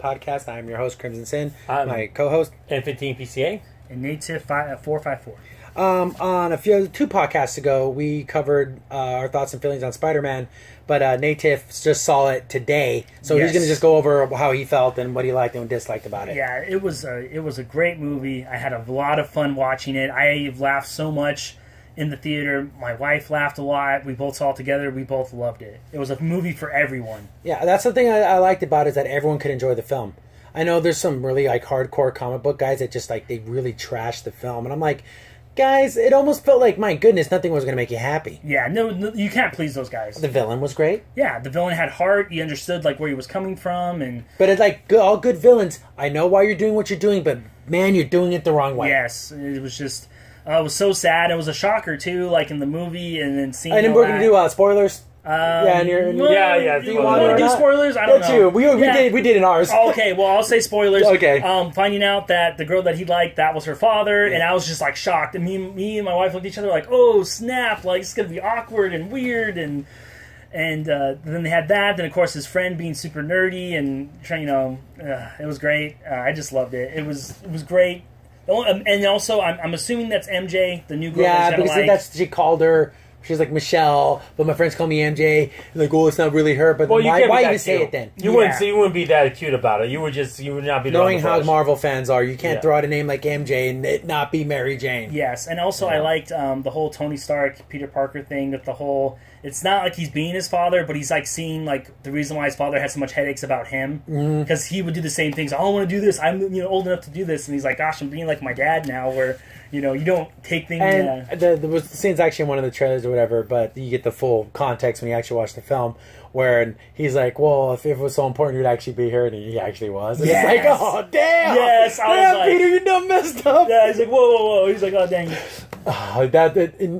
podcast. I'm your host, Crimson Sin. I'm my co-host, Ep17 PCA. And Native 454. On two podcasts ago, we covered our thoughts and feelings on Spider-Man, but Native just saw it today, so he's going to just go over how he felt and what he liked and disliked about it. Yeah, it was a great movie. I had a lot of fun watching it. I laughed so much in the theater. My wife laughed a lot. We both saw it together. We both loved it. It was a movie for everyone. Yeah, that's the thing I liked about it, is that everyone could enjoy the film. I know there's some really like hardcore comic book guys that just like they really trash the film, and I'm like, guys, it almost felt like, my goodness, nothing was going to make you happy. Yeah, no, you can't please those guys. The villain was great. Yeah, the villain had heart. He understood like where he was coming from, and but it's like all good villains. I know why you're doing what you're doing, but man, you're doing it the wrong way. Yes, it was just it was so sad. It was a shocker too, like in the movie, and then seeing. And then we're going to do spoilers. Yeah. Do you want to do spoilers? I don't know. Too. We did in ours. Okay, well, I'll say spoilers. Okay. Finding out that the girl that he liked, that was her father, and I was just like shocked. And me and my wife looked at each other like, "Oh snap! Like it's gonna be awkward and weird." And then they had that. Then of course his friend being super nerdy and trying, it was great. I just loved it. It was great. And also, I'm assuming that's MJ, the new girl. Yeah, because she called her. She's like, Michelle, but my friends call me MJ. Like, oh, it's not really her. But why even say it then? You wouldn't be that cute about it. You would not be knowing how Marvel fans are. You can't throw out a name like MJ and it not be Mary Jane. Yes, and also I liked the whole Tony Stark, Peter Parker thing with the whole. It's not like he's being his father, but he's like seeing like the reason why his father had so much headaches about him, because he would do the same things. I don't want to do this. I'm old enough to do this, and he's like, gosh, I'm being like my dad now, where. You don't take things... And there was the scene's actually in one of the trailers or whatever, but you get the full context when you actually watch the film, where he's like, well, if it was so important, you'd actually be here, and he actually was. And it's like, oh, damn! Yes, I was like... Peter, you done messed up! Yeah, he's like, whoa. He's like, oh, dang.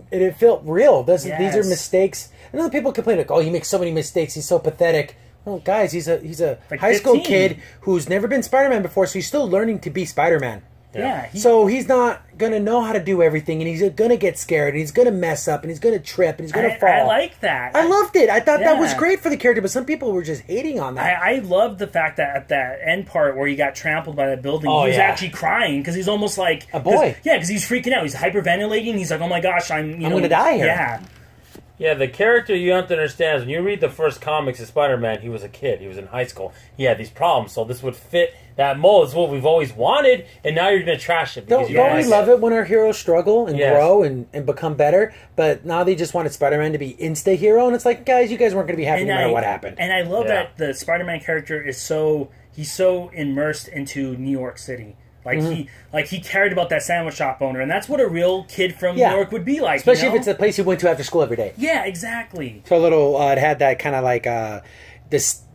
It felt real. These are mistakes. And other people complain, like, oh, he makes so many mistakes, he's so pathetic. Well, guys, he's a like high school kid who's never been Spider-Man before, so he's still learning to be Spider-Man. Yeah. So he's not going to know how to do everything, and he's going to get scared, and he's going to mess up, and he's going to trip, and he's going to fall. I like that. I loved it. I thought that was great for the character, but some people were just hating on that. I loved the fact that at that end part where he got trampled by that building, he was actually crying, because he's almost like... a boy. Yeah, because he's freaking out. He's hyperventilating. He's like, oh my gosh, I'm going to die here. Yeah. Yeah, the character you have to understand is when you read the first comics of Spider-Man, he was a kid. He was in high school. He had these problems, so this would fit that mold. It's what we've always wanted, and now you're going to trash it. Don't we love it when our heroes struggle and grow and become better? But now they just wanted Spider-Man to be insta-hero, and it's like, guys, you guys weren't going to be happy no matter what happened. And I love that the Spider-Man character is he's so immersed into New York City. Like he cared about that sandwich shop owner, and that's what a real kid from New York would be like. Especially if it's the place he went to after school every day. Yeah, exactly. So it had that kind of like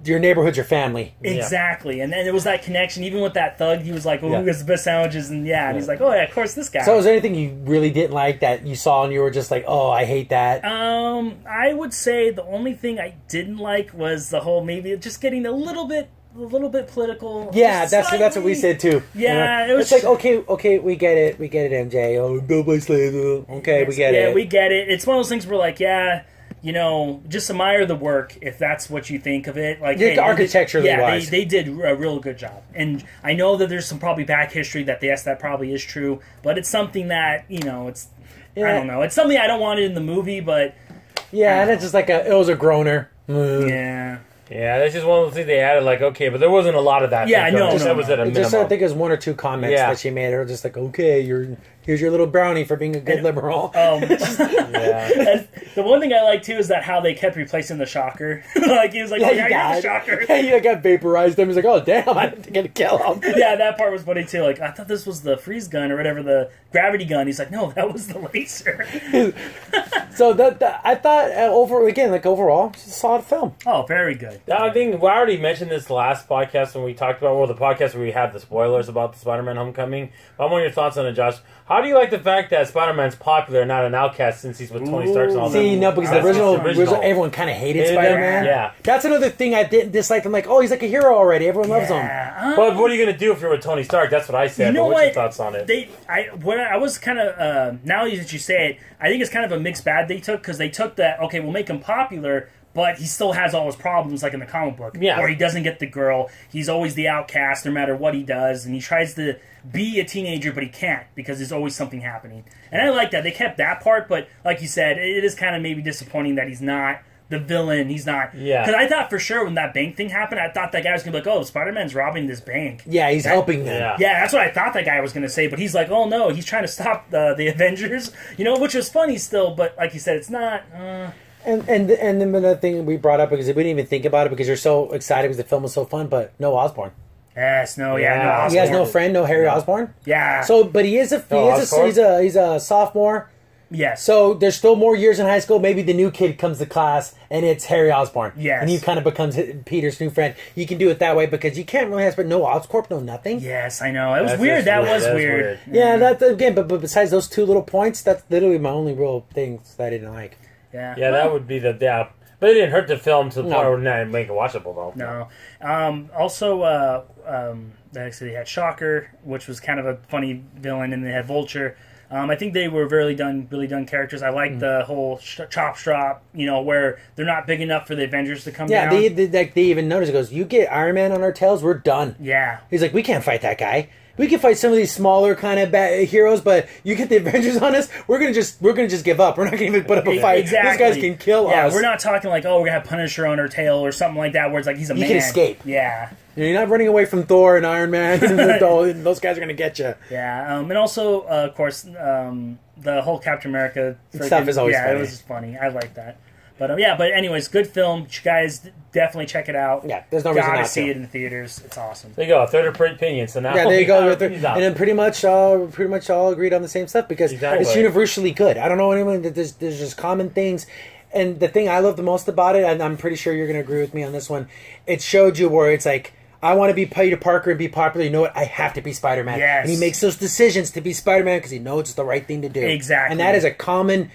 your neighborhood's your family. Exactly, and then there was that connection. Even with that thug, he was like, "Oh, who has the best sandwiches?" And and he's like, "Oh yeah, of course this guy." So, was there anything you really didn't like that you saw and you were just like, "Oh, I hate that"? I would say the only thing I didn't like was the whole maybe just getting a little bit political. Yeah, that's what we said too. Yeah, it's like okay, we get it, MJ. Oh, go play slaves. Okay, we get it. Yeah, we get it. It's one of those things where like, just admire the work if that's what you think of it. Like, architecturally wise, they did a real good job. And I know that there's some probably back history that that probably is true, but it's something that it's I don't know. It's something I don't want it in the movie, but and it's just like it was a groaner. Yeah. Yeah, that's just one of the things they added, like, okay, but there wasn't a lot of that. Yeah, no. That was at a minimum. I think it was one or two comments that she made. It was just like, okay, here's your little brownie for being a good liberal. The one thing I like, too, is that how they kept replacing the shocker. Like, he was like, you're the shocker. Yeah, he got vaporized him. He's like, oh, damn, I didn't get to kill him. Yeah, that part was funny, too. Like, I thought this was the freeze gun or whatever, the gravity gun. He's like, no, that was the laser. So I thought, overall, it's a solid film. Oh, very good. I think we already mentioned this last podcast when we talked about, the podcast where we had the spoilers about the Spider-Man Homecoming. I want your thoughts on it, Josh. How do you like the fact that Spider-Man's popular and not an outcast since he's with Tony Stark and all that? See, no, because the original everyone kind of hated Spider-Man. Yeah. That's another thing I didn't dislike. I'm like, oh, he's like a hero already. Everyone loves him. But what are you going to do if you're with Tony Stark? That's what I said. What's your thoughts on it? I was kind of, now that you say it, I think it's kind of a mixed bag they took, because they took that, okay, we'll make him popular, but he still has all his problems, like in the comic book. Yeah. Or he doesn't get the girl. He's always the outcast, no matter what he does, and he tries to be a teenager, but he can't because there's always something happening. And I like that they kept that part, but like you said, it is kind of maybe disappointing that he's not the villain. He's not. Yeah. Because I thought for sure when that bank thing happened, I thought that guy was gonna be like, "Oh, Spider-Man's robbing this bank." Yeah, he's helping them. Yeah. Yeah, that's what I thought that guy was going to say, but he's like, oh no, he's trying to stop the Avengers, which was funny still, but like you said, it's not... And then another thing we brought up, because we didn't even think about it because you're so excited because the film was so fun, but no Osborn. Yes, no, Yeah. no Osborn. He has no friend, no Harry Osborn. Yeah. So, but he's a sophomore. Yes. So there's still more years in high school. Maybe the new kid comes to class and it's Harry Osborn. Yes. And he kind of becomes Peter's new friend. You can do it that way because you can't really have no Oscorp, no nothing. Yes, I know. It was That's weird. just That weird. was That's weird. weird. Yeah, that's again. But besides those two little points, that's literally my only real things that I didn't like. Yeah. Yeah, that would be the but it didn't hurt the film to the No. point where it didn't make it watchable though. No. Also, they had Shocker, which was kind of a funny villain, and they had Vulture. I think they were really done characters. I like the whole chop strop, where they're not big enough for the Avengers to come down. Yeah, they even noticed. It goes, you get Iron Man on our tails, we're done. Yeah. He's like, we can't fight that guy. We can fight some of these smaller kind of heroes, but you get the Avengers on us, we're gonna just give up. We're not gonna even put up a fight. Exactly. These guys can kill us. Yeah, we're not talking like, oh, we're gonna have Punisher on our tail or something like that, where it's like he's a man. You can escape. Yeah. You're not running away from Thor and Iron Man, and those guys are gonna get you. Yeah, and also, of course, the whole Captain America Stuff is always funny. Yeah, it was funny. I like that. But but anyways, good film. You guys definitely check it out. Yeah, there's no reason Gotta not see to. it in the theaters. It's awesome. There you go, a third opinion. So now Yeah, there you go. he's out. And then pretty much all agreed on the same stuff because Exactly. it's universally good. I don't know anyone that there's just common things. And the thing I love the most about it, and I'm pretty sure you're going to agree with me on this one, it showed you where it's like, I want to be Peter Parker and be popular. You know what? I have to be Spider-Man. Yes. And he makes those decisions to be Spider-Man because he knows it's the right thing to do. Exactly. And that is a common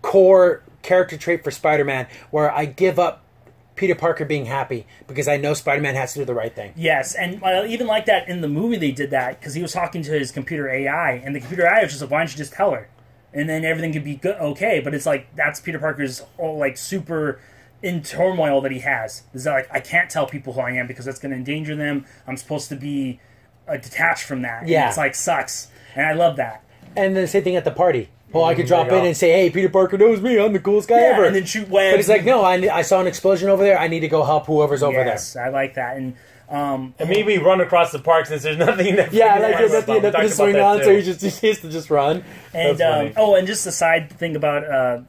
core character trait for Spider-Man, where I give up Peter Parker being happy because I know Spider-Man has to do the right thing. Yes, and I even like that in the movie they did that because he was talking to his computer AI, and the computer AI was just like, "Why don't you just tell her?" And then everything could be good, okay. But it's like that's Peter Parker's super in turmoil that he has. Is that like I can't tell people who I am because that's going to endanger them. I'm supposed to be detached from that. Yeah, and it's like sucks, and I love that. And the same thing at the party. Well, I could drop There you in go. and say, "Hey, Peter Parker knows me. I'm the coolest guy ever." And then shoot webs. But it's like, no, I saw an explosion over there. I need to go help whoever's over there. Yes, I like that. And And maybe run across the park since there's nothing that Yeah, freaking like happens there's nothing about. We to talked swing about on, that so too. he has to just run. And That's funny. and just a side thing about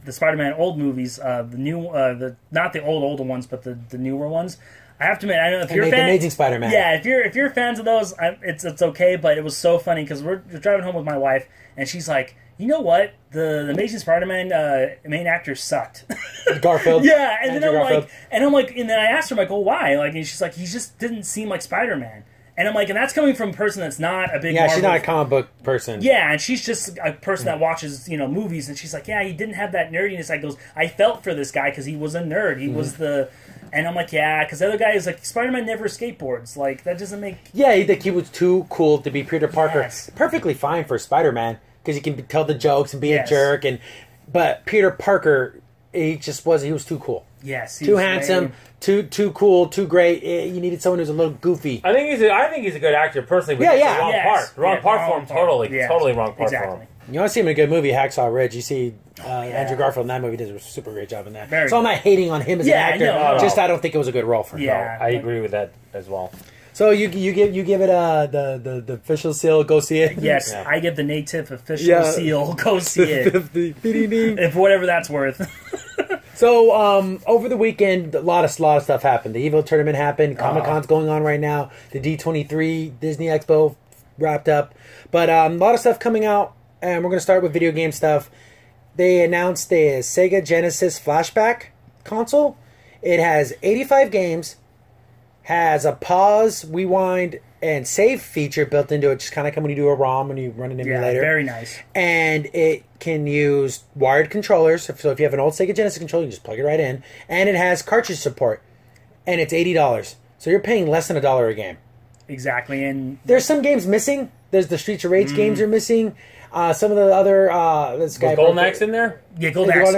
the Spider-Man old movies, the new, not the older ones, but the newer ones. I have to admit, I don't know if you're a The fan. Amazing Spider-Man. Yeah, if you're fans of those, it's okay. But it was so funny because we're driving home with my wife, and she's like, "You know what? The Amazing Spider-Man main actor sucked." Garfield. Yeah, and then Andrew I'm Garfield. like, and then I asked her, I'm like, well, why? Like, and she's like, he just didn't seem like Spider-Man. And I'm like, and that's coming from a person that's not a big Yeah, she's Marvel not a comic book person. yeah, and she's just a person that watches, movies, and she's like, yeah, he didn't have that nerdiness. I felt for this guy because he was a nerd. He was and I'm like, yeah, because the other guy is like, Spider-Man never skateboards. Like, that doesn't make... Yeah, he was too cool to be Peter Parker. Yes. Perfectly fine for Spider-Man because he can tell the jokes and be Yes. a jerk. But Peter Parker, he was too cool. Yes. he Too was handsome, lame. too cool, too great. You needed someone who's a little goofy. I think he's a good actor personally, but Yeah, it's yeah. the wrong Yes. part. The wrong Yeah, part wrong for him, part. Yeah. totally wrong part for Exactly. him. You want to see him in a good movie, Hacksaw Ridge. You see yeah. Andrew Garfield in that movie did a super great job in that. Very So I'm not hating on him as Yeah, an actor. no, no. Just I don't think it was a good role for him. Yeah. I agree with that as well. So you give it the official seal. Go see it. Yes, Yeah. I give the native official Yeah. seal. Go see it. Ding. If whatever that's worth. So over the weekend, a lot of stuff happened. The Evo tournament happened. Comic-Con's going on right now. The D23 Disney Expo wrapped up. But a lot of stuff coming out, and we're going to start with video game stuff. They announced a Sega Genesis Flashback console. It has 85 games, has a pause, rewind, and save feature built into it, just kind of like when you do a ROM when you run an Yeah, emulator. very nice. And it can use wired controllers. So if you have an old Sega Genesis controller, you just plug it right in. And it has cartridge support. And it's $80. So you're paying less than $1 a game. Exactly. And There's some games missing. There's the Streets of Rage games are missing. Some of the other this guy Golden Axe in there? Yeah, Golden Axe.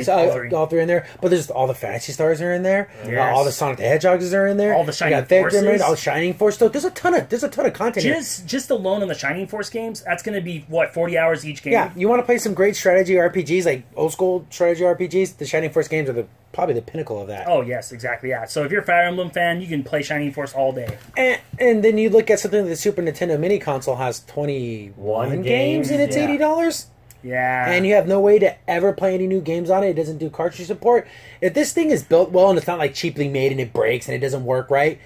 All three in there. But there's all the Fantasy Stars are in there. Yes. All the Sonic the Hedgehogs are in there. All the Shining Forces. All the Shining Force. So there's a ton of content. Just alone on the Shining Force games, that's going to be what 40 hours each game. Yeah, you want to play some great strategy RPGs, like old school strategy RPGs. The Shining Force games are probably the pinnacle of that. Oh yes, exactly. Yeah. So if you're a Fire Emblem fan, you can play Shining Force all day. And then you look at something like the Super Nintendo Mini Console has 21 games and it's $80. Yeah. And you have no way to ever play any new games on it. It doesn't do cartridge support. If this thing is built well and it's not like cheaply made and it breaks and it doesn't work right,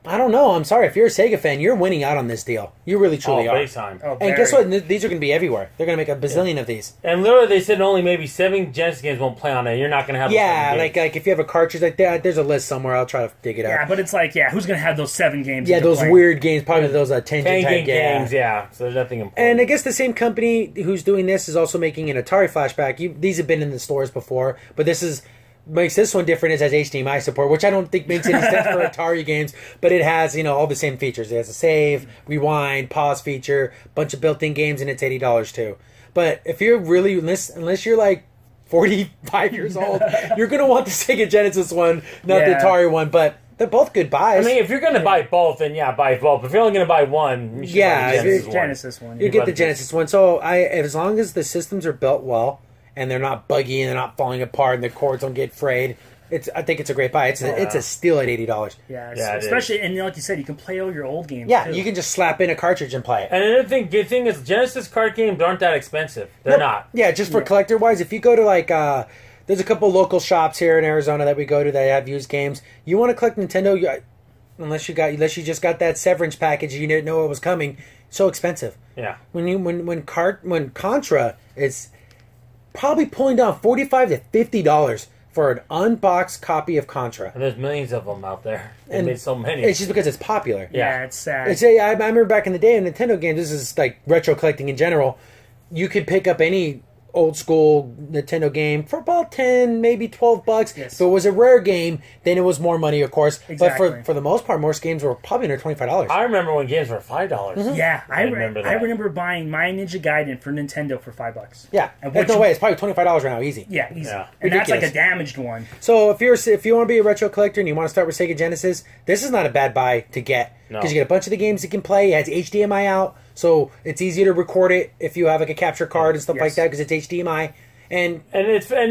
I don't know. I'm sorry. If you're a Sega fan, you're winning out on this deal. You really, truly are. Big time. Oh, and guess what? These are going to be everywhere. They're going to make a bazillion of these. And literally, they said only maybe 7 Genesis games won't play on it. You're not going to have like if you have a cartridge like that, there's a list somewhere. I'll try to dig it out. Yeah, but it's like, who's going to have those 7 games? Yeah, those weird games, probably those 10 type games. Yeah, so there's nothing important. And I guess the same company who's doing this is also making an Atari flashback. These have been in the stores before, but makes this one different. It has HDMI support, which I don't think makes any sense for Atari games, but it has, all the same features. It has a save, rewind, pause feature, bunch of built-in games, and it's $80 too. But if you're really, unless you're like 45 years old, you're going to want the Sega Genesis one, not the Atari one, but they're both good buys. I mean, if you're going to buy both, then buy both. If you're only going to buy one, you should buy the Genesis one. You get the Genesis one. So as long as the systems are built well, and they're not buggy, and they're not falling apart, and the cords don't get frayed, I think it's a great buy. It's a steal at $80. Yeah, especially, and like you said, you can play all your old games. Yeah, too. You can just slap in a cartridge and play it. And another good thing is Genesis card games aren't that expensive. They're not. Yeah, just for collector wise, if you go to there's a couple local shops here in Arizona that we go to that have used games. You want to collect Nintendo, unless you just got that Severance package, you didn't know it was coming. So expensive. Yeah. When Contra is probably pulling down $45 to $50 for an unboxed copy of Contra. And there's millions of them out there. They made so many. It's just because it's popular. Yeah, it's sad. I remember back in the day in Nintendo games, this is like retro collecting in general, you could pick up any old school Nintendo game for about 10, maybe $12. Yes. If it was a rare game, then it was more money, of course. Exactly. But for the most part, most games were probably under $25. I remember when games were $5. Mm-hmm. Yeah, I remember buying my Ninja Gaiden for Nintendo for $5. Yeah, there's no way. It's probably $25 right now, easy. Yeah, easy. Yeah. And Ridiculous. that's like a damaged one. So if you want to be a retro collector and you want to start with Sega Genesis, this is not a bad buy to get. Because you get a bunch of the games you can play. It has HDMI out, so it's easier to record it if you have like a capture card and stuff like that because it's HDMI. And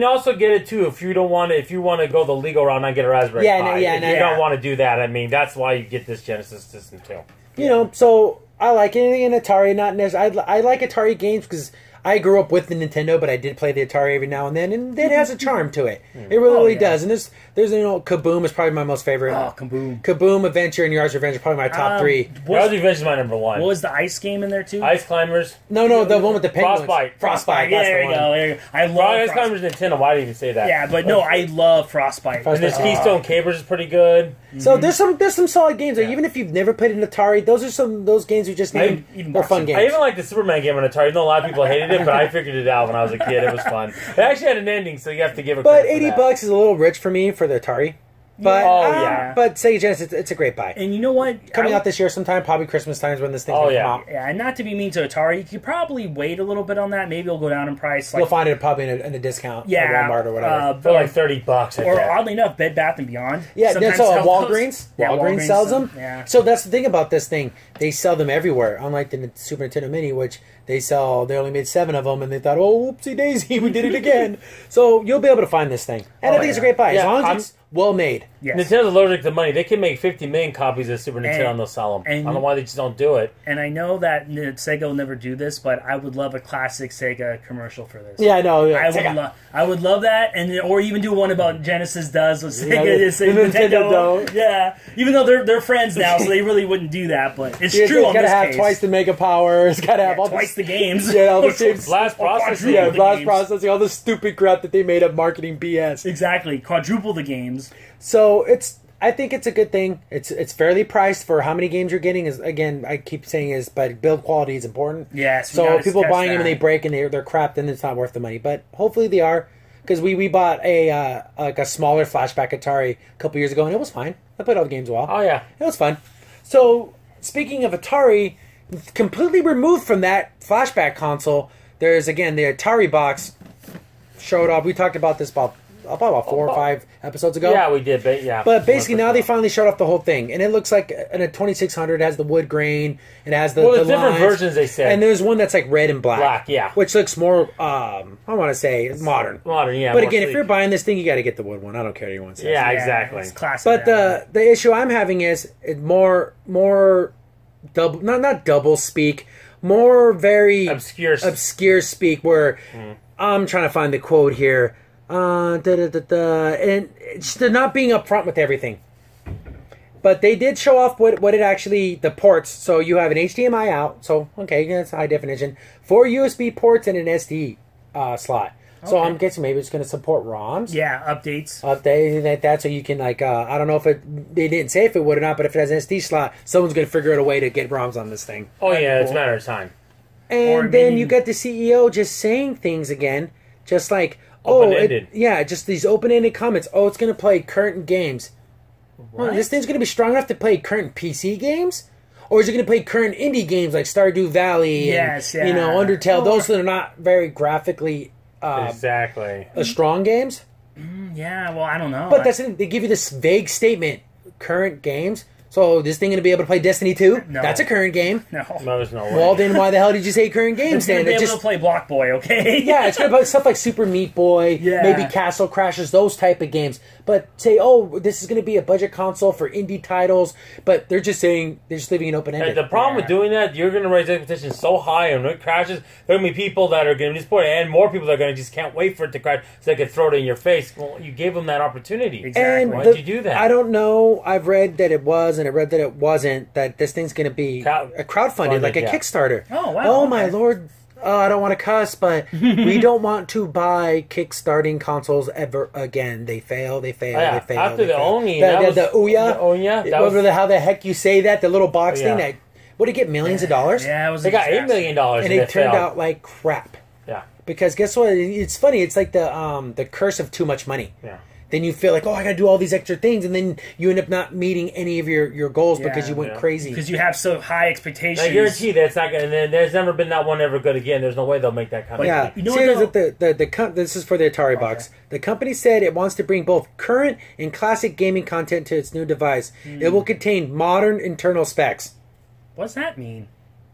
also get it too if you want to go the legal route and not get a Raspberry Pi. If you don't want to do that, I mean that's why you get this Genesis system too. So I like it in Atari. Not necessarily. I like Atari games because I grew up with the Nintendo, but I did play the Atari every now and then, and it has a charm to it. It really does. And there's Kaboom is probably my most favorite. Oh, Kaboom! Kaboom, Adventure, and Yard's Revenge are probably my top 3. Yard's Revenge is my number 1. What was the ice game in there too? Ice Climbers. No, the one with the penguins. Frostbite. Yeah, there you go. I love Ice Climbers Nintendo. Why did you even say that? Yeah, but no, I love Frostbite. And this Keystone Capers is pretty good. So there's some solid games. Like, even if you've never played an Atari, those games you just need. They're fun games. I even like the Superman game on Atari. I know a lot of people hated it, but I figured it out when I was a kid. It was fun. It actually had an ending, so you have to give it. But $80 is a little rich for me for the Atari. But but Sega Genesis, it's a great buy. And you know what? Coming out this year sometime, probably Christmas times when this thing's going to come out. Yeah, and not to be mean to Atari, you could probably wait a little bit on that. Maybe it'll go down in price. You'll find it probably in a discount at Walmart or whatever. For like $30. Or oddly enough, Bed Bath & Beyond. Yeah, that's all Walgreens. Walgreens sells them. Yeah. So that's the thing about this thing. They sell them everywhere, unlike the Super Nintendo Mini, which they only made 7 of them, and they thought, oh, whoopsie daisy, we did it again. So you'll be able to find this thing. And I think it's a great buy, as long as it's well made. Yes. Nintendo's allergic to money. They can make 50 million copies of Super Nintendo and they'll sell them. I don't know why they just don't do it. And I know that Sega will never do this, but I would love a classic Sega commercial for this. Yeah, I know. Yeah, I would love that, or even do one about Genesis does with Sega. Nintendo don't. Yeah, even though they're friends now, so they really wouldn't do that. But it's true. It's got to have twice the mega power. It's got to have all twice the games. Yeah, all the same blast processing. Yeah, blast processing. All the stupid crap that they made up marketing BS. Exactly, quadruple the games. So I think it's a good thing. It's fairly priced for how many games you're getting. Is again, I keep saying but build quality is important. Yes. So if people buying them and they break and they're crap, then it's not worth the money. But hopefully they are, because we bought a smaller flashback Atari a couple years ago and it was fine. I played all the games well. Oh yeah, it was fun. So speaking of Atari, completely removed from that flashback console, there's again the Atari box showed up. We talked about this about 4 or 5 episodes ago. Yeah, we did. But yeah, but basically now they finally showed off the whole thing, and it looks like in a 2600 has the wood grain. It has the there's different lines. versions. They said, and there's one that's like red and black. Black, yeah, which looks more. I want to say modern. Modern, yeah. But again, if you're buying this thing, you got to get the wood one. I don't care what anyone says. Yeah, exactly. It's classic. But the issue I'm having is it more double, not double speak, more very obscure speak. Where I'm trying to find the quote here. And they're not being upfront with everything. But they did show off what it actually, the ports. So you have an HDMI out. So, okay, that's high definition. 4 USB ports and an SD slot. Okay. So I'm guessing maybe it's going to support ROMs. Yeah, updates like that. So you can I don't know if they didn't say if it would or not, but if it has an SD slot, someone's going to figure out a way to get ROMs on this thing. Oh yeah, it's a matter of time. And then you got the CEO just saying things again. Just like, just these open-ended comments. Oh, it's going to play current games. Well, this thing's going to be strong enough to play current PC games? Or is it going to play current indie games like Stardew Valley and, Undertale? Those that are not very graphically strong games? Yeah, well, I don't know. But that's they give you this vague statement, current games. So this thing going to be able to play Destiny 2? No. That's a current game. No, there's no way. Well, then why the hell did you say current games? It's going to be able to play Block Boy, okay? Yeah, it's going to play stuff like Super Meat Boy, maybe Castle Crashers, those type of games. But say, this is going to be a budget console for indie titles. But they're just saying, they're just leaving it open-ended. The problem with doing that, you're going to raise expectations so high, and when it crashes, there are going to be people that are going to be disappointed, and more people that are going to just can't wait for it to crash so they can throw it in your face. Well, you gave them that opportunity. Exactly. Why did you do that? I don't know. I've read that it was, and I read that it wasn't, that this thing's going to be a crowdfunded, like a Kickstarter. Oh, wow. Oh, my Lord. I don't want to cuss, but we don't want to buy kickstarting consoles ever again. They fail. They fail. After the Oni, the Ouya, how the heck you say that? The little box thing that would it get millions of dollars? Yeah, it was. They got $8 million, and it turned out like crap. Yeah, because guess what? It's funny. It's like the curse of too much money. Yeah. Then you feel like, I got to do all these extra things, and then you end up not meeting any of your goals because you went crazy. Because you have so high expectations. I guarantee that's not going to. There's never been that one ever good again. There's no way they'll make that kind of. Yeah, you know this is for the Atari box. The company said it wants to bring both current and classic gaming content to its new device. It will contain modern internal specs. What's that mean?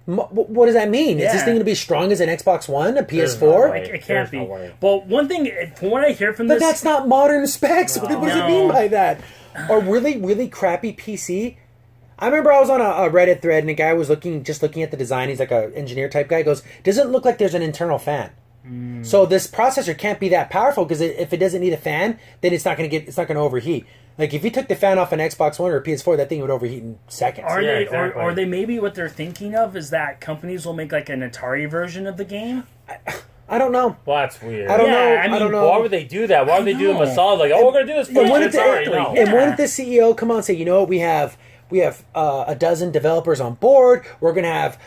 What does that mean? Is this thing going to be strong as an Xbox One, a PS4? It can't be. But one thing, from what I hear from this... But that's not modern specs. What does it mean by that? Or really, really crappy PC? I remember I was on a Reddit thread, and a guy was looking at the design. He's like an engineer type guy. He goes, doesn't look like there's an internal fan. So this processor can't be that powerful, because if it doesn't need a fan, then it's not going to overheat. Like, if you took the fan off an Xbox One or a PS4, that thing would overheat in seconds. Or they maybe what they're thinking of is that companies will make like an Atari version of the game? I don't know. Well, that's weird. I don't know. I don't know. Why would they do that? Why would they do them a solid? Like, we're going to do this for Atari. And when did the CEO come on and say, you know what, we have a dozen developers on board. We're going to have,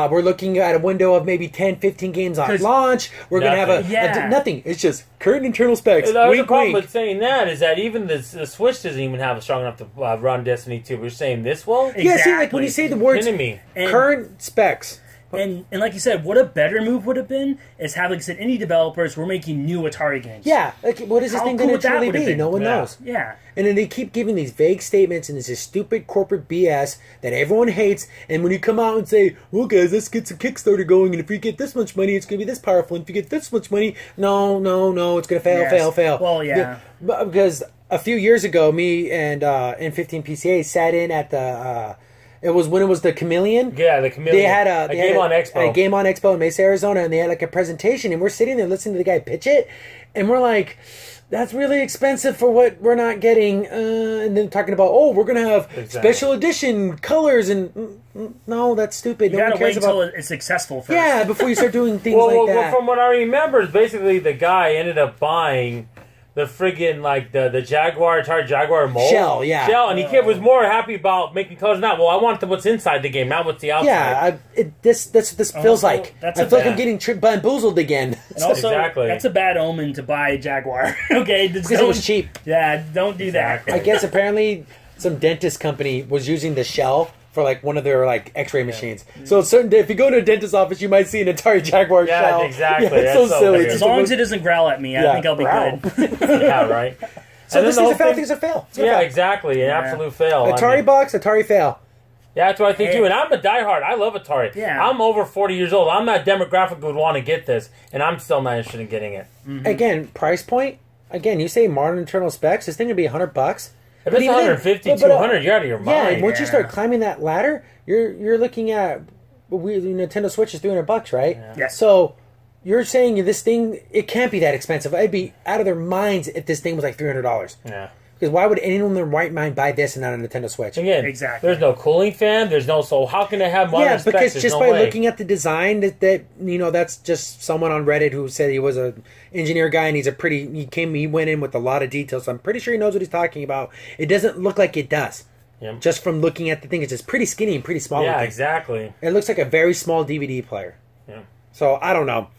we're looking at a window of maybe 10, 15 games on launch. We're going to have nothing. It's just current internal specs. The problem with saying that is that even the Switch doesn't even have a strong enough to run Destiny 2. We're saying this will? Exactly. Yeah, see, like when you say the words current specs. And like you said, what a better move would have been is have, like you said, indie developers were making new Atari games. Yeah, like what is this thing going to truly be? No one knows. Yeah. And then they keep giving these vague statements, and it's this stupid corporate BS that everyone hates. And when you come out and say, well, guys, let's get some Kickstarter going, and if you get this much money, it's going to be this powerful. And if you get this much money, no, it's going to fail. Well, yeah. Because a few years ago, me and N15 PCA sat in at the... it was when it was the Chameleon. Yeah, the Chameleon. They had a Game on Expo. A Game on Expo in Mesa, Arizona, and they had like a presentation, and we're sitting there listening to the guy pitch it, and we're like, that's really expensive for what we're not getting. And then talking about, we're going to have special edition colors, and no, that's stupid. You gotta wait until it's successful first. Yeah, before you start doing things like that. Well, from what I remember, is basically the guy ended up buying the friggin' like the Atari Jaguar mold. Shell, and he was more happy about making colors. Not, I want what's inside the game, not what's the outside. Yeah, this feels like. I feel like I'm getting bamboozled again. And also, that's a bad omen to buy Jaguar. Okay, because it was cheap. Yeah, don't do that. I guess apparently some dentist company was using the shell for like one of their like X-ray machines. So certain if you go to a dentist's office, you might see an Atari Jaguar shell. Exactly. Yeah, it's so silly. As long as it doesn't growl at me, I think I'll be good. Yeah, right. So this thing's a fail. Thing's a fail. Yeah, exactly. An absolute fail. Atari box, Atari fail. Yeah, that's what I think too. And I'm a diehard. I love Atari. Yeah. I'm over 40 years old. I'm that demographic who would want to get this, and I'm still not interested in getting it. Again, price point. Again, you say modern internal specs. This thing would be $100. If it's 150, 200, you're out of your mind. Yeah, and once you start climbing that ladder, you're looking at Nintendo Switch is $300, right? Yeah. So you're saying this thing it can't be that expensive. I'd be out of their minds if this thing was like $300. Yeah. Because why would anyone in their right mind buy this and not a Nintendo Switch? Again, exactly. There's no cooling fan. There's no. So how can they have modern specs? Because There's just no by way. looking at the design, that's just someone on Reddit who said he was a engineer guy and he went in with a lot of details. So I'm pretty sure he knows what he's talking about. It doesn't look like it does. Yeah. Just from looking at the thing, it's just pretty skinny and pretty small. Yeah, looking. exactly. It looks like a very small DVD player. Yeah. So I don't know.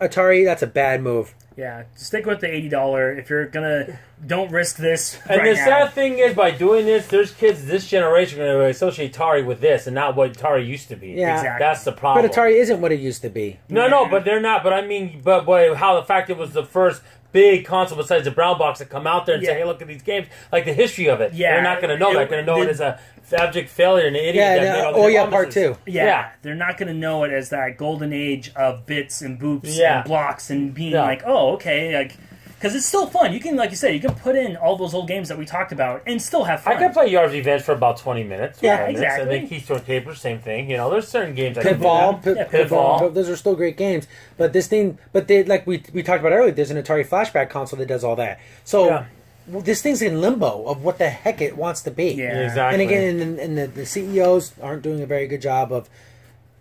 Atari, that's a bad move. Yeah, stick with the $80. If you're gonna, don't risk this. And right the now. sad thing is, by doing this, there's kids this generation going to associate Atari with this, and not what Atari used to be. Yeah. Exactly. That's the problem. But Atari isn't what it used to be. No, but they're not. But I mean, but how the fact it was the first big console besides the brown box to come out there and say, "Hey, look at these games," like the history of it. Yeah, they're not going to know that. They're going to know it as a abject failure and an idiot. Yeah, that made all these part promises. 2. Yeah, they're not going to know it as that golden age of bits and boops Yeah. and blocks and being like, oh, okay, like. Because it's still fun. You can, like you said, you can put in all those old games that we talked about and still have fun. I can play Yard's Revenge for about 20 minutes. Yeah, exactly. And then Keystone Capers, same thing. You know, there's certain games I can do that. Pitfall. Those are still great games. But this thing, like we talked about earlier, there's an Atari Flashback console that does all that. So this thing's in limbo of what the heck it wants to be. Yeah, exactly. And again, the CEOs aren't doing a very good job of.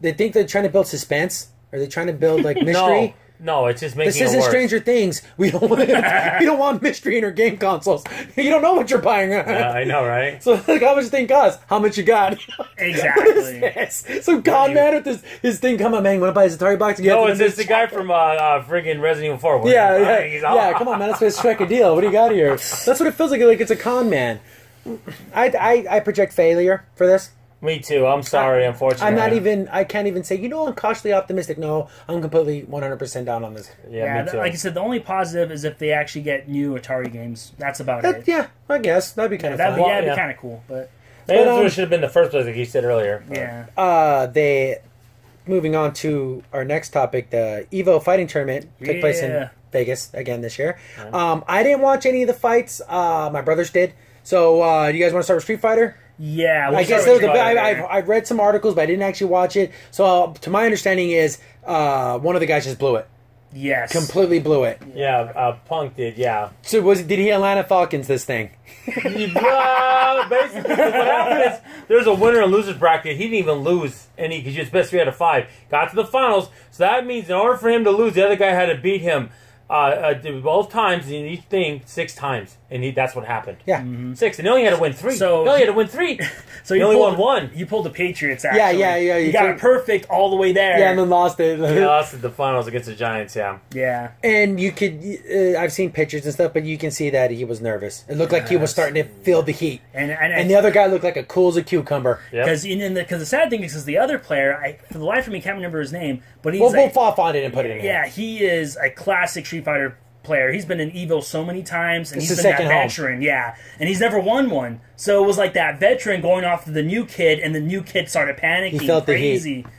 They think they're trying to build suspense. Are they trying to build like mystery? No, it's just making This isn't it worse. Stranger Things. We don't want mystery in our game consoles. You don't know what you're buying. Yeah, I know, right? So like, how much the thing costs? How much you got? Exactly. What is this? Some con man with his thing. Come on, man. You want to buy his Atari box? No, it's the guy from friggin' Resident Evil 4. Yeah. Come on, man. Let's just strike a deal. What do you got here? That's what it feels like. Like it's a con man. I project failure for this. Me too. I'm sorry, unfortunately. I can't even say, I'm cautiously optimistic. No, I'm completely 100% down on this. Yeah, me too. Like I said, the only positive is if they actually get new Atari games. That's about it. Yeah, I guess. That'd be kind of fun. That'd be kind of cool. But maybe that's what it should have been the first place, like you said earlier. Yeah. Moving on to our next topic, the Evo fighting tournament took place in Vegas again this year. I didn't watch any of the fights. My brothers did. So, do you guys want to start with Street Fighter? Yeah, I guess I've read some articles, but I didn't actually watch it. So, to my understanding, is one of the guys just blew it. Yes, completely blew it. Yeah, Punk did. Yeah. So did he Atlanta Falcons this thing? Basically, what happened is there's a winner and losers bracket. He didn't even lose any because he was best 3 out of 5. Got to the finals, so that means in order for him to lose, the other guy had to beat him both times in each thing 6 times, and that's what happened. Yeah, 6, and he only had to win 3. So he only had to win 3. So he only won 1. You pulled the Patriots. Actually, yeah. You got it perfect all the way there. Yeah, and then lost it. He lost at the finals against the Giants. Yeah. And you could, I've seen pictures and stuff, but you can see that he was nervous. It looked like he was starting to feel the heat, and the other guy looked like a cool as a cucumber. Because the sad thing is the other player, for the life of me, can't remember his name, but he's we'll find it and put it in here. Yeah, he is a classic Street Fighter player. He's been in Evo so many times, and he's been that veteran. Yeah, and he's never won one. So it was like that veteran going off to the new kid, and the new kid started panicking. He felt crazy. The heat.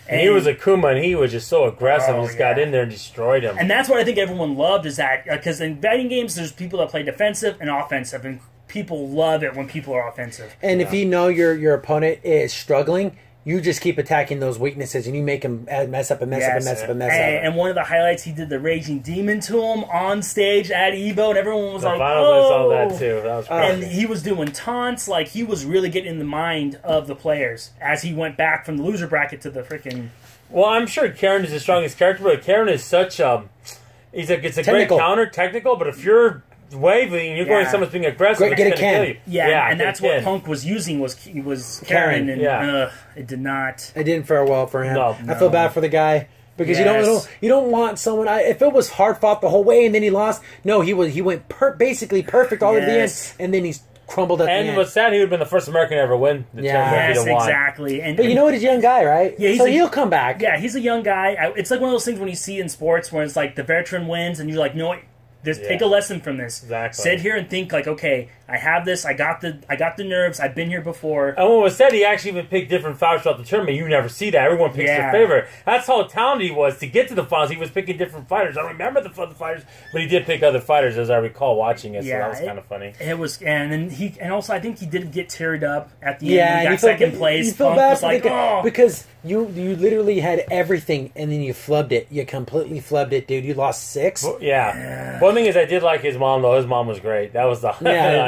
And he was a Kuma, and he was just so aggressive. And just got in there and destroyed him. And that's what I think everyone loved, is that because in fighting games, there's people that play defensive and offensive, and people love it when people are offensive. And if you know your opponent is struggling, you just keep attacking those weaknesses, and you make him mess up. And one of the highlights, he did the Raging Demon to him on stage at Evo, and everyone was like, I saw that too. That was and he was doing taunts. Like, he was really getting in the mind of the players as he went back from the loser bracket to the freaking... Well, I'm sure Karen is the strongest character, but Karen is such it's a great counter, technical, but if you're waving and you're going someone's being aggressive, it's going to kill you. Yeah, and that's what Punk was using was Karen, and it did not. It didn't fare well for him. No. I feel bad for the guy because you don't want someone. If it was hard fought the whole way and then he lost, no, he went basically perfect all of the end, and then he's crumbled at the end. And what's sad, he would have been the first American to ever win the tournament. Yes, exactly. But you know what? He's a young guy, right? Yeah, so he'll come back. Yeah, he's a young guy. It's like one of those things when you see in sports where it's like the veteran wins, and you're like, no, just take a lesson from this. Exactly. Sit here and think like, okay, I have this. I got the nerves. I've been here before. And what was said, he actually even picked different fighters throughout the tournament. You never see that. Everyone picks their favorite. That's how talented he was to get to the finals. He was picking different fighters. I remember the fighters, but he did pick other fighters, as I recall watching it. So that was kind of funny. It was, and also I think he did get teared up at the end. He got second place. You feel bad for the guy because you literally had everything and then you flubbed it. You completely flubbed it, dude. You lost 6. Well, one thing is, I did like his mom though. His mom was great. That was the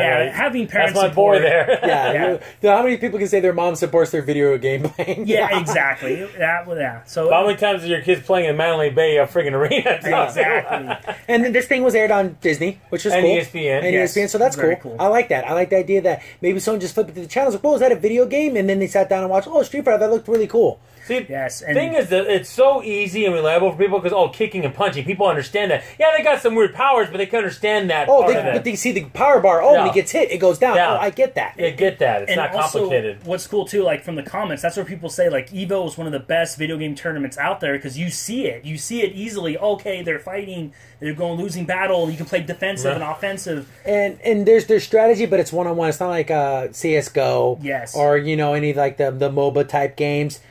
having parents. That's my boy there. How many people can say their mom supports their video game playing? Yeah, exactly. So how many times are your kids playing in Mandalay Bay, a friggin' arena? Exactly. And then this thing was aired on Disney, which is cool. ESPN. And ESPN, so that's cool. I like that. I like the idea that maybe someone just flipped it to the channels like, "Whoa, is that a video game?" And then they sat down and watched. Oh, Street Fighter, that looked really cool. See, the thing is that it's so easy and reliable for people because, kicking and punching, people understand that. Yeah, they got some weird powers, but they can understand that. But they see the power bar. When he gets hit, it goes down. Yeah. I get that. I get that. It's not complicated. Also, what's cool, too, like from the comments, that's where people say, like, EVO is one of the best video game tournaments out there because you see it. You see it easily. Okay, they're fighting. They're going losing battle. You can play defensive and offensive. And there's strategy, but it's one-on-one. It's not like CSGO. Yes. Or, any like the MOBA type games.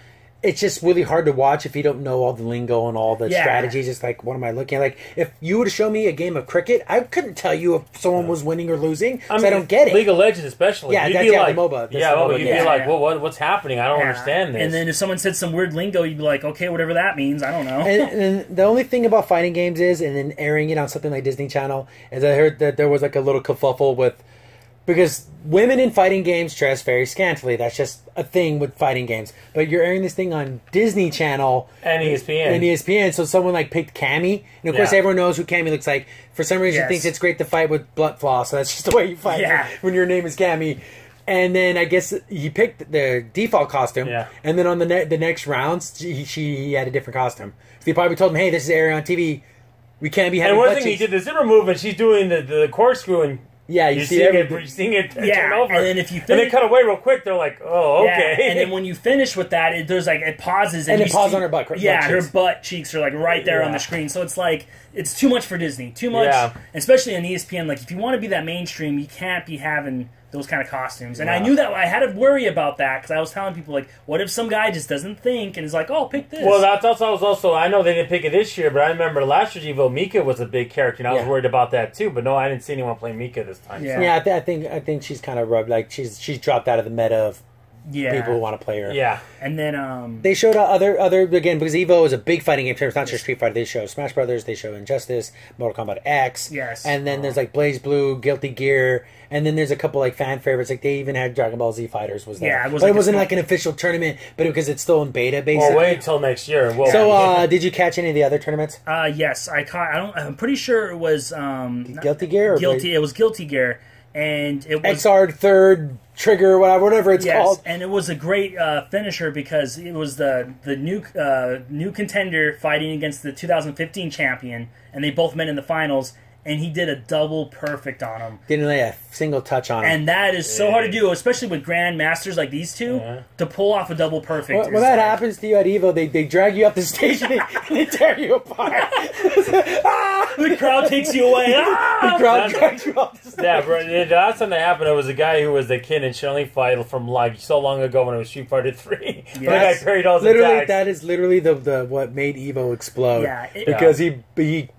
It's just really hard to watch if you don't know all the lingo and all the strategies. It's like, what am I looking at? Like, if you were to show me a game of cricket, I couldn't tell you if someone was winning or losing because I don't get it. League of Legends especially. Yeah, you'd be like, the MOBA. You'd be like, well, what's happening? I don't understand this. And then if someone said some weird lingo, you'd be like, okay, whatever that means. I don't know. And the only thing about fighting games is, and then airing it on something like Disney Channel, is I heard that there was like a little kerfuffle with... Because women in fighting games dress very scantily. That's just a thing with fighting games. But you're airing this thing on Disney Channel. And ESPN. So someone like picked Cammy. And of course everyone knows who Cammy looks like. For some reason she thinks it's great to fight with blunt floss. So that's just the way you fight when your name is Cammy. And then I guess he picked the default costume. Yeah. And then on the next rounds, she had a different costume. So he probably told him, hey, this is airing on TV. We can't be having And one thing he did, the zipper move, and she's doing the corkscrew and... Yeah, you're seeing it turn over. And then if you and they cut away real quick, they're like, oh, okay. And then when you finish with that, it pauses. And it pauses on her butt. Her butt cheeks are like right there on the screen. So it's like, it's too much for Disney. Too much, especially on ESPN. Like, if you want to be that mainstream, you can't be having those kind of costumes. And I knew that I had to worry about that because I was telling people, like, what if some guy just doesn't think and is like, oh, pick this? Well, that's also, I know they didn't pick it this year, but I remember last year's Evo, Mika was a big character, and I was worried about that too. But no, I didn't see anyone play Mika this time. Yeah, I think she's kind of rubbed, like, she's dropped out of the meta of people who want to play her. Yeah. And then they showed other again, because Evo is a big fighting game. It's not just Street Fighter. They show Smash Brothers, they show Injustice, Mortal Kombat X. Yes. And then there's like Blaze Blue, Guilty Gear, and then there's a couple like fan favorites. Like they even had Dragon Ball Z Fighters was there. Yeah, it wasn't like an official tournament, but because it's still in beta basically. Well, wait until next year. So did you catch any of the other tournaments? Yes, I caught. I'm pretty sure it was Guilty Gear. It was Guilty Gear, and it was XR third trigger, whatever it's called. And it was a great finisher because it was the new contender fighting against the 2015 champion, and they both met in the finals. And he did a double perfect on him. Didn't lay a single touch on him. And that is so hard to do, especially with grandmasters like these two, to pull off a double perfect. When that happens to you at Evo, they drag you up the stage and they tear you apart. The crowd takes you away. The crowd drags you up the stage. Yeah, bro, the last time that happened, it was a guy who was the kid in Chun-Li fight from like so long ago when it was Street Fighter 3. The guy parried all his attacks. That is literally the what made Evo explode. Because he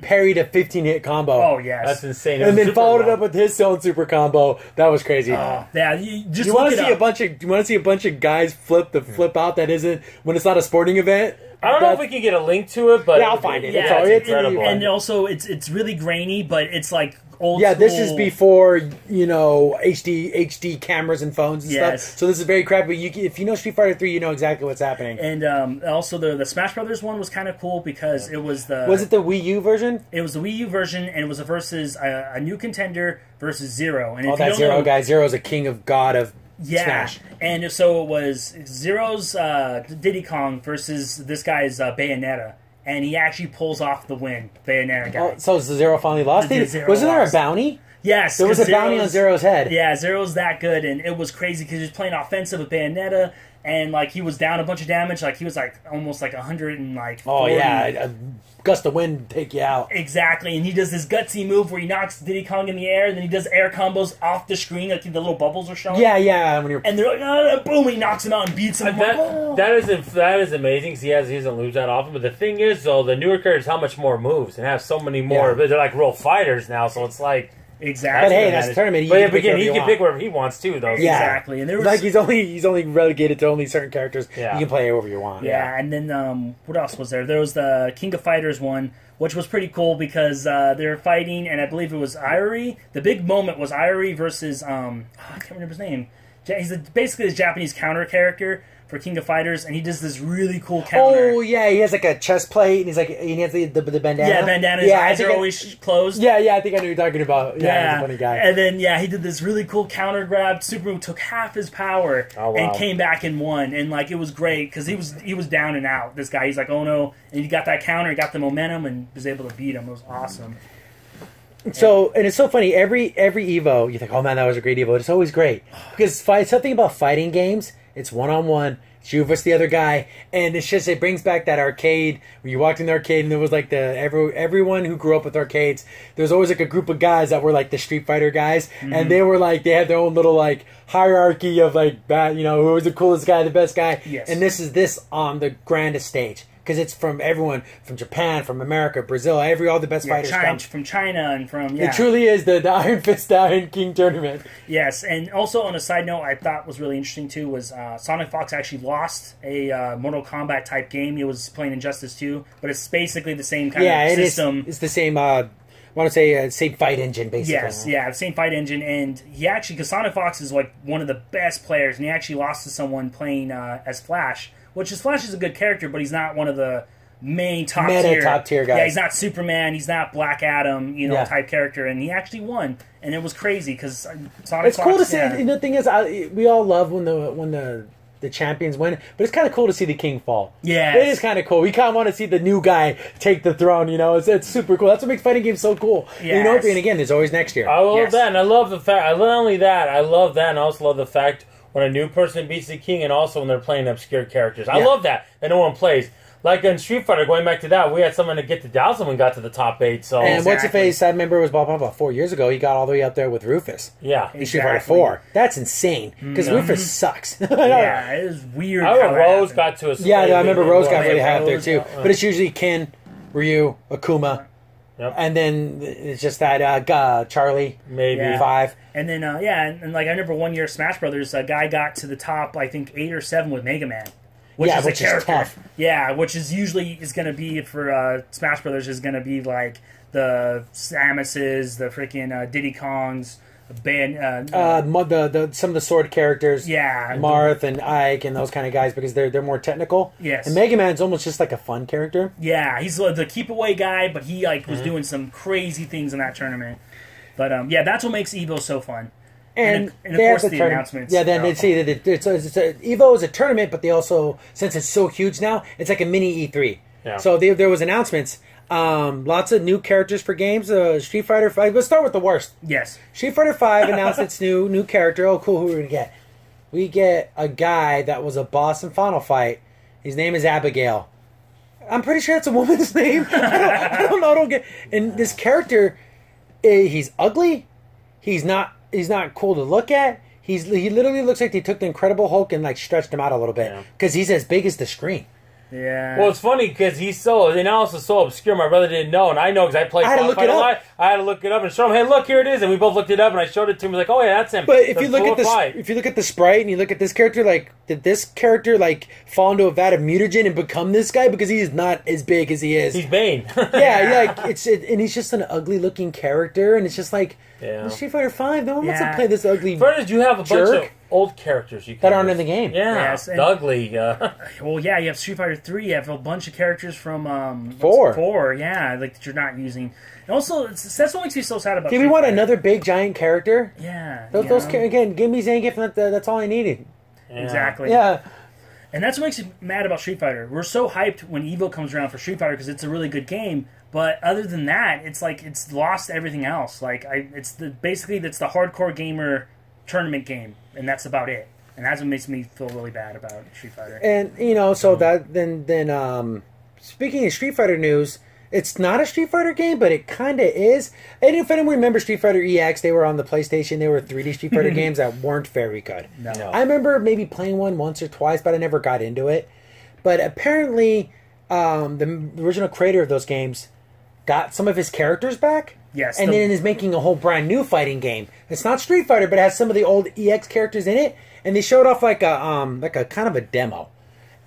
parried a 15-hit combo. Oh, yes. That's insane. And then followed it up with his own super combo. That was crazy. You want to see a bunch of guys flip out that isn't when it's not a sporting event? I don't know if we can get a link to it, but I'll find it. Yeah, it's incredible. And also, it's really grainy, but it's like old school. This is before HD cameras and phones and stuff. So this is very crappy. If you know Street Fighter 3, you know exactly what's happening. And also the Smash Brothers one was kind of cool because it was the the Wii U version? It was the Wii U version, and it was versus a new contender versus Zero. And that Zero guy. Zero's a king of god of Smash. And so it was Zero's Diddy Kong versus this guy's Bayonetta. And he actually pulls off the win, Bayonetta guy. So Zero finally lost? Wasn't there a bounty? Yes. There was a bounty on Zero's head. Yeah, Zero's that good, and it was crazy because he was playing offensive with Bayonetta, and like he was down a bunch of damage. Like he was like almost like 100 and like 40. Oh yeah, a gust of wind take you out. Exactly, and he does this gutsy move where he knocks Diddy Kong in the air, and then he does air combos off the screen, like the little bubbles are showing. Yeah. When you're and they're like, oh, boom, he knocks him out and beats him. That is amazing because he doesn't lose that often. But the thing is, though, the newer characters have much more moves and have so many more. But they're like real fighters now, so it's like. Exactly. But hey, that's a tournament. But again, he can pick wherever he wants too, though. Yeah. Exactly. And there was like he's only relegated to only certain characters. Yeah. You can play whoever you want. Yeah, and then what else was there? There was the King of Fighters one, which was pretty cool because they were fighting, and I believe it was Irie. The big moment was Irie versus I can't remember his name. He's basically his Japanese counter character for King of Fighters, and he does this really cool counter. Oh yeah, he has like a chest plate, and he's like he has the bandana. Yeah, bandana. His eyes are always closed. Yeah, I think I know what you're talking about. Yeah, he's a funny guy. And then he did this really cool counter grab. Subaru took half his power and came back and won, and like it was great because he was down and out. This guy, he's like, oh no, and he got that counter, he got the momentum, and was able to beat him. It was awesome. So, and it's so funny, every Evo, you think, oh man, that was a great Evo. It's always great. Because something about fighting games, it's one-on-one, it's you versus the other guy, and it's just, it brings back that arcade, when you walked in the arcade, and there was like everyone who grew up with arcades, there was always like a group of guys that were like the Street Fighter guys, and they were like, they had their own little like hierarchy of like, who was the coolest guy, the best guy, and this is this on the grandest stage. Because it's from everyone, from Japan, from America, Brazil, all the best fighters come. From China and from, It truly is the Iron Fist Iron King tournament. Yes, and also on a side note, I thought was really interesting too was Sonic Fox actually lost a Mortal Kombat type game. He was playing Injustice 2, but it's basically the same kind of system. It's the same, I want to say, same fight engine, basically. Yes, the same fight engine, and he actually, because Sonic Fox is like one of the best players, and he actually lost to someone playing as Flash. Which is Flash is a good character, but he's not one of the main top tier guys. Yeah, he's not Superman, he's not Black Adam, type character, and he actually won, and it was crazy because Sonic. It's cool to see. And the thing is, we all love when the champions win, but it's kind of cool to see the king fall. Yeah, it is kind of cool. We kind of want to see the new guy take the throne. It's super cool. That's what makes fighting games so cool. Yes. And again, there's always next year. I love that, and I love the fact. Not only that, I love that, and I also love the fact. When a new person beats the king, and also when they're playing obscure characters. I love that no one plays. Like in Street Fighter, going back to that, we had someone to get to Dow, someone got to the top 8. So and what's the face? I remember it was about 4 years ago. He got all the way up there with Rufus. Yeah, in Street Fighter 4. That's insane because Rufus sucks. Yeah, it is weird. I remember Rose got to a. Yeah, I remember Rose got really high up there too. But it's usually Ken, Ryu, Akuma. Yep. And then it's just that Charlie, maybe 5. And then, and like I remember one year Smash Brothers, a guy got to the top, I think 8 or 7 with Mega Man. Which is tough. Yeah, which is usually going to be for Smash Brothers is going to be like the Samuses, the freaking Diddy Kongs, some of the sword characters, Marth and Ike and those kind of guys because they're more technical. Yes, and Mega Man's almost just like a fun character. Yeah, he's the keep away guy, but he was doing some crazy things in that tournament. But that's what makes Evo so fun. And of course the announcements. Yeah, then they see that Evo is a tournament, but they also, since it's so huge now, it's like a mini E3. Yeah. So there was announcements. Lots of new characters for games. Street Fighter 5. Let's start with the worst. Yes. Street Fighter 5 announced its new character. Oh, cool. Who are we going to get? We get a guy that was a boss in Final Fight. His name is Abigail. I'm pretty sure that's a woman's name. I don't know. And this character, he's ugly. He's not cool to look at. He literally looks like they took the Incredible Hulk and like stretched him out a little bit because he's as big as the screen. Yeah. Well, it's funny because he's so obscure. My brother didn't know, and I know because I played Final Fight a lot. I had to look it up and show him. Hey, look, here it is, and we both looked it up, and I showed it to him. He's like, oh yeah, that's him. But if you look at the sprite and you look at this character, like, did this character like fall into a vat of mutagen and become this guy because he is not as big as he is? He's Bane. And he's just an ugly looking character, and it's just like Street Fighter 5. No one wants to play this ugly. First, you have a bunch of old characters that aren't in the game. Yeah, yes, ugly. Well, yeah, you have Street Fighter 3. You have a bunch of characters from 4. 4, yeah, like that you're not using. And also, that's what makes me so sad about. Do we want another big giant character? Yeah. Those again, give me Zangief. That's all I needed. Exactly. Yeah. And that's what makes me mad about Street Fighter. We're so hyped when Evo comes around for Street Fighter because it's a really good game. But other than that, it's like it's lost everything else. Like basically that's the hardcore gamer tournament game, and that's about it. And that's what makes me feel really bad about Street Fighter. And so that then speaking of Street Fighter news, it's not a Street Fighter game, but it kind of is. And if anyone remembers Street Fighter EX, they were on the PlayStation. They were 3D Street Fighter games that weren't very good. No. I remember maybe playing one once or twice, but I never got into it. But apparently, the original creator of those games got some of his characters back. Yes. And then is making a whole brand new fighting game. It's not Street Fighter, but it has some of the old EX characters in it. And they showed off like a kind of a demo.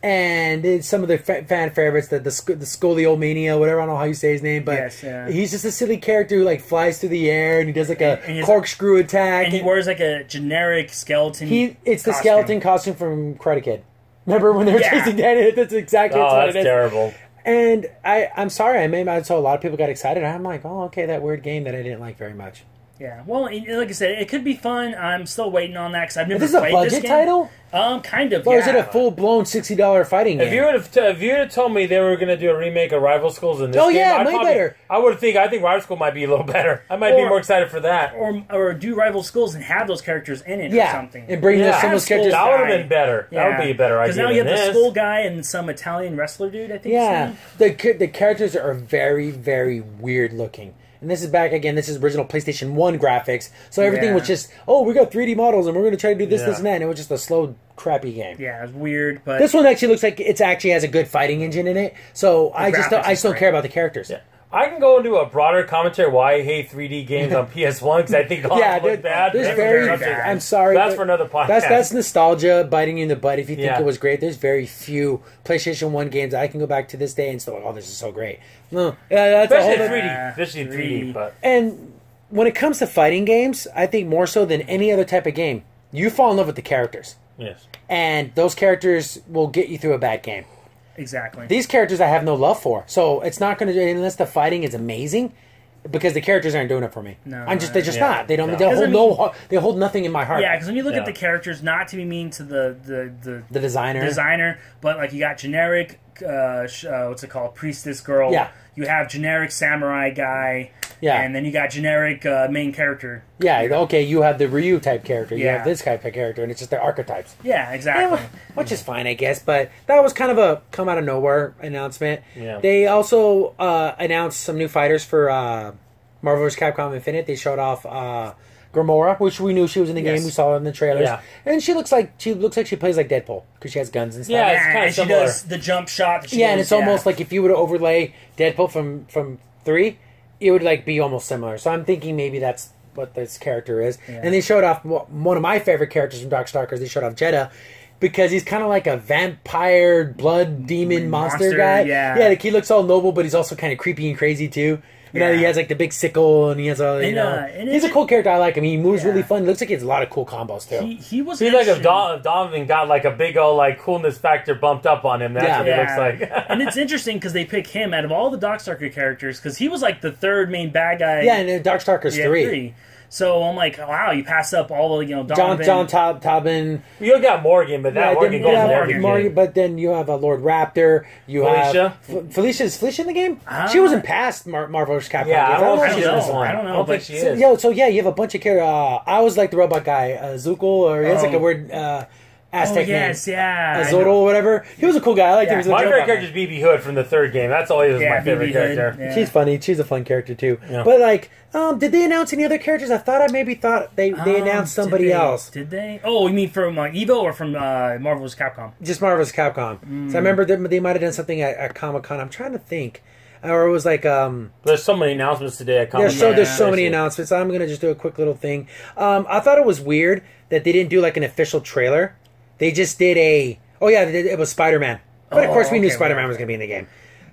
And it's some of the fan favorites, the Scoliomania, whatever, I don't know how you say his name, but yes, yeah. He's just a silly character who like flies through the air and he does like a corkscrew attack. And he wears like a generic skeleton It's the skeleton costume from Karate Kid. Remember when they were chasing Danny? That's exactly what it is. That's terrible. And I'm sorry, I saw a lot of people got excited. I'm like, oh, okay, that weird game that I didn't like very much. Yeah, well, like I said, it could be fun. I'm still waiting on that because I've never Is this played a budget this game. title? Kind of. Or yeah. is it a full-blown $60 fighting game? If you would have told me they were going to do a remake of Rival Schools in this game, better. I think Rival School might be a little better. I might be more excited for that. Or do Rival Schools and have those characters in it or something. And bring some of those characters. That would have been better. Yeah. That would be a better idea. Because now you have this. the school guy and some Italian wrestler dude, I think. Yeah, the characters are very, very weird looking. And this is back again. This is original PlayStation 1 graphics. So everything was just, we got 3D models and we're going to try to do this, this, and that. And it was just a slow, crappy game. Yeah, it was weird. But this one actually looks like it actually has a good fighting engine in it. So I just don't care about the characters. Yeah. I can go into a broader commentary why I hate 3D games on PS1 because I think all look bad. I'm sorry. That's for another podcast. That's nostalgia biting you in the butt if you think it was great. There's very few PlayStation 1 games I can go back to this day and still, this is so great. No, that's especially 3D. Especially 3D. But. And when it comes to fighting games, I think more so than any other type of game, you fall in love with the characters. Yes. And those characters will get you through a bad game. Exactly. These characters I have no love for. So it's not going to, unless the fighting is amazing, because the characters aren't doing it for me. No, they're just not. They don't. They hold nothing in my heart. Yeah, because when you look at the characters, not to be mean to the designer, but like you got generic, what's it called, priestess girl. Yeah. You have generic samurai guy. Yeah. And then you got generic main character. Yeah. Okay. You have the Ryu type character. You have this type of character, and it's just their archetypes. Yeah. Exactly. Which is fine, I guess. But that was kind of a come out of nowhere announcement. Yeah. They also announced some new fighters for Marvel vs. Capcom Infinite. They showed off Gamora, which we knew she was in the game. We saw her in the trailers. Yeah. And she looks like she plays like Deadpool because she has guns and stuff. Yeah, it's kind of similar. She does the jump shot. That she and it's almost like if you were to overlay Deadpool from 3, it would like be almost similar. So I'm thinking maybe that's what this character is. Yeah. And they showed off one of my favorite characters from Darkstalkers. They showed off Jeddah because he's kind of like a vampire, blood demon monster guy. Yeah, like he looks all noble, but he's also kind of creepy and crazy too. You know, he has like the big sickle, and he has all. He's a cool character. I like him. He moves really fun. He looks like he has a lot of cool combos too. He was. He's like if Donovan got like a big old like coolness factor bumped up on him. That's what he looks like. And it's interesting because they pick him out of all the Darkstalker characters because he was like the third main bad guy. Yeah, and Darkstalkers 3. So I'm like, wow, you pass up all the Donovan. John Tobin. You got Morgan, but Morgan goes in Morgan. But then you have a Lord Raptor. You Felicia. Have Is Felicia in the game? She wasn't past Marvel vs. Capcom. Yeah, I don't know if she's in this one. I don't know. I don't think she is. You have a bunch of characters. I was like the robot guy, Zuko, or he has like a weird Aztec name. Azotl or whatever. He was a cool guy. I liked him. My favorite character is BB Hood from the third game. That's always my favorite character. Yeah. She's funny. She's a fun character too. Yeah. But like, did they announce any other characters? I thought they announced somebody else. Did they? Oh, you mean from Evo or from Marvel vs. Capcom? Just Marvel vs. Capcom. So I remember they might have done something at Comic-Con. I'm trying to think. Or it was like there's so many announcements today at Comic-Con. There's so many announcements. I'm gonna just do a quick little thing. I thought it was weird that they didn't do like an official trailer. They just did it was Spider-Man. But of course we knew Spider-Man was going to be in the game.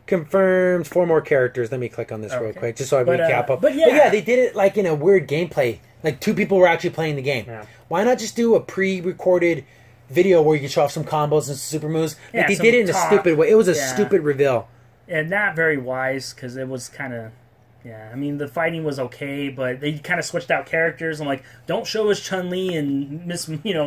Confirmed 4 more characters. Let me click on this real quick just so I recap up. But they did it like in a weird gameplay. Like 2 people were actually playing the game. Yeah. Why not just do a pre-recorded video where you can show off some combos and super moves? Like they did it in a stupid way. It was a stupid reveal. And not very wise because it was kind of... Yeah, I mean, the fighting was okay, but they kind of switched out characters. I'm like, don't show us Chun-Li and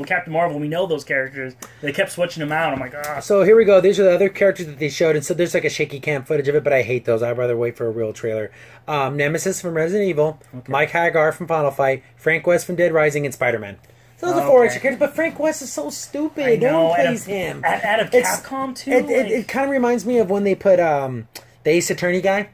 Captain Marvel. We know those characters. They kept switching them out. I'm like, ah. So here we go. These are the other characters that they showed. And so there's like a shaky cam footage of it, but I hate those. I'd rather wait for a real trailer. Nemesis from Resident Evil, Mike Hagar from Final Fight, Frank West from Dead Rising, and Spider-Man. So those are 4 extra characters, but Frank West is so stupid. No one plays him. Out of Capcom, too? It kind of reminds me of when they put the Ace Attorney guy.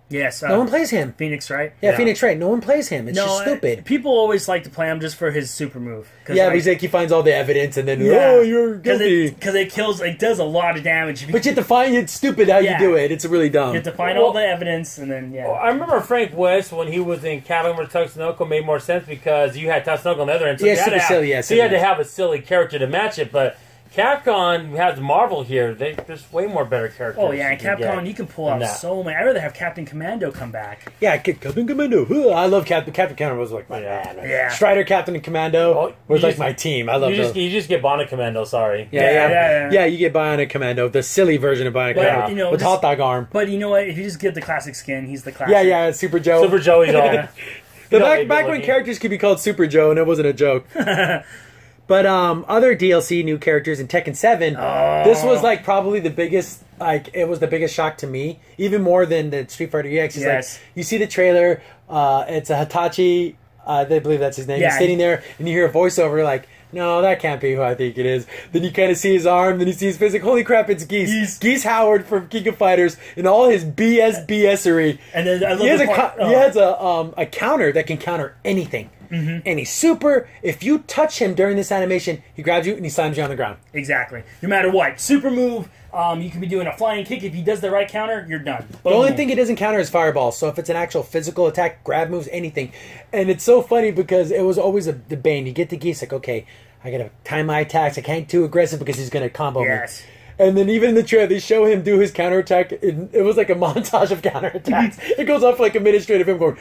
Yes. No one plays him. Phoenix Wright? Yeah, Phoenix Wright. No one plays him. It's just stupid. People always like to play him just for his super move. Yeah, he's like, he finds all the evidence and then, you're guilty. Because it does a lot of damage. But you have to find it's stupid how you do it. It's really dumb. You have to find all the evidence and then, Well, I remember Frank West, when he was in Catwoman Tatsunoko, made more sense because you had Tatsunoko on the other end. So you had to have a silly character to match it, but Capcom has Marvel here. There's way more better characters. Oh, yeah, and Capcom, you can pull out so many. I'd rather have Captain Commando come back. Yeah, Captain Commando. I love Captain Commando. Was like my man. Yeah. Strider, Captain Commando was like my team. I love those. You just get Bionic Commando, sorry. Yeah, you get Bionic Commando, the silly version of Bionic Commando with hot dog arm. But you know what? If you just get the classic skin, he's the classic. Yeah, Super Joe. Super Joey's all... Back when characters could be called Super Joe and it wasn't a joke. But other DLC new characters in Tekken 7, this was like probably the biggest, it was the biggest shock to me, even more than the Street Fighter EX. Like, you see the trailer, it's a Hitachi, I believe that's his name, he's sitting there, and you hear a voiceover like, no, that can't be who I think it is. Then you kind of see his arm, then you see his face, like, holy crap, it's Geese. Geese Howard from King of Fighters, and all his BSery. And then he has a counter that can counter anything. Mm-hmm. And he's super. If you touch him during this animation, he grabs you and he slams you on the ground. Exactly. No matter what. Super move. You can be doing a flying kick. If he does the right counter, you're done. Boom. The only thing he doesn't counter is fireballs. So if it's an actual physical attack, grab moves, anything. And it's so funny because it was always the bane. You get the Geese like, okay, I gotta time my attacks. I can't too aggressive because he's gonna combo me. And then even in the trailer, they show him do his counterattack. It was like a montage of counterattacks. It goes off like a minute straight of him going,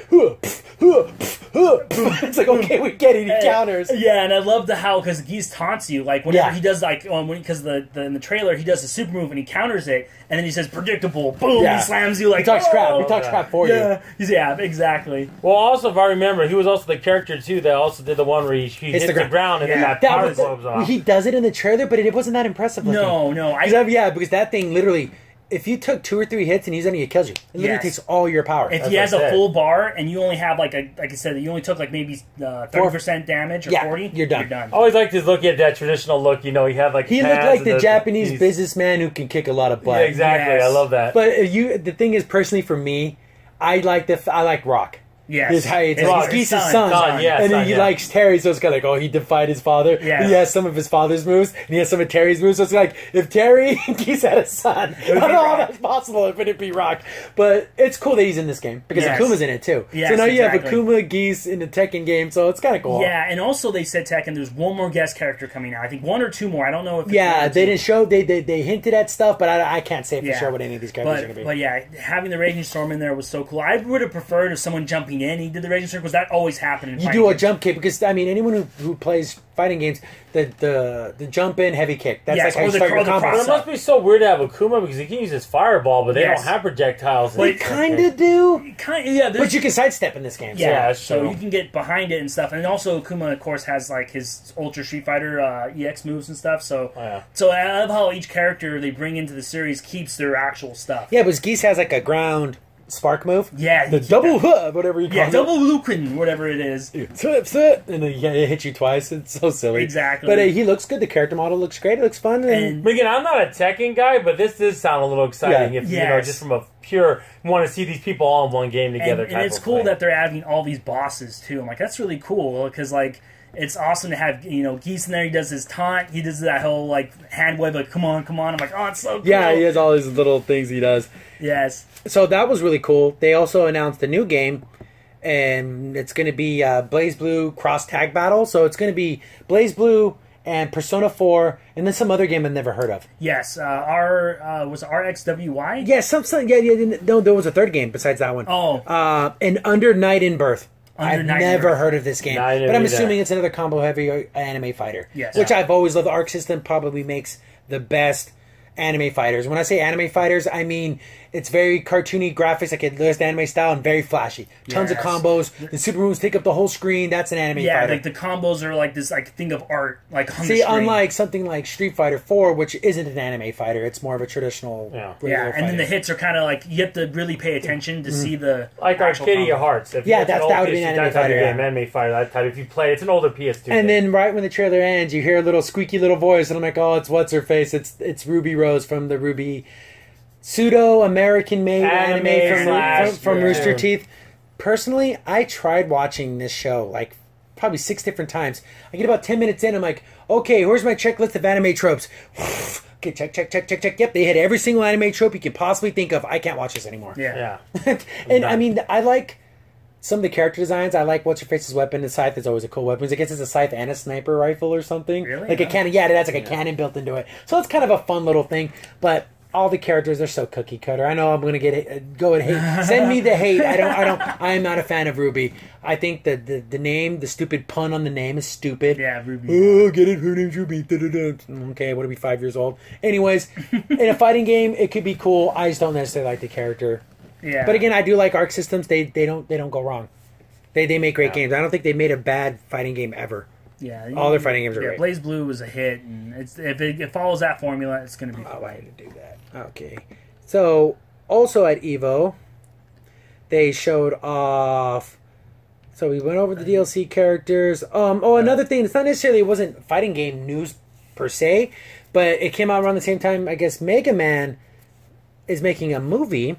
it's like, okay, we get it. He counters. Yeah, and I love how, because Geese taunts you. Like, whenever he does, like, because in the trailer, he does a super move and he counters it, and then he says, predictable, boom, he slams you like, he talks crap. He talks crap for you. Yeah, exactly. Well, also, if I remember, he was also the character, too, that also did the one where he hits the ground and then that power globes off. He does it in the trailer, but it wasn't that impressive looking. No. Because that thing literally, if you took 2 or 3 hits and he's on you, it kills you. It literally takes all your power. If he has a full bar and you only have like I said, you only took like maybe 30% damage or 40, you're done. I always like to look at that traditional look. You know, he had like he looked like the Japanese businessman who can kick a lot of butt. Yeah, exactly. I love that. But the thing is, personally for me, I like Rock. Yes. It's Geese's son. And then he likes Terry, so it's kind of like, he defied his father. Yeah. He has some of his father's moves, and he has some of Terry's moves, so it's like, if Terry and Geese had a son, I don't know how that's possible if it'd be Rock. But it's cool that he's in this game, because Akuma's in it too. So now you have Akuma, Geese in the Tekken game, so it's kind of cool. Yeah, and also they said Tekken, there's one more guest character coming out. I think 1 or 2 more. I don't know if they didn't show, they hinted at stuff, but I can't say for sure what any of these characters are going to be. But yeah, having the Raging Storm in there was so cool. I would have preferred if someone jumping in, he did the Raging Storm, because that always happened in you do a jump kick, because I mean anyone who plays fighting games, the jump in heavy kick, that's like how you start your combo. It must be so weird to have Akuma, because he can use his fireball, but they don't have projectiles. They kind of do. But you can sidestep in this game. So you can get behind it and stuff. And also Akuma, of course, has like his Ultra Street Fighter EX moves and stuff. So I love how each character they bring into the series keeps their actual stuff. Yeah, but Geese has like a ground spark move. Yeah. The double whatever you call it. Yeah, double Lucan, whatever it is. And then it hits you twice. It's so silly. Exactly. But he looks good. The character model looks great. It looks fun. And again, I'm not a Tekken guy, but this does sound a little exciting. If you know, just from a pure want to see these people all in one game together. And it's cool that they're adding all these bosses too. I'm like, that's really cool, because like, it's awesome to have, Geese in there. He does his taunt. He does that whole, like, hand wave, like, come on. I'm like, oh, it's so cool. Yeah, he has all these little things he does. Yes. So that was really cool. They also announced a new game, and it's going to be Blaze Blue Cross Tag Battle. So it's going to be Blaze Blue and Persona 4, and then some other game I've never heard of. Yes. Was it RXWY? Yeah, no, there was a third game besides that one. And Under Night in Birth. I've never heard of this game, but I'm assuming it's another combo-heavy anime fighter. Yes. Which I've always loved. The Arc system probably makes the best anime fighters. When I say anime fighters, I mean It's very cartoony graphics, like it looks anime style, and very flashy. Tons of combos. The super moves take up the whole screen. That's an anime fighter. Like the combos are like this like thing of art. Like on See, the screen. unlike something like Street Fighter 4, which isn't an anime fighter, it's more of a traditional. And then the hits are kind of like you have to really pay attention to see the like Arcadia Hearts. If that would be an anime fighter. Anime fighter. That type. If you play, it's an older PS2. And then right when the trailer ends, you hear a little squeaky little voice, and I'm like, oh, it's what's her face? It's Ruby Rose from the Ruby pseudo-American made anime from Rooster Teeth. Personally, I tried watching this show like probably 6 different times. I get about 10 minutes in, I'm like, okay, where's my checklist of anime tropes? Okay, check. Yep, they hit every single anime trope you could possibly think of. I can't watch this anymore. Yeah. And I mean, I like some of the character designs. I like what's your face's weapon. The scythe is always a cool weapon. I guess it's a scythe and a sniper rifle or something. Really? Like a cannon. Yeah, that's like a cannon built into it. So it's kind of a fun little thing. But all the characters are so cookie cutter. I know I'm going to go and hate. Send me the hate. I am not a fan of Ruby. I think that the name, the stupid pun on the name is stupid. Yeah, Ruby. Oh, get it? Her name's Ruby. Okay, what are we, 5 years old? Anyways, in a fighting game, it could be cool. I just don't necessarily like the character. Yeah. But again, I do like Arc Systems. They don't go wrong. They make great games. I don't think they made a bad fighting game ever. Yeah, all their fighting games are great. Blaze Blue was a hit, and if it follows that formula, it's going to be fun. I had to do that. Okay. So, also at EVO, they showed off... So we went over the DLC characters. Another thing. It's not necessarily... It wasn't fighting game news per se, but it came out around the same time. I guess Mega Man is making a movie,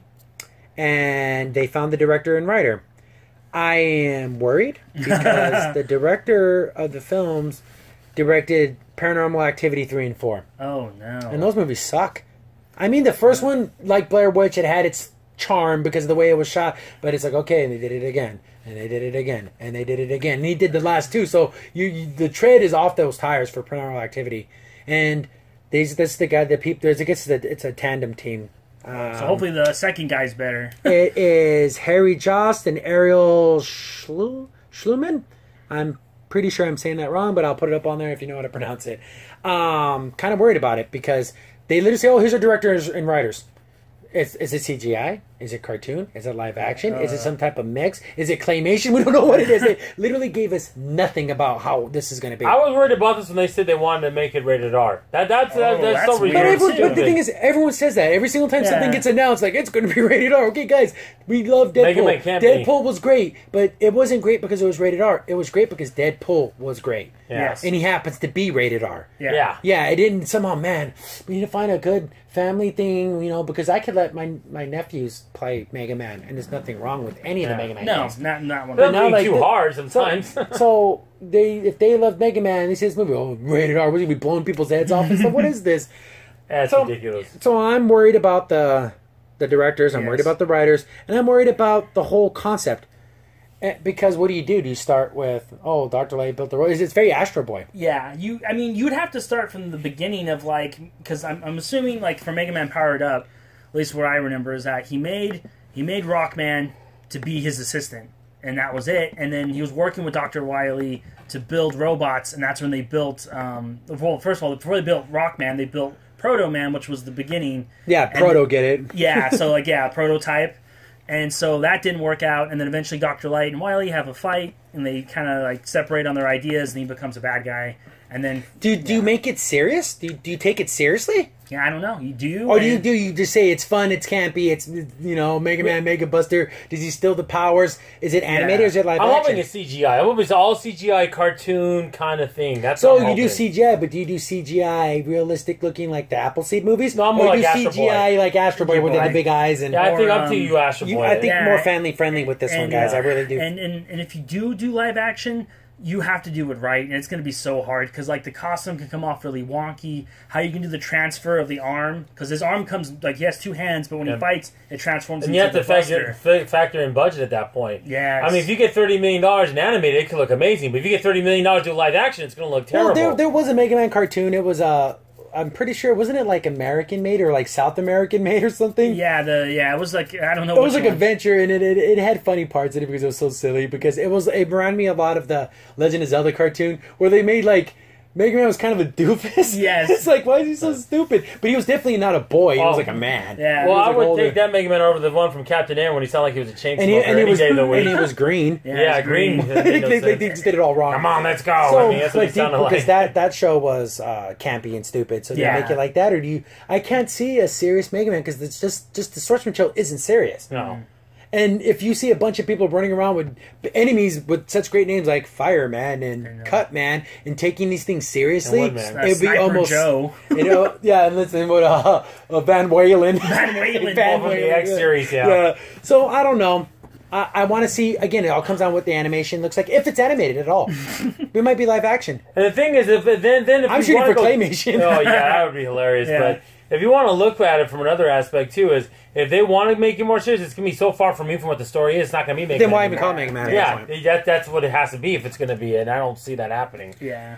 and they found the director and writer. I am worried because the director of the films directed Paranormal Activity 3 and 4. Oh, no. And those movies suck. I mean, the first one, like Blair Witch, it had its charm because of the way it was shot. But it's like, okay, and they did it again. And they did it again. And they did it again. And he did the last two. So the tread is off those tires for Paranormal Activity. And this is the guy that it's a tandem team. So hopefully the second guy's better. It is Harry Jost and Ariel Schluman. I'm pretty sure I'm saying that wrong, but I'll put it up on there if you know how to pronounce it. Kind of worried about it because they literally say, oh, here's our directors and writers. Is it CGI? Is it cartoon? Is it live action? Is it some type of mix? Is it claymation? We don't know what it is. They literally gave us nothing about how this is going to be. I was worried about this when they said they wanted to make it rated R. That's so weird. But the thing is, everyone says that. Every single time something gets announced, like, it's going to be rated R. Okay, guys, we love Deadpool. Deadpool was great, but it wasn't great because it was rated R. It was great because Deadpool was great. Yes. And he happens to be rated R. Yeah. Yeah, it didn't somehow, man, we need to find a good family thing, because I could let my nephews play Mega Man, and there's nothing wrong with any of the Mega Man games. No, not one. They're not too hard sometimes. So if they love Mega Man, they see this movie, oh, rated R, we're going to be blowing people's heads off and stuff. What is this? That's ridiculous. So I'm worried about the directors, I'm worried about the writers, and I'm worried about the whole concept. Because what do? Do you start with, oh, Dr. Light built the road? It's very Astro Boy. Yeah, you'd have to start from the beginning of, like, because I'm assuming, like, for Mega Man Powered Up, at least what I remember is that he made Rockman to be his assistant, and that was it. And then he was working with Dr. Wily to build robots, and that's when they built, well, first of all, before they built Rockman, they built Proto Man, which was the beginning. Yeah, Proto, get it. Yeah, so, like, prototype. And so that didn't work out, and then eventually Dr. Light and Wily have a fight, and they kind of like separate on their ideas, and he becomes a bad guy. And then do you make it serious? Do you take it seriously? Yeah, I don't know. You do? Or do you just say it's fun, it's campy, it's Mega Man, Mega Buster? Does he steal the powers? Is it animated or is it live action? I'm hoping it's CGI. I'm hoping it's all CGI cartoon kind of thing. That's so you do CGI, but do you do CGI realistic looking like the Appleseed movies? No, I'm more like Astro CGI Boy. Like Astro Boy with the big eyes and I think up to you, Astro Boy. I think more family friendly with this one, guys. I really do. And if you do live action, you have to do it right, and it's going to be so hard because, like, the costume can come off really wonky. How you can do the transfer of the arm, because his arm comes, like, he has two hands, but when he fights, it transforms into the Buster. And you have to factor in budget at that point. Yeah. I mean, if you get $30 million in animated, it could look amazing, but if you get $30 million to do live action, it's going to look terrible. Well, there was a Mega Man cartoon. It was I'm pretty sure, wasn't it like American made or like South American made or something? Yeah, it was like, I don't know. It was like a venture, and it had funny parts in it because it was so silly. Because it reminded me a lot of the Legend of Zelda cartoon where they made like Mega Man was kind of a doofus. Yes. It's like, why is he so stupid? But he was definitely not a boy. He was like a man. Yeah. Well, I would older. take that Mega Man over the one from Captain Air when he sounded like he was a chain And smoker he any was day of the week. and he was green. Yeah, green. They just did it all wrong. Come on, let's go. So, I mean, that's what he sounded because like. that show was campy and stupid. So do you make it like that, or do you? I can't see a serious Mega Man because it's just the Swordsman show isn't serious. No. And if you see a bunch of people running around with enemies with such great names like Fireman and Cutman and taking these things seriously, it'd be almost Joe. Yeah, and listen, what Van Walen, Van Walen, from the X series, yeah. So I don't know. I want to see again. It all comes down what the animation looks like. If it's animated at all, it might be live action. And the thing is, if I'm you shooting for go, claymation. Oh yeah, that would be hilarious. Yeah. But if you want to look at it from another aspect too, is if they want to make it more serious, it's gonna be so far from me from what the story is. It's not gonna be Mega Then Man why even anymore. call it Mega Man? Yeah, that's what it has to be if it's gonna be, and I don't see that happening. Yeah.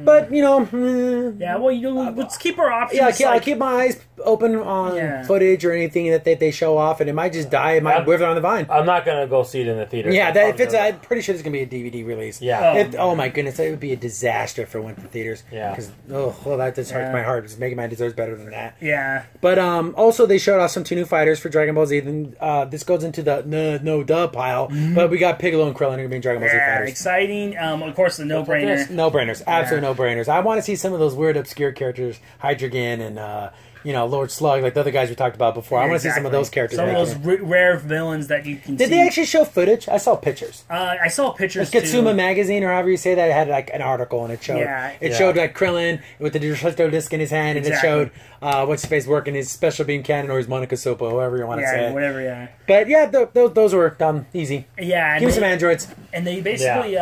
But Yeah, well, let's keep our options. yeah, I'll keep my eyes open on footage or anything that they show off, and it might just die. It might wither on the vine. I'm not gonna go see it in the theater. Yeah, I'm pretty sure it's gonna be a DVD release. Yeah. Oh my goodness, it would be a disaster if it went to theaters. Yeah. Because that just hurts my heart. Because Mega Man deserves better than that. Yeah. But also they showed off some 2 new fighters for Dragon Ball Z. Then this goes into the no duh pile. But we got Piccolo and Krillin are gonna be Dragon Ball Z fighters. Exciting. Of course, the no-brainer. No-brainers, absolute no-brainers. I want to see some of those weird, obscure characters, Hydreigon and Lord Slug, like the other guys we talked about before. I want to see some of those characters. Some of those rare villains that you can see. Did they actually show footage? I saw pictures. I saw pictures too. Katsuma magazine, or however you say that, it had like an article, and it showed showed like Krillin with the Destructo disc in his hand, and it showed what's his face working his special beam cannon or his Monica Sopo, however you want to say it. Whatever. But yeah, those were easy. Yeah, give me some androids. And they basically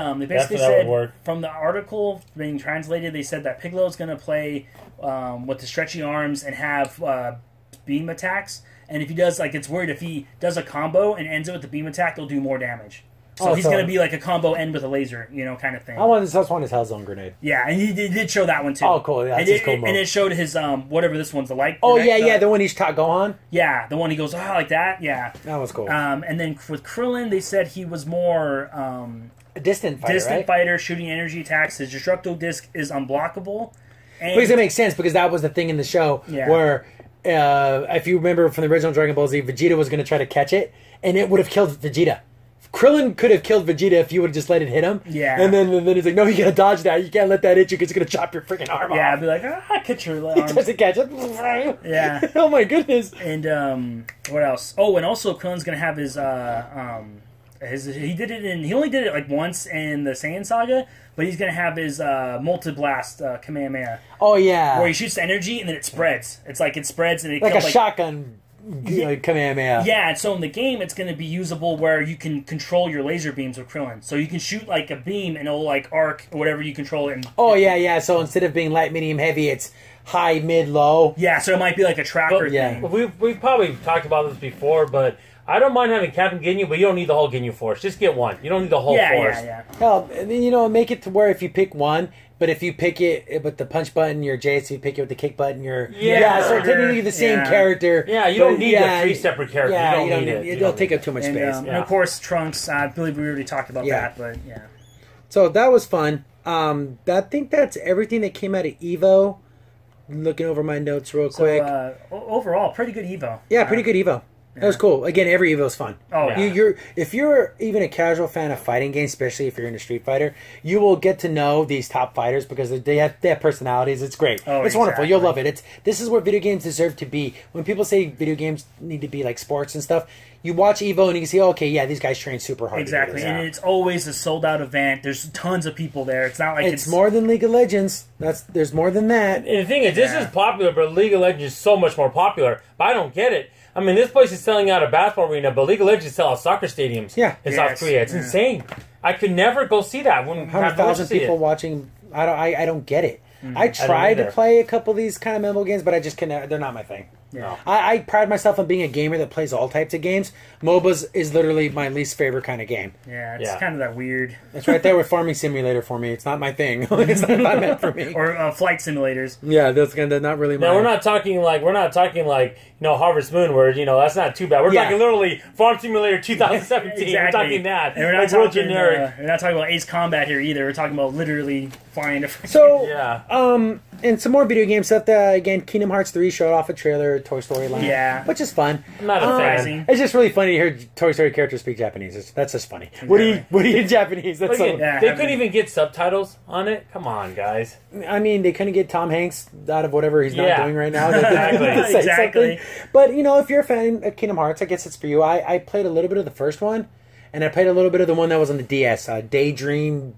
said from the article being translated, they said that Piccolo's going to play with the stretchy arms and have beam attacks. And if he does, it's worried if he does a combo and ends it with the beam attack, they'll do more damage. So he's going to be like a combo end with a laser, kind of thing. I just want his Hellzone grenade. Yeah, and he did show that one too. Oh, cool. Yeah, that's cool mode. And it showed his, whatever this one's like. Oh, the one he's Gohan? Yeah, the one he goes, like that, yeah. That was cool. And then with Krillin, they said he was more... a distant fighter, fighter, shooting energy attacks. His Destructo disc is unblockable. And because it makes sense, because that was the thing in the show where, if you remember from the original Dragon Ball Z, Vegeta was going to try to catch it, and it would have killed Vegeta. Krillin could have killed Vegeta if you would have just let it hit him. Yeah. And then he's like, no, you gotta dodge that. You can't let that hit you because it's going to chop your freaking arm off. Yeah, I'd be like, catch your arm. He tries to catch it. Yeah. Oh my goodness. And what else? Oh, and also Krillin's going to have his he only did it once in the Saiyan Saga, but he's gonna have his multi-blast Kamehameha. Oh yeah, where he shoots energy and then it spreads. It's like it spreads and it like a shotgun Kamehameha. Yeah, and so in the game it's gonna be usable where you can control your laser beams with Krillin. So you can shoot a beam and it'll arc or whatever you control it. And, So instead of being light, medium, heavy, it's high, mid, low. Yeah, so it might be like a tracker thing. We've probably talked about this before, but I don't mind having Captain Ginyu, but you don't need the whole Ginyu Force. Just get one. You don't need the whole force. Yeah. Well, make it to where if you pick one, but if you pick it with the punch button, you're J. So you pick it with the kick button, you're so technically the same character. Yeah, you don't need the 3 separate characters. Yeah, you don't need it. It'll take up too much space. And of course, Trunks. I believe we already talked about that, but yeah. So that was fun. I think that's everything that came out of Evo. Looking over my notes real quick. Overall, pretty good Evo. Yeah, pretty good Evo. That was cool. Again, every Evo's fun. Oh, yeah. If you're even a casual fan of fighting games, especially if you're into Street Fighter, you will get to know these top fighters because they have personalities. It's great. Oh, it's wonderful. You'll love it. This is where video games deserve to be. When people say video games need to be like sports and stuff, you watch Evo and you can see, these guys train super hard. Exactly, and it's always a sold out event. There's tons of people there. It's not like it's more than League of Legends. There's more than that. And the thing is, this is popular, but League of Legends is so much more popular. But I don't get it. I mean, this place is selling out a basketball arena, but League of Legends sell out soccer stadiums in South Korea. It's insane. I could never go see that. 100,000 people watching. I don't get it. I tried to play a couple of these kind of mobile games, but I just cannot. They're not my thing. Yeah. I pride myself on being a gamer that plays all types of games. MOBAs is literally my least favorite kind of game. Yeah, it's kind of that weird. It's right there with Farming Simulator for me. It's not my thing. It's not meant for me. Or flight simulators. Yeah, that's kind of not really my... Now, we're not talking like Harvest Moon, where, that's not too bad. We're talking literally Farm Simulator 2017. Exactly. We're talking that. And we're not real talking generic. we're not talking about Ace Combat here either. We're talking about literally flying. So, yeah. And some more video game stuff. Again, Kingdom Hearts 3 showed off a trailer, Toy Story line. Yeah. Which is fun. I'm not a fan. It's just really funny to hear Toy Story characters speak Japanese. That's just funny. Exactly. Woody in Japanese. That's so, they couldn't even get subtitles on it? Come on, guys. I mean, they couldn't get Tom Hanks out of whatever he's not doing right now. Exactly. But, if you're a fan of Kingdom Hearts, I guess it's for you. I played a little bit of the first one, and I played a little bit of the one that was on the DS, Daydream,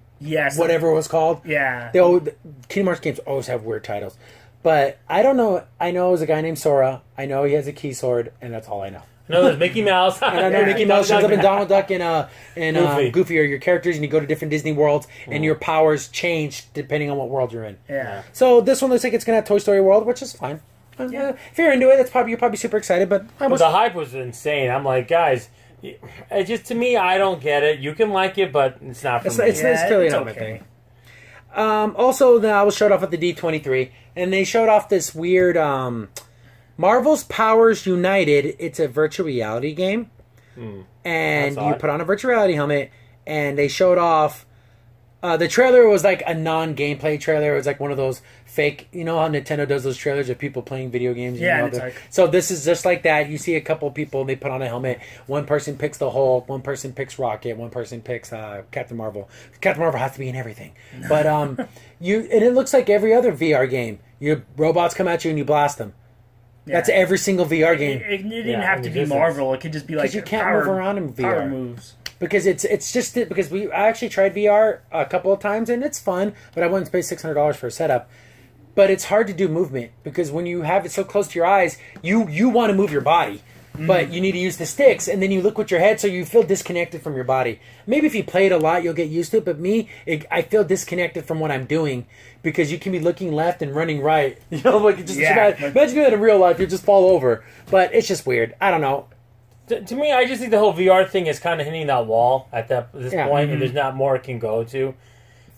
whatever it was called. Yeah. The Kingdom Hearts games always have weird titles. But I don't know. I know there's a guy named Sora. I know he has a key sword, and that's all I know. No, there's Mickey Mouse. And I know Mickey Mouse shows up in Donald Duck and Goofy are your characters, and you go to different Disney worlds, and your powers change depending on what world you're in. Yeah. So this one looks like it's going to have Toy Story World, which is fine. If you're into it, you're probably super excited. But the hype was insane. I'm like, guys, it just, to me, I don't get it. You can like it, but it's not for me. It's clearly not my thing. Also, I was showed off at the D23, and they showed off this weird Marvel's Powers United. It's a virtual reality game, and you put on a virtual reality helmet, and they showed off. The trailer was like a non-gameplay trailer. It was like one of those fake, how Nintendo does those trailers of people playing video games. So this is just like that. You see a couple of people, and they put on a helmet. One person picks the Hulk. One person picks Rocket. One person picks Captain Marvel. Captain Marvel has to be in everything. But and it looks like every other VR game. Your robots come at you and you blast them. Yeah. That's every single VR game. It didn't have to be Marvel. It could just be like you can't move around in VR. Power moves. Because it's just because I actually tried VR a couple of times and it's fun, but I wouldn't pay $600 for a setup. But it's hard to do movement because when you have it so close to your eyes, you want to move your body, but you need to use the sticks, and then you look with your head, so you feel disconnected from your body. Maybe if you play it a lot, you'll get used to it. But I feel disconnected from what I'm doing because you can be looking left and running right. Imagine doing that in real life, you just fall over. But it's just weird. I don't know. To me, I just think the whole VR thing is kind of hitting that wall at this point, and there's not more it can go to.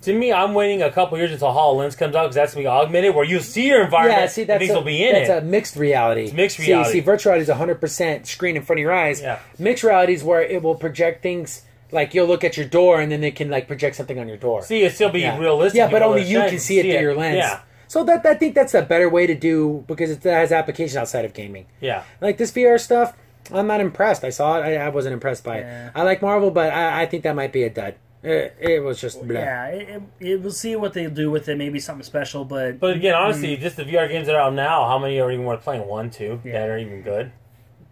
To me, I'm waiting a couple years until HoloLens comes out because that's going to be augmented, where you see your environment and things will be in it. That's a mixed reality. It's mixed reality. See, virtual reality is 100% screen in front of your eyes. Yeah. Mixed reality is where it will project things, like you'll look at your door and then they can project something on your door. See, it'll still be realistic. Yeah, but only you can see it through your lens. Yeah. So I think that's a better way to do, because it has application outside of gaming. Yeah. Like this VR stuff, I'm not impressed. I saw it. I wasn't impressed by it. I like Marvel, but I think that might be a dud. It was just blah. Yeah, we'll see what they do with it. Maybe something special, but again, honestly, just the VR games that are out now, how many are even worth playing? 1, 2 that are even good.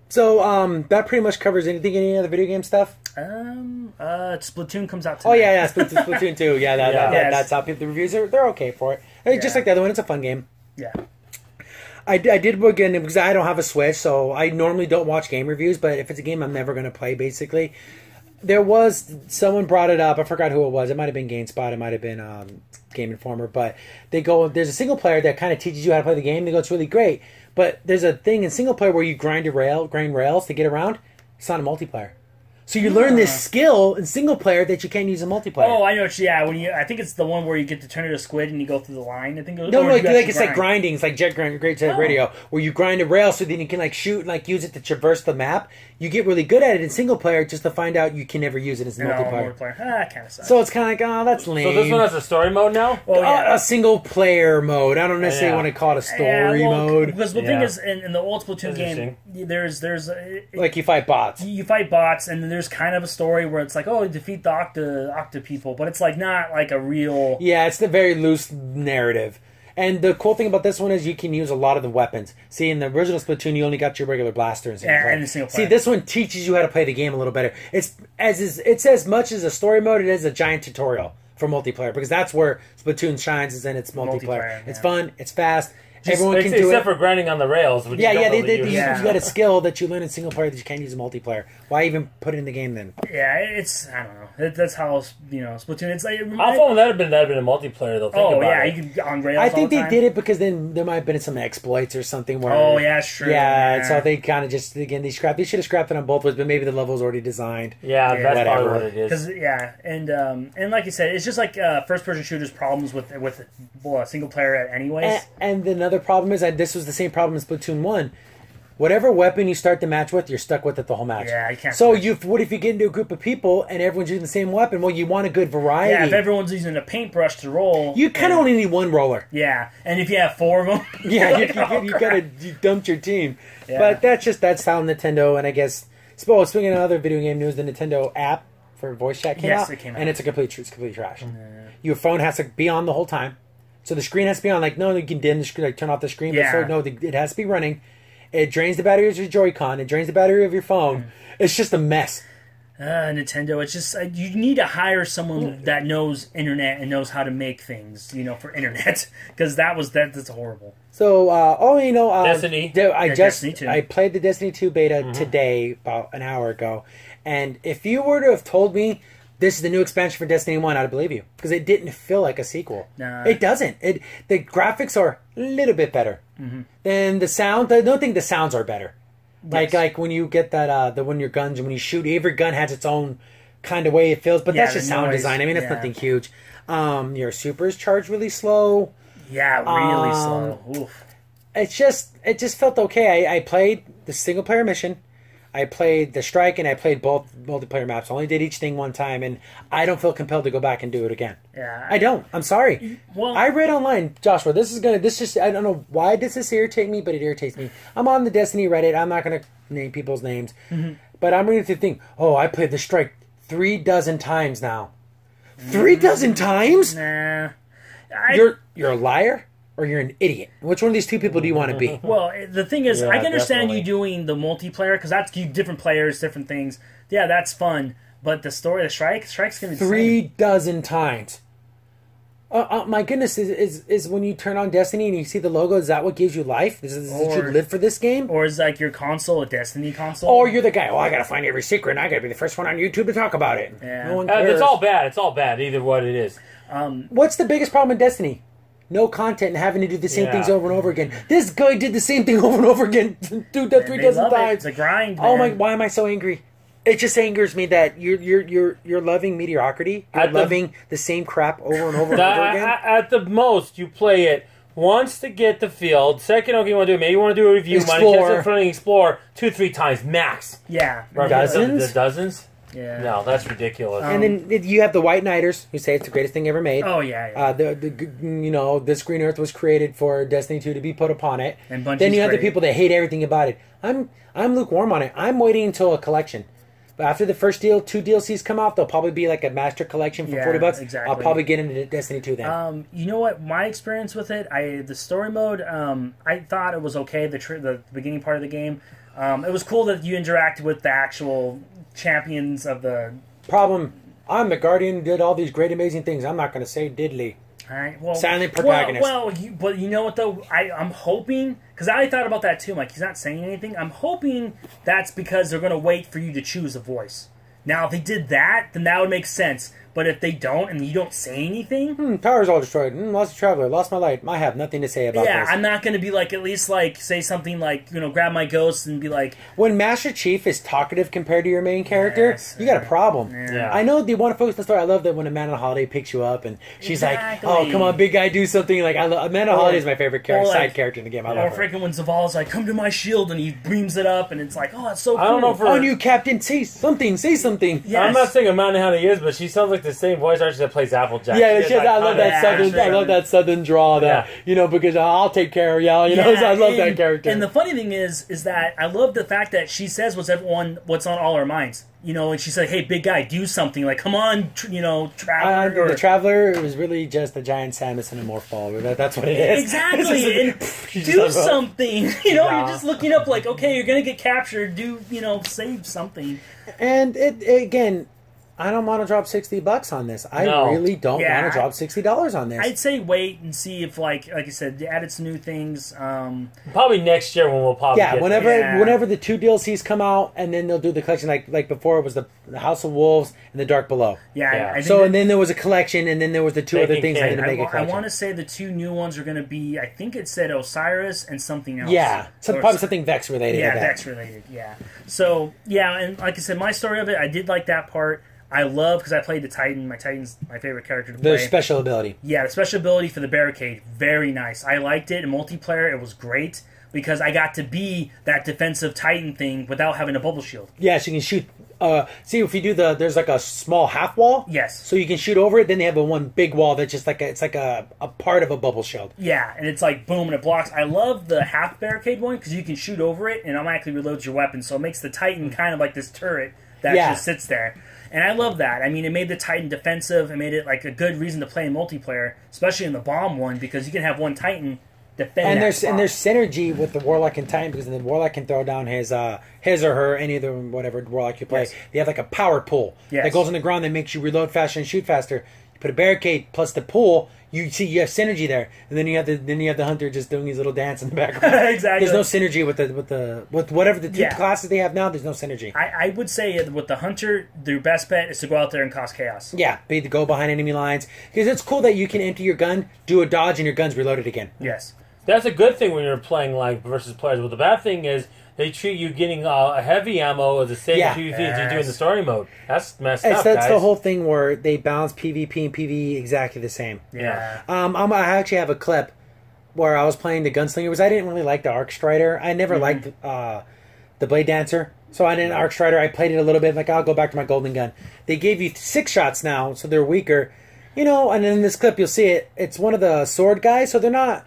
So that pretty much covers anything. Any other video game stuff? Splatoon comes out tonight. Oh yeah, Splatoon 2. Yeah, that's how people. The reviews they're okay for it. Just like the other one, it's a fun game. Yeah. I did again because I don't have a Switch, so I normally don't watch game reviews. But if it's a game I'm never going to play, basically. There was someone brought it up. I forgot who it was. It might have been GameSpot. It might have been Game Informer. But there's a single player that kind of teaches you how to play the game. They go, it's really great. But there's a thing in single player where you grind rails to get around. It's not a multiplayer. So you learn this skill in single player that you can't use in multiplayer. Oh, I know. I think it's the one where you get to turn it to squid and you go through the line. I think. It's like grinding. It's like Great Jet Radio, where you grind a rail so then you can shoot and use it to traverse the map. You get really good at it in single player, just to find out you can never use it as multiplayer. Kind of sucks. So it's kind of like, that's lame. So this one has a story mode now? A single player mode. I don't necessarily want to call it a story mode. Because the thing is, in the old Splatoon game, there's you fight bots. You fight bots, and then there's kind of a story where it's like, defeat the Octa people, but it's not like a real. Yeah, it's the very loose narrative. And the cool thing about this one is you can use a lot of the weapons. See, in the original Splatoon, you only got your regular blaster and single player. And the single player. See, this one teaches you how to play the game a little better. It's as much as a story mode, it is a giant tutorial for multiplayer, because that's where Splatoon shines, is in its multiplayer. It's fun, it's fast, everyone can do it. Except for grinding on the rails. Which Yeah, you yeah, don't really use. you got a skill that you learn in single player that you can't use in multiplayer. Why even put it in the game then? Yeah, it's I don't know. That's how Splatoon. It's like How fun would that have been? That have been a multiplayer though. Think about it. You could on rails. I think all the they time. did it because then there might have been some exploits or something. Where, Oh yeah, sure. Yeah, so they kind of just again they should have scrapped it on both ways, but maybe the level's already designed. Yeah, that's whatever. probably what it is. And like you said, it's just like first person shooters problems with single player anyways. And another problem is that this was the same problem in Splatoon 1. Whatever weapon you start the match with, you're stuck with it the whole match. Yeah, you can't. So what if you get into a group of people and everyone's using the same weapon? Well, you want a good variety. Yeah, if everyone's using a paintbrush to roll, you kind of only need one roller. Yeah, and if you have 4 of them, Yeah, you dumped your team. Yeah. But that's how Nintendo, and I guess speaking of other video game news, the Nintendo app for voice chat came out. It came out. And it's complete trash. Your phone has to be on the whole time. So the screen has to be on. Like, no, you can dim the screen, like turn off the screen. Yeah. But no, it has to be running. It drains the battery of your Joy-Con. It drains the battery of your phone. It's just a mess. Nintendo, it's just you need to hire someone that knows internet and knows how to make things, for internet, because that's horrible. So, Destiny. Destiny 2. I played the Destiny 2 beta today, about an hour ago, and if you were to have told me this is the new expansion for Destiny 1, I'd believe you, because it didn't feel like a sequel. Nah. It doesn't. The graphics are a little bit better than the sound. I don't think the sounds are better. Yes. Like when you get that when your guns, when you shoot, every gun has its own kind of way it feels, but that's just sound design. I mean, it's nothing huge. Your supers charge really slow. Yeah, really slow. Oof. It just felt okay. I played the single player mission, I played the strike, and I played both multiplayer maps. I only did each thing one time, and I don't feel compelled to go back and do it again. Yeah, I don't. I'm sorry. Well, I read online, Joshua. I don't know why does this irritate me, but it irritates me. I'm on the Destiny Reddit. I'm not going to name people's names, but I'm reading through the thing. Oh, I played the strike 36 times now. 36 times? Nah. You're a liar. Or you're an idiot. Which one of these two people do you want to be? Well, the thing is, Yeah, I can understand definitely. you doing the multiplayer, because that's different players, different things. Yeah, that's fun. But the story, the strike's going to be 36 times. My goodness, is when you turn on Destiny and you see the logo, is that what gives you life? Is that you live for this game? Or is like your console a Destiny console? Or you're the guy, I gotta find every secret and I gotta be the first one on YouTube to talk about it. Yeah. No one cares. It's all bad. It's all bad. Either what it is. What's the biggest problem in Destiny? No content and having to do the same things over and over again. This guy did the same thing over and over again. Dude, that 36 times. It's a grind, Oh man. my! Why am I so angry? It just angers me that you're loving mediocrity. You're loving the same crap over and over and over again. At the most, you play it once to get the field. Second, okay, you want to do it. Maybe you want to do a review. Explore 2-3 times max. Yeah. Right, Dozens? The dozens? Yeah. No, that's ridiculous. And then you have the White Knighters who say it's the greatest thing ever made. Oh yeah. This Green Earth was created for Destiny 2 to be put upon it. And Bungie's then you have the great. people that hate everything about it. I'm lukewarm on it. I'm waiting until a collection. But after the first 2 DLCs come out, they'll probably be like a master collection for $40. Exactly. I'll probably get into Destiny 2 then. You know what? My experience with it, the story mode, I thought it was okay. The beginning part of the game, it was cool that you interacted with the actual champions of the. Problem, I'm the Guardian who did all these great amazing things. I'm not going to say diddly. All right. Well, silent protagonist. But you know what though? I'm hoping, because I thought about that too. I'm like, he's not saying anything. I'm hoping that's because they're going to wait for you to choose a voice. Now, if they did that, then that would make sense. But if they don't, and you don't say anything... Power's all destroyed. Lost a traveler. Lost my light. I have nothing to say about this. Yeah, I'm not going to be like, at least like, say something like, grab my ghost and be like... When Master Chief is talkative compared to your main character, you got a problem. Yeah. I know they want to focus on the story. I love that when Amanda Holiday picks you up and she's like, oh, come on, big guy, do something. Like, Amanda Holiday is my favorite side character in the game. I love her. Or freaking when Zaval's like, come to my shield, and he beams it up, and it's like, oh, that's so cool. I don't know On you, Captain, say something. Yes. I'm not saying Amanda Holiday is, but she sounds like the same voice artist that plays Applejack. Yeah, I love that southern. I love that southern draw. That because I'll take care of y'all. So I love that character. And the funny thing is that I love the fact that she says what's on all our minds. And she said, "Hey, big guy, do something. Like, come on, traveler." The traveler was really just a giant Samus in a morph ball. That's what it is. Exactly. And do something. You're just looking up like, okay, you're gonna get captured. Do save something. And it again. I don't want to drop $60 on this. I No. really don't Yeah, want to drop $60 on this. I'd say wait and see if, like I said, they added some new things. Probably next year when we'll probably Yeah, get whenever the 2 DLCs come out, and then they'll do the collection like before it was the House of Wolves and the Dark Below. Yeah. I think So and then there was a collection, and then there was the 2 other things that didn't make a I collection. want to say the 2 new ones are going to be. I think it said Osiris and something else. Yeah, Or probably something Vex related. Yeah, like that. Vex related. Yeah. So yeah, and like I said, my story of it, I did like that part. I love because I played the Titan. My Titan's my favorite character to play. The special ability. Yeah, the special ability for the barricade, very nice. I liked it in multiplayer. It was great because I got to be that defensive Titan thing without having a bubble shield. Yeah, so you can shoot. See if you do there's like a small half wall. Yes. So you can shoot over it. Then they have one big wall that's just like it's like a part of a bubble shield. Yeah, and it's like boom, and it blocks. I love the half barricade one because you can shoot over it and automatically reloads your weapon. So it makes the Titan kind of like this turret that just sits there. And I love that. I mean, it made the Titan defensive. It made it like a good reason to play in multiplayer, especially in the bomb one, because you can have one Titan defend. And there's synergy with the Warlock and Titan because then the Warlock can throw down his or her, any of the whatever Warlock you play. Yes. They have like a power pull that goes on the ground that makes you reload faster and shoot faster. You put a barricade plus the pull, you have synergy there, and then you have the hunter just doing his little dance in the background. Exactly. There's no synergy with whatever the 2 classes they have now. There's no synergy. I would say with the hunter, their best bet is to go out there and cause chaos. Yeah, be to go behind enemy lines because it's cool that you can empty your gun, do a dodge, and your gun's reloaded again. Yes. That's a good thing when you're playing like versus players. But the bad thing is they treat you getting a heavy ammo as the same as you do in the story mode. That's messed up, That's guys. the whole thing where they balance PvP and PvE exactly the same. Yeah. I actually have a clip where I was playing the Gunslinger because I didn't really like the Arc Strider. I never liked the Blade Dancer. So I didn't Arc Strider. I played it a little bit. Like, I'll go back to my Golden Gun. They gave you 6 shots now, so they're weaker. And in this clip you'll see it. It's one of the sword guys, so they're not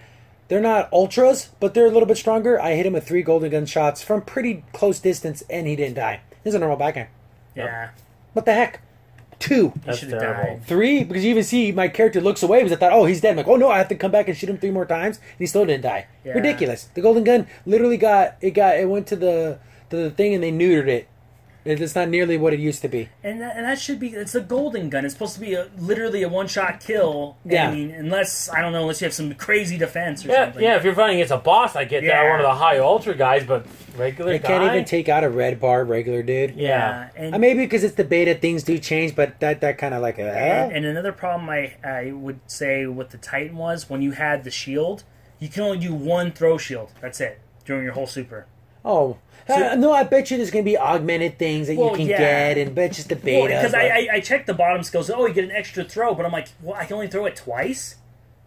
ultras, but they're a little bit stronger. I hit him with 3 Golden Gun shots from pretty close distance, and he didn't die. This is a normal backhand. Yeah. What the heck? 2. That's should have terrible. died. 3, because you even see my character looks away because I thought, oh, he's dead. I'm like, oh no, I have to come back and shoot him 3 more times, and he still didn't die. Yeah. Ridiculous. The Golden Gun literally it went to the thing and they neutered it. It's not nearly what it used to be. And that should be, it's a Golden Gun. It's supposed to be literally a one-shot kill. Yeah. I mean, unless you have some crazy defense or something. Yeah, if you're fighting against a boss, I get that, one of the high ultra guys, but regular They can't even take out a red bar regular dude. Yeah. And, Maybe because it's the beta, things do change, but that kind of like... and another problem I would say with the Titan was when you had the shield, you can only do 1 throw shield. That's it, during your whole super. Oh... no, I bet you there's going to be augmented things that you can get, and but just the beta. Because I checked the bottom skills. Oh, you get an extra throw, but I'm like, well, I can only throw it twice.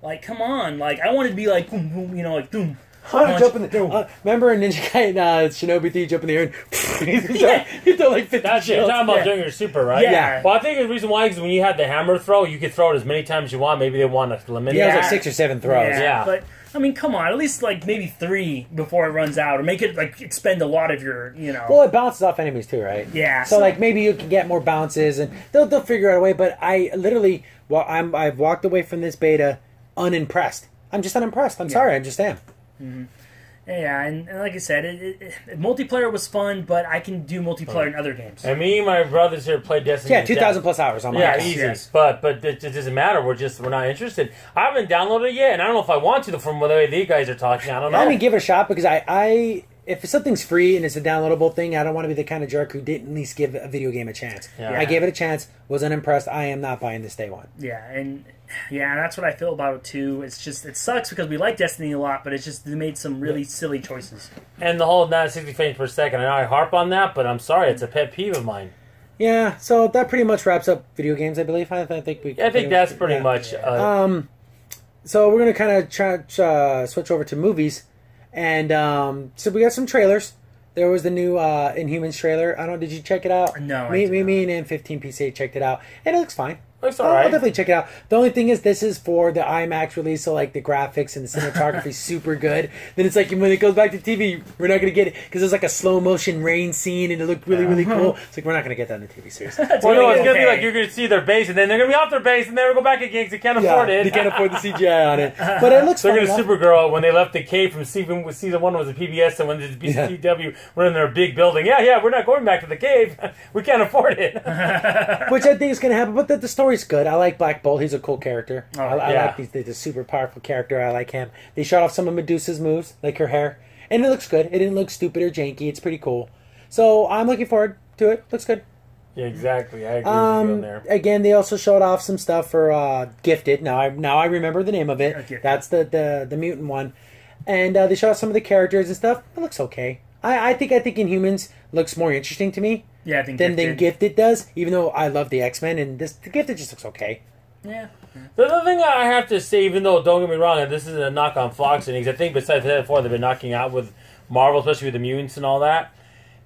Like, come on! Like, I wanted to be like, boom, boom, like boom. Jump in the, remember in Ninja Gaiden, Shinobi 3, jump in the air and you throw like 50 That's it. You're talking about doing your super, right? Yeah. Well, I think the reason why is when you had the hammer throw, you could throw it as many times as you want. Maybe they want to limit it. Yeah, it was like 6 or 7 throws. Yeah. But I mean, come on, at least like maybe 3 before it runs out, or make it like expend a lot of your, Well, it bounces off enemies too, right? Yeah. So like maybe you can get more bounces, and they'll figure out a way. But I literally, I've walked away from this beta unimpressed. I'm just unimpressed. I'm sorry, I just am. Mm-hmm. Yeah, and like I said, multiplayer was fun, but I can do multiplayer in other games. And me and my brothers here played Destiny. Yeah, 2,000 plus hours on my account. easy. Yes. But it doesn't matter. We're not interested. I haven't downloaded it yet, and I don't know if I want to from the way these guys are talking. I don't know. I mean, give it a shot because if something's free and it's a downloadable thing, I don't want to be the kind of jerk who didn't at least give a video game a chance. Yeah. I gave it a chance, was unimpressed. I am not buying this day one. Yeah, and that's what I feel about it too. It's just, it sucks because we like Destiny a lot, but it's just they made some really silly choices. And the whole not 60 frames per second, I know I harp on that, but I'm sorry, it's a pet peeve of mine. Yeah, so that pretty much wraps up video games, I believe. I think that's pretty much. So we're gonna kind of switch over to movies, and so we got some trailers. There was the new Inhumans trailer. Did you check it out? No, Me and Ep17 PC checked it out, and it looks fine. Looks alright. I'll definitely check it out. The only thing is, this is for the IMAX release, so like the graphics and the cinematography is super good. Then it's like when it goes back to TV, we're not gonna get it because there's like a slow motion rain scene and it looked really really cool. It's like we're not gonna get that in the TV series. Well, no, it's gonna be like you're gonna see their base and then they're gonna be off their base and then we'll go back again because they can't afford it. They can't afford the CGI on it, but it looks. They're gonna Supergirl when they left the cave from season one was a PBS and when the CW were in their big building. Yeah, we're not going back to the cave. We can't afford it. Which I think is gonna happen, but the story's good. I like Black Bolt. He's a cool character. I like he's a super powerful character. I like him. They shot off some of Medusa's moves, like her hair, and it looks good. It didn't look stupid or janky. It's pretty cool. So I'm looking forward to it. Looks good. Yeah, exactly. I agree with you on there. Again, they also showed off some stuff for Gifted. Now I remember the name of it. Okay. That's the mutant one, and they showed off some of the characters and stuff. It looks okay. I think Inhumans looks more interesting to me. Yeah, I think than Gifted does. Even though I love the X-Men, and the Gifted just looks okay. Yeah. The other thing I have to say, even though don't get me wrong, and this isn't a knock on Fox and I think besides that before they've been knocking out with Marvel, especially with the mutants and all that,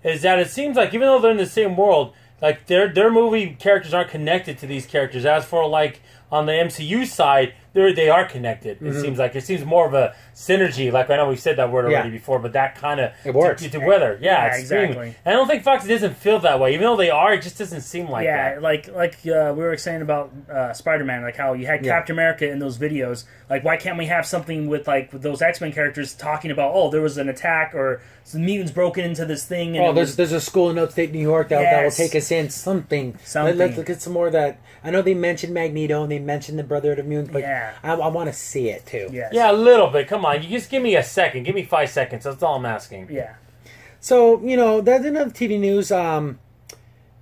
is that it seems like even though they're in the same world, like their movie characters aren't connected to these characters. As for like on the MCU side, they are connected. It seems like it seems more of a synergy. Like I know we've said that word already before, but that kind of it works together. Yeah, it's exactly. I don't think Fox doesn't feel that way, even though they are. It just doesn't seem like that. Yeah, like we were saying about Spider-Man, like how you had Captain America in those videos. Like, why can't we have something with like with those X-Men characters talking about, oh, there was an attack or some mutants broken into this thing? And there's a school in upstate New York that will take us in. Something. Let's look at some more of that. I know they mentioned Magneto and they mentioned the Brotherhood of Mutants, but I want to see it too. Yes. Yeah, a little bit. Come on, you just give me a second. Give me 5 seconds. That's all I'm asking. Yeah. So that's another TV news.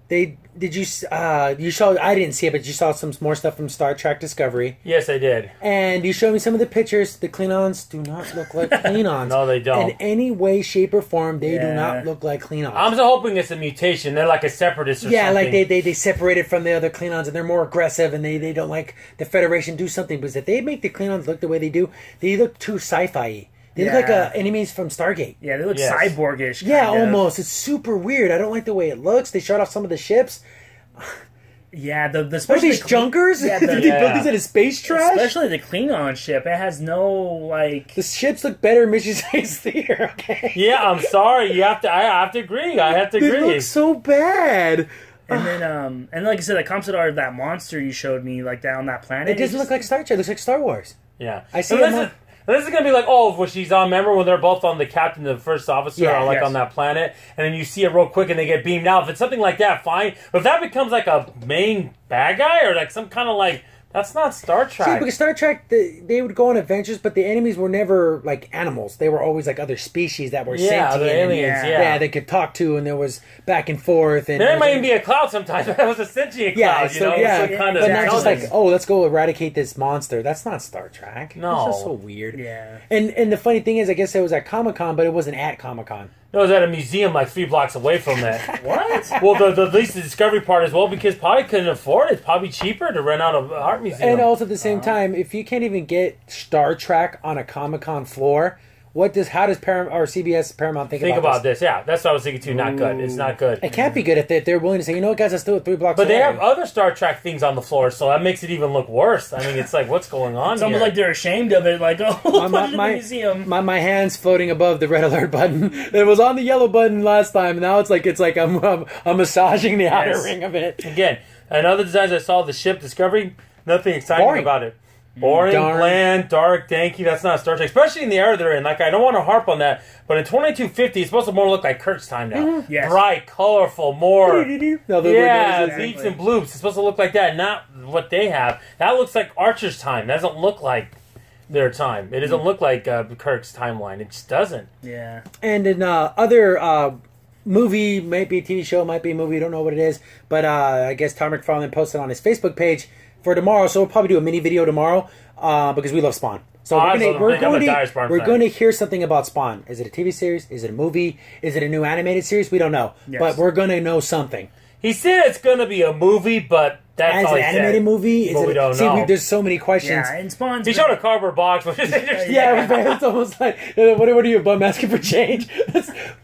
You saw? I didn't see it, but you saw some more stuff from Star Trek Discovery. Yes, I did. And you showed me some of the pictures. The Klingons do not look like Klingons. No, they don't. In any way, shape, or form, they do not look like Klingons. I'm so hoping it's a mutation. They're like a separatist or something. Yeah, like they separated from the other Klingons, and they're more aggressive, and they don't like the Federation do something. Because if they make the Klingons look the way they do, they look too sci-fi-y. They look like enemies from Stargate. Yeah, they look cyborgish. Yeah, almost. It's super weird. I don't like the way it looks. They shot off some of the ships. Yeah, the what are these junkers? Yeah, Did they build these out of space trash? Especially the Klingon ship. It has no, like... The ships look better in Mission Space Theater, okay? Yeah, I'm sorry. I have to agree. They look so bad. And then, and like I said, the concept art of that monster you showed me, like down on that planet. It doesn't look like Star Trek. It looks like Star Wars. Yeah. I see This is going to be like, when she's on, remember when they're both on the captain and the first officer on that planet, and then you see it real quick and they get beamed out. If it's something like that, fine. But if that becomes like a main bad guy or like some kind of like, that's not Star Trek. See, because Star Trek, they would go on adventures, but the enemies were never like animals. They were always like other species that were sentient. The aliens, yeah, they could talk to, and there was back and forth. And there might even be a cloud sometimes, but it was a sentient cloud, but not just like, let's go eradicate this monster. That's not Star Trek. No. It's just so weird. Yeah. And the funny thing is, I guess it was at Comic-Con, but it wasn't at Comic-Con. No, it was at a museum like 3 blocks away from it. What? Well, at least the Discovery part as well, because probably couldn't afford it. It's probably cheaper to rent out an art museum. And also at the same time, if you can't even get Star Trek on a Comic-Con floor, how does Paramount or CBS Paramount think about this? Yeah, that's what I was thinking too. Not good. It's not good. It can't be good if they're willing to say, you know what, guys, let's do it 3 blocks away. But they have other Star Trek things on the floor, so that makes it even look worse. I mean, it's like, what's going on It's almost like they're ashamed of it. Like, put it in the museum. My hand's floating above the red alert button. It was on the yellow button last time. Now it's like I'm massaging the outer ring of it. Again, another designs I saw, the ship Discovery, nothing exciting about it. Boring, bland, dark, danky. That's not Star Trek, especially in the era they're in. Like, I don't want to harp on that, but in 2250, it's supposed to more look like Kirk's time now. Mm-hmm. Yes. Bright, colorful, more beats exactly. and bloops. It's supposed to look like that, not what they have. That looks like Archer's time. That doesn't look like their time. It doesn't look like Kirk's timeline. It just doesn't. Yeah. And in other movie, might be a TV show, might be a movie, don't know what it is, but I guess Tom McFarlane posted on his Facebook page for tomorrow, so we'll probably do a mini video tomorrow because we love Spawn. So we're going to hear something about Spawn. Is it a TV series? Is it a movie? Is it a new animated series? We don't know, but we're going to know something. He said it's going to be a movie, but that's all he said. Is it an animated movie? We don't know. There's so many questions. Yeah, and Spawn's... He showed a cardboard box. Which is interesting. It's almost like, what are you, a bum asking for change?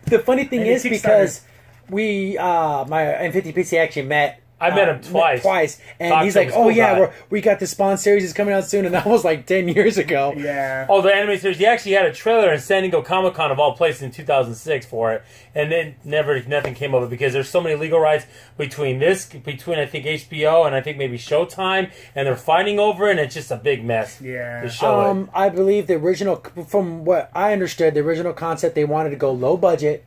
The funny thing is, because my N50PC actually met I met him twice. And he's like, "Oh yeah, we got the Spawn series is coming out soon," and that was like 10 years ago. Yeah. Oh, the anime series. He actually had a trailer in San Diego Comic-Con of all places in 2006 for it, and then nothing came of it because there's so many legal rights between I think HBO and I think maybe Showtime, and they're fighting over it, and it's just a big mess. Yeah. To show it. I believe the original, from what I understood, the original concept they wanted to go low budget.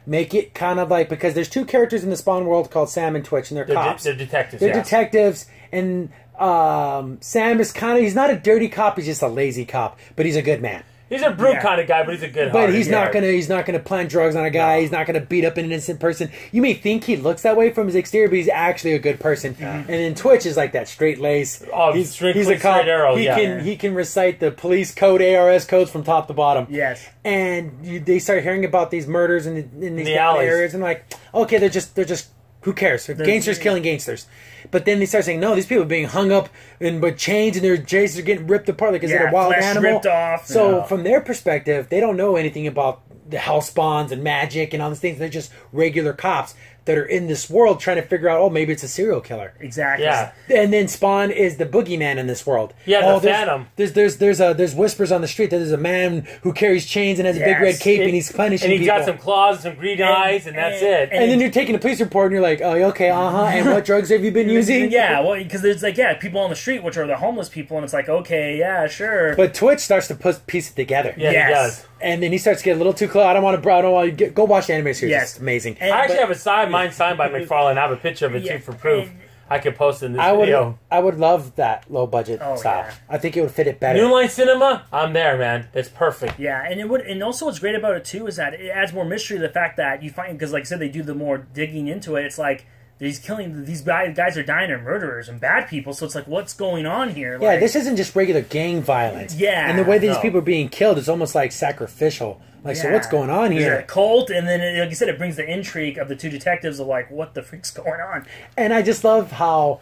Make it kind of like, because there's two characters in the Spawn world called Sam and Twitch, and they're cops. They're detectives. They're detectives, and Sam is he's not a dirty cop, he's just a lazy cop, but he's a good man. He's a brute kind of guy, but he's a good. But he's not gonna plant drugs on a guy. No. He's not gonna beat up an innocent person. You may think he looks that way from his exterior, but he's actually a good person. And then Twitch is like that straight lace. Oh, he's a cop. Arrow. He can recite the police code, ARS codes from top to bottom. Yes. And they start hearing about these murders in these areas, and like, okay, they're just who cares? Gangsters killing gangsters. But then they start saying, no, these people are being hung up with chains, and their jays are getting ripped apart like they're a wild animal. Ripped off. So from their perspective, they don't know anything about the hell spawns and magic and all these things. They're just regular cops that are in this world trying to figure out, oh, maybe it's a serial killer. Exactly. Yeah. And then Spawn is the boogeyman in this world. Yeah, the Phantom. There's whispers on the street that there's a man who carries chains and has a big red cape, and he's punishing people. And he's got some claws, some green eyes, and that's it. And then you're taking a police report, and you're like, oh, okay, and what drugs have you been using? Yeah, well, because there's like, people on the street, which are the homeless people, and it's like, okay, yeah, sure. But Twitch starts to piece it together. Yeah, he does. And then he starts to get a little too close. I don't want to go watch the anime series. Yes. It's amazing. I actually have mine signed by McFarlane. I have a picture of it too for proof. I could post it in this video. I would love that low budget style. Yeah. I think it would fit it better. New Line Cinema, I'm there, man. It's perfect. Yeah, and it would. And also, what's great about it too is that it adds more mystery to the fact that you find, because like I said, they do the more digging into it. It's like, these guys are dying, are murderers and bad people, so it's like, what's going on here? Yeah, this isn't just regular gang violence. Yeah. And the way these people are being killed is almost like sacrificial. Like, so what's going on here? There's a cult, and then, like you said, it brings the intrigue of the two detectives of like, what the freak's going on? And I just love how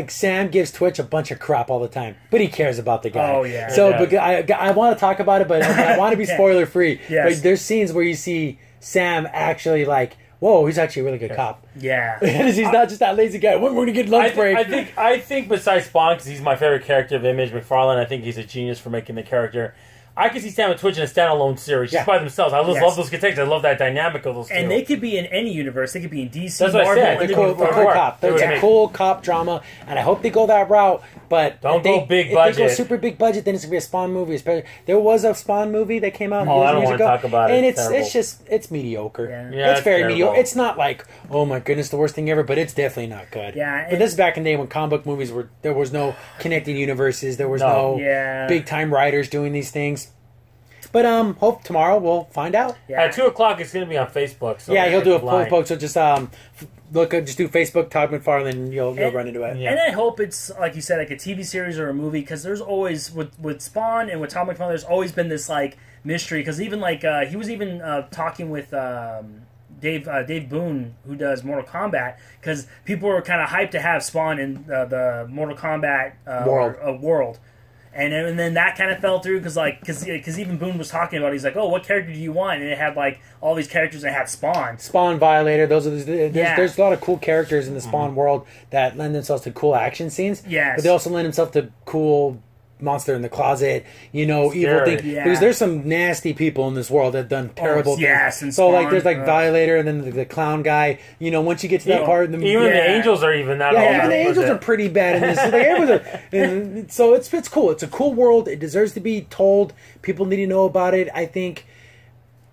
Sam gives Twitch a bunch of crap all the time, but he cares about the guy. Oh, yeah. So I want to talk about it, but I want to be spoiler free. Yes. But there's scenes where you see Sam actually like, whoa, he's actually a really good cop. Yeah. He's not just that lazy guy. We're going to get lunch break. I think besides Spawn, because he's my favorite character of Image, McFarlane, I think he's a genius for making the character. I can see Sam and Twitch in a standalone series just by themselves. I love those detectives. I love that dynamic of those two. And they could be in any universe. They could be in DC, That's Marvel. What I said. They're cool cop. It's a cool cop drama, and I hope they go that route. But don't go big budget. If they go super big budget, then it's gonna be a Spawn movie. Especially there was a Spawn movie that came out years ago. I don't want to talk about it. And it's mediocre. Yeah, it's very mediocre. It's not like, oh my goodness, the worst thing ever, but it's definitely not good. Yeah, but this is back in the day when comic book movies there was no connecting universes. There was no big time writers doing these things. But hope tomorrow we'll find out. Yeah. At 2:00 it's going to be on Facebook. So he'll do a full post. So just just do Facebook, Todd McFarlane, and you'll run into it. Yeah. And I hope it's, like you said, like a TV series or a movie, because there's always, with Spawn and with Todd McFarlane, there's always been this like mystery. Because even like he was even talking with Dave Boone, who does Mortal Kombat, because people were kind of hyped to have Spawn in the Mortal Kombat world. And then that kind of fell through because even Boone was talking about it. He's like, oh, what character do you want? And it had like all these characters that had Spawn. Spawn, Violator. There's a lot of cool characters in the Spawn world that lend themselves to cool action scenes. Yes. But they also lend themselves to cool monster in the closet, evil thing. Yeah. Because there's some nasty people in this world that have done terrible things. Yes, and so like there's like Violator, and then the clown guy. Once you get to that part, even the angels are even that. Yeah, even the angels are pretty bad in this. And so it's cool. It's a cool world. It deserves to be told. People need to know about it. I think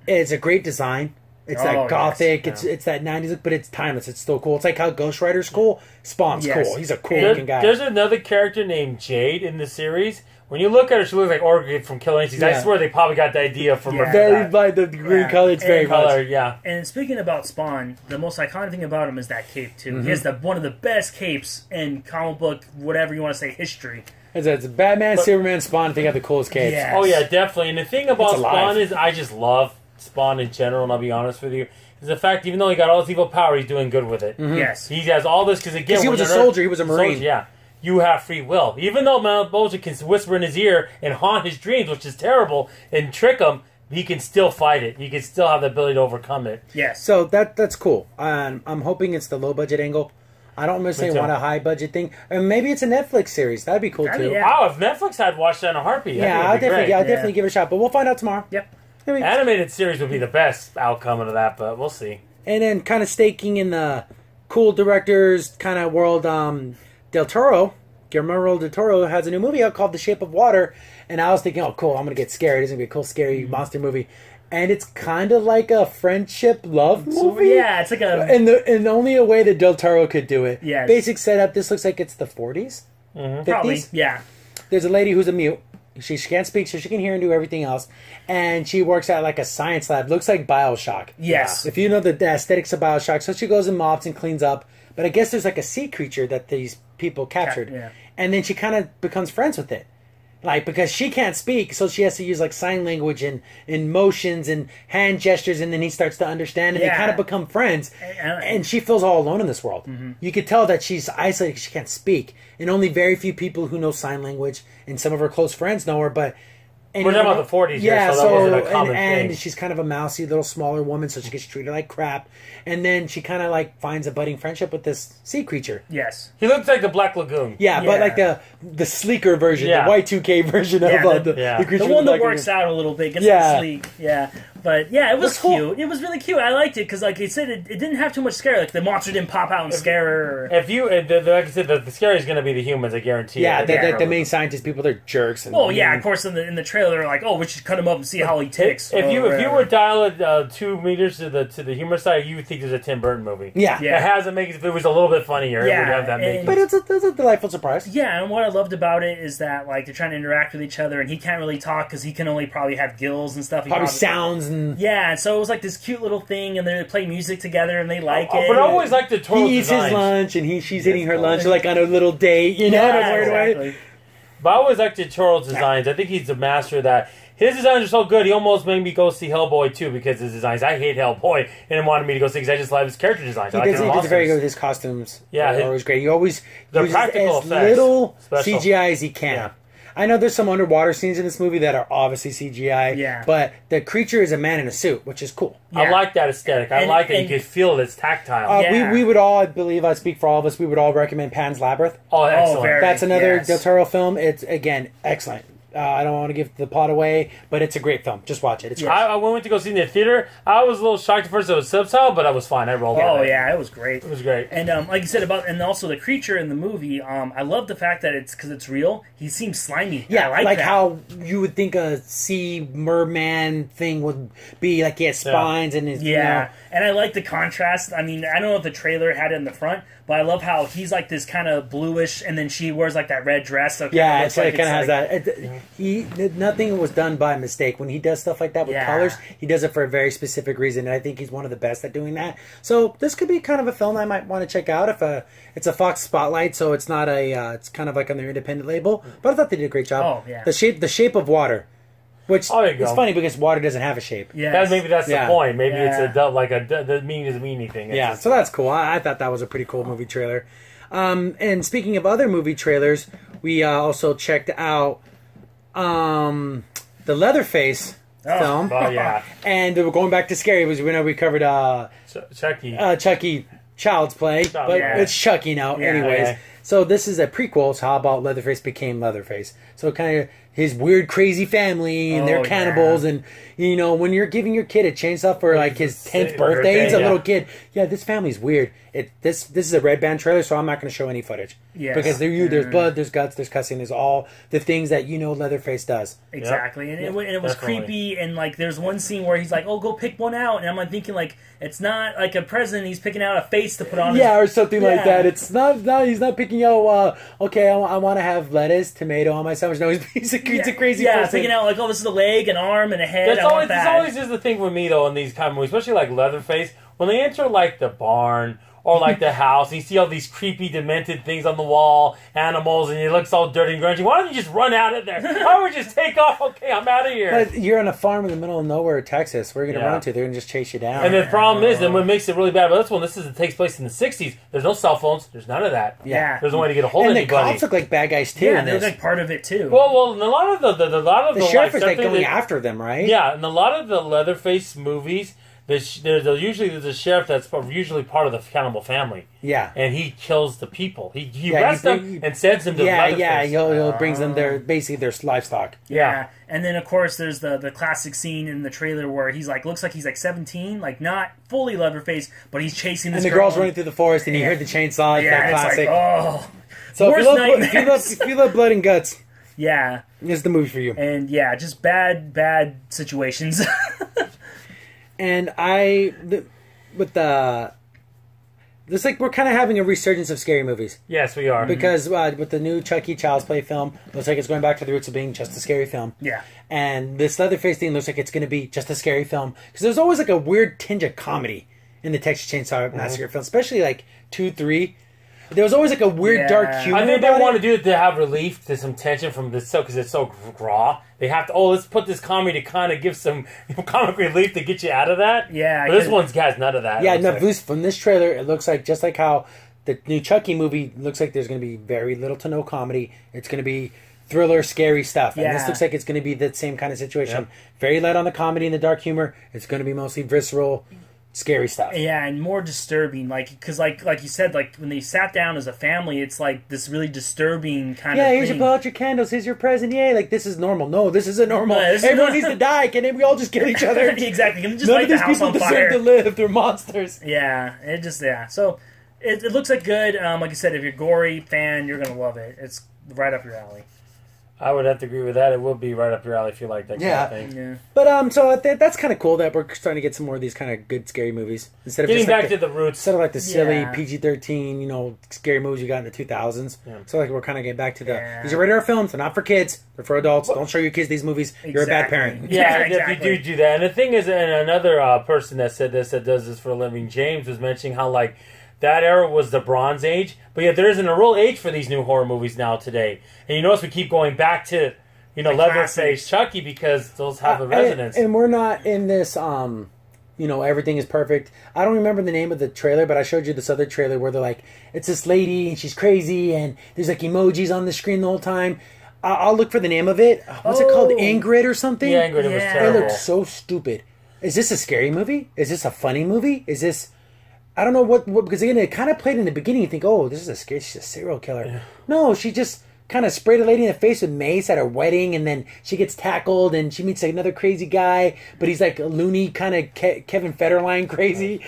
it's a great design. It's that gothic. Yes. It's that 90s look, but it's timeless. It's still cool. It's like how Ghost Rider's cool. Spawn's cool. He's a cool looking guy. There's another character named Jade in the series. When you look at her, she looks like Orchid from Killer Instinct. I swear they probably got the idea from her. Very by the green color. It's very color. much. Yeah. And speaking about Spawn, the most iconic thing about him is that cape too. He has one of the best capes in comic book, whatever you want to say, history. It's Batman, Superman, Spawn. I think have the coolest capes. Yes. Oh yeah, definitely. And the thing about Spawn is, I just love Spawn in general. And I'll be honest with you. Is the fact, even though he got all this evil power, he's doing good with it. Yes. He has all this, because again... he was a soldier, he was a Marine. You have free will. Even though Malboja can whisper in his ear and haunt his dreams, which is terrible, and trick him, he can still fight it. He can still have the ability to overcome it. Yes. So that's cool. I'm hoping it's the low-budget angle. I don't necessarily want a high budget thing. Or maybe it's a Netflix series. That'd be cool too. Yeah. Oh, if Netflix had watched that in a heartbeat, yeah, I'll definitely give it a shot. But we'll find out tomorrow. Yep. Animated series would be the best outcome of that, but we'll see. And then kind of staking in the cool directors kind of world, Guillermo del Toro has a new movie out called The Shape of Water. And I was thinking, oh, cool, I'm going to get scared. It's going to be a cool, scary monster movie. And it's kind of like a friendship love movie. Yeah, it's like a... And only a way that Del Toro could do it. Yes. Basic setup, this looks like it's the 40s? 50s? Probably, yeah. There's a lady who's a mute. She can't speak, so she can hear and do everything else. And she works at like a science lab. Looks like BioShock. Yes. If you know the aesthetics of BioShock. So she goes and mops and cleans up. But I guess there's like a sea creature that these people captured. Yeah. And then she kind of becomes friends with it. Like, because she can't speak, so she has to use like sign language and motions and hand gestures, and then he starts to understand, and they kind of become friends. And she feels all alone in this world. Mm-hmm. You could tell that she's isolated because she can't speak, and only very few people who know sign language and some of her close friends know her. But we're talking about the 40s, yeah. So that wasn't a common thing. And she's kind of a mousy, little smaller woman, so she gets treated like crap. And then she kind of like finds a budding friendship with this sea creature. Yes, he looks like the Black Lagoon. Yeah, but like the sleeker version, the Y2K version of the creature. The one that works out a little bit, gets sleek. Yeah. But yeah, it was cute. Cool. It was really cute. I liked it because, like I said, it didn't have too much scare. Like the monster didn't pop out and scare her. If you, like I said, the scare is going to be the humans. I guarantee. Yeah, the main scientist people, they're jerks. And, of course, in the trailer, they're like, "Oh, we should cut him up and see how he ticks." If you would dial it 2 meters to the humor side, you would think there's a Tim Burton movie. Yeah, it has. It makes if it was a little bit funnier. Yeah, it would have that. But it's a delightful surprise. Yeah, and what I loved about it is that like they're trying to interact with each other, and he can't really talk because he can only probably have gills and stuff. Probably sounds and so it was like this cute little thing, and they play music together, and they like it. But I always like the Toro He eats designs. his lunch, and she's eating her lunch like on a little date, in a weird way. But I always liked the Toro designs. I think he's the master of that. His designs are so good, he almost made me go see Hellboy too because his designs. I hate Hellboy, and wanted me to go see because I just love his character designs. He does very good with his costumes. Yeah, they're always great. He always uses practical as effects, little special. CGI as he can. Yeah. I know there's some underwater scenes in this movie that are obviously CGI, but the creature is a man in a suit, which is cool. Yeah. I like that aesthetic. I like that you can feel it's tactile. We would all, I believe, I speak for all of us, we would all recommend Pan's Labyrinth. Oh, excellent. That's another Del Toro film. It's, again, excellent. I don't want to give the plot away, but it's a great film. Just watch it. It's great. I went to go see it in the theater. I was a little shocked at first it was subtitle, but I was fine. I rolled out. Oh, yeah, it was great. It was great. And like you said, and also the creature in the movie, I love the fact that because it's real, he seems slimy. Yeah, I like that. How you would think a sea merman thing would be, like he has spines and his... Yeah, and I like the contrast. I mean, I don't know if the trailer had it in the front, but I love how he's like this kind of bluish, and then she wears like that red dress. So it kind of has that. Nothing was done by mistake. When he does stuff like that with colors, he does it for a very specific reason, and I think he's one of the best at doing that. So this could be kind of a film I might want to check out. It's a Fox Spotlight, so it's not it's kind of like on their independent label. But I thought they did a great job. Oh, yeah. The Shape of Water. Which is funny because water doesn't have a shape. Yeah, maybe that's the point. Maybe it's the meaning is a meaning thing. It's so that's cool. I thought that was a pretty cool movie trailer. And speaking of other movie trailers, we also checked out the Leatherface film. Oh yeah, and we're going back to scary. We covered Chucky Child's Play, but it's Chucky now. Anyways, so this is a prequel. So how about Leatherface became Leatherface? So kind of his weird, crazy family, and they're cannibals, and when you're giving your kid a chainsaw for like his 10th birthday, he's a little kid. Yeah, this family's weird. This is a red band trailer, so I'm not going to show any footage. Yes. Because there's blood, there's guts, there's cussing, there's all the things that Leatherface does. Exactly, and it was creepy, and like there's one scene where he's like, "Oh, go pick one out," and I'm like thinking like it's not like a present; he's picking out a face to put on. Or something like that. It's not. He's not picking out. Okay, I want to have lettuce, tomato on my sandwich. No, he's a crazy person. Picking out like, oh, this is a leg, an arm, and a head. That's always is the thing with me though in these kind of movies, especially like Leatherface, when they enter like the barn or like the house, and you see all these creepy, demented things on the wall, animals, and it looks all dirty and grungy. Why don't you just run out of there? Why would you just take off? Okay, I'm out of here. But you're on a farm in the middle of nowhere, Texas. Where are you going to run to? They're going to just chase you down. And the problem is, and what makes it really bad about this one, it takes place in the 60s. There's no cell phones. There's none of that. Yeah. There's no way to get a hold of anybody. And the cops look like bad guys, too. Yeah, they're like part of it, too. Well, and a lot of the sheriff is like going after them, right? Yeah, and a lot of the Leatherface movies, there's a sheriff that's usually part of the cannibal family. Yeah. And he kills the people. He arrests them and sends them to Leatherface. Yeah, He'll brings them basically their livestock. Yeah. And then, of course, there's the classic scene in the trailer where he's like, looks like he's like 17, like not fully Leatherface, but he's chasing this girl. And the girl's running through the forest, and you hear the chainsaw. Yeah, that classic. It's like, oh. So if you love blood and guts, yeah, it's the movie for you. And yeah, just bad situations. And it's like we're kind of having a resurgence of scary movies. Yes, we are. Because with the new Chucky Child's Play film, looks like it's going back to the roots of being just a scary film. Yeah. And this Leatherface thing looks like it's going to be just a scary film. Because there's always like a weird tinge of comedy in the Texas Chainsaw Massacre film, especially like 2, 3. There was always like a weird dark humor. I think they want to do it to have relief to some tension from this, because it's so raw. They have to. Let's put this comedy to kind of give some comic relief to get you out of that. Yeah, but this one's has none of that. Yeah, no. From this trailer, it looks like just like how the new Chucky movie looks like. There's going to be very little to no comedy. It's going to be thriller, scary stuff. And this looks like it's going to be the same kind of situation. Yep. Very light on the comedy and the dark humor. It's going to be mostly visceral, scary stuff. Yeah, and more disturbing, because like you said, like when they sat down as a family, it's like this really disturbing kind of thing. Yeah, here's pull out your candles, here's your present, yay, like this is normal. No, this isn't normal. Everyone needs to die. Can we all just kill each other? Exactly. Can we just None light of the these house people on deserve fire? to live. They're monsters. Yeah, So it looks like good. Like I said, if you're a gory fan, you're gonna love it. It's right up your alley. I would have to agree with that. It will be right up your alley if you like that kind of thing. Yeah. But so that's kind of cool that we're starting to get some more of these kind of good scary movies instead of getting just like back to the roots. Instead of like the silly PG-13, scary movies you got in the 2000s. Yeah. So like we're kind of getting back to these are rated R films. They're not for kids. They're for adults. Don't show your kids these movies. Exactly. You're a bad parent. Yeah, exactly. If you do that. And the thing is, and another person that said this, that does this for a living, James, was mentioning how like that era was the Bronze Age, but yet there isn't a real age for these new horror movies now today. And you notice we keep going back to Leatherface, Chucky, because those have a resonance. And we're not in this, everything is perfect. I don't remember the name of the trailer, but I showed you this other trailer where they're like, it's this lady and she's crazy and there's like emojis on the screen the whole time. I'll look for the name of it. What's it called? Ingrid or something? Yeah, Ingrid was terrible. It looked so stupid. Is this a scary movie? Is this a funny movie? Is this... I don't know what because again, it kind of played in the beginning. You think, oh, this is she's a serial killer. Yeah. No, she just kind of sprayed a lady in the face with mace at her wedding, and then she gets tackled, and she meets another crazy guy, but he's like a loony kind of Kevin Federline crazy.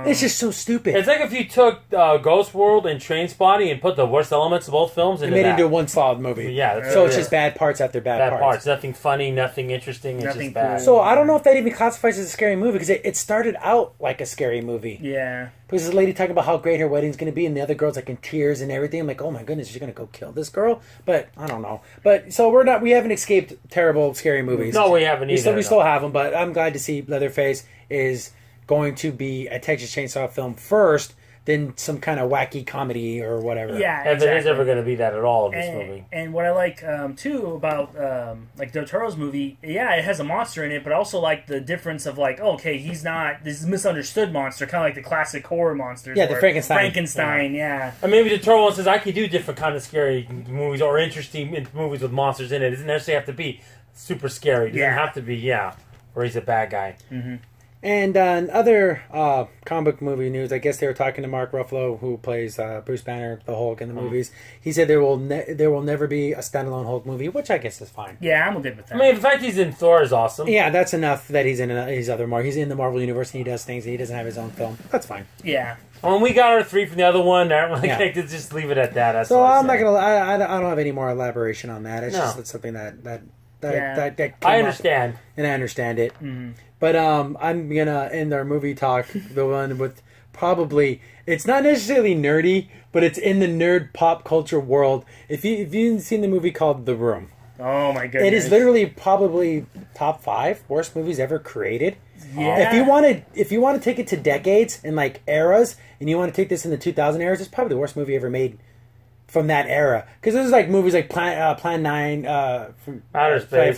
It's just so stupid. It's like if you took Ghost World and Trainspotting and put the worst elements of both films into made it into one solid movie. Yeah, so it's just bad parts after bad parts. Nothing funny, nothing interesting. It's just bad. So I don't know if that even classifies as a scary movie because it started out like a scary movie. Yeah. Because this lady talking about how great her wedding's going to be, and the other girl's like in tears and everything. I'm like, oh my goodness, you're going to go kill this girl? But I don't know. But so we haven't escaped terrible, scary movies. No, we haven't either. We still have them, but I'm glad to see Leatherface is going to be a Texas Chainsaw film first, then some kind of wacky comedy or whatever. Yeah, if it is ever going to be that at all in this movie. And what I like too about like Del Toro's movie, it has a monster in it, but also like the difference of like, he's not this misunderstood monster, kind of like the classic horror monsters. Yeah, the Frankenstein. Frankenstein, yeah. And maybe Del Toro says I could do different kind of scary movies or interesting movies with monsters in it. It doesn't necessarily have to be super scary. It doesn't have to be, or he's a bad guy. Mm-hmm. And other comic book movie news, I guess they were talking to Mark Ruffalo, who plays Bruce Banner, the Hulk in the movies. He said there will never be a standalone Hulk movie, which I guess is fine. Yeah, I'm good with that. I mean, the fact he's in Thor is awesome. Yeah, that's enough that he's in he's in the Marvel universe and he does things and he doesn't have his own film. That's fine. Yeah. When we got our 3 from the other one, just leave it at that. That's so I'm not gonna. I don't have any more elaboration on that. It's just something that I understand, and I understand it. Mm-hmm. But I'm gonna end our movie talk, the one with probably it's not necessarily nerdy, but it's in the nerd pop culture world. If you've seen the movie called The Room, oh my goodness, it is literally probably top 5 worst movies ever created. Yeah. If you want to take it to decades and like eras, and you want to take this in the 2000 eras, it's probably the worst movie ever made from that era. Because there's like movies like Plan 9 from Outer Space,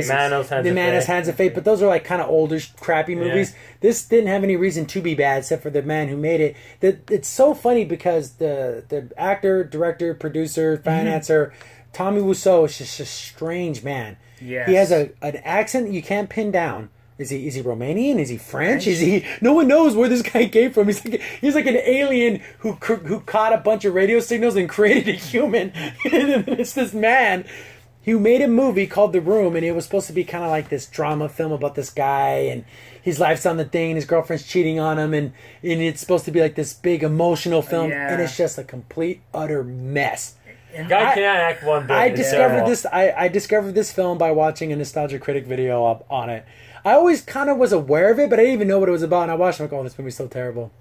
The Manos Hands of Fate, but those are like kind of older, crappy movies. Yeah. This didn't have any reason to be bad except for the man who made it. It's so funny because the actor, director, producer, financer, Tommy Wiseau is just a strange man. Yes. He has an accent you can't pin down. Is he Romanian? Is he French? Is he? No one knows where this guy came from. He's like an alien who caught a bunch of radio signals and created a human. And it's this man who made a movie called The Room, and it was supposed to be kind of like this drama film about this guy, and his life's on the thing, and his girlfriend's cheating on him, and it's supposed to be like this big emotional film, and it's just a complete utter mess. Guy cannot act one bit. I discovered this film by watching a Nostalgia Critic video up on it. I always kind of was aware of it, but I didn't even know what it was about. And I watched it, I'm like, oh, this movie's so terrible.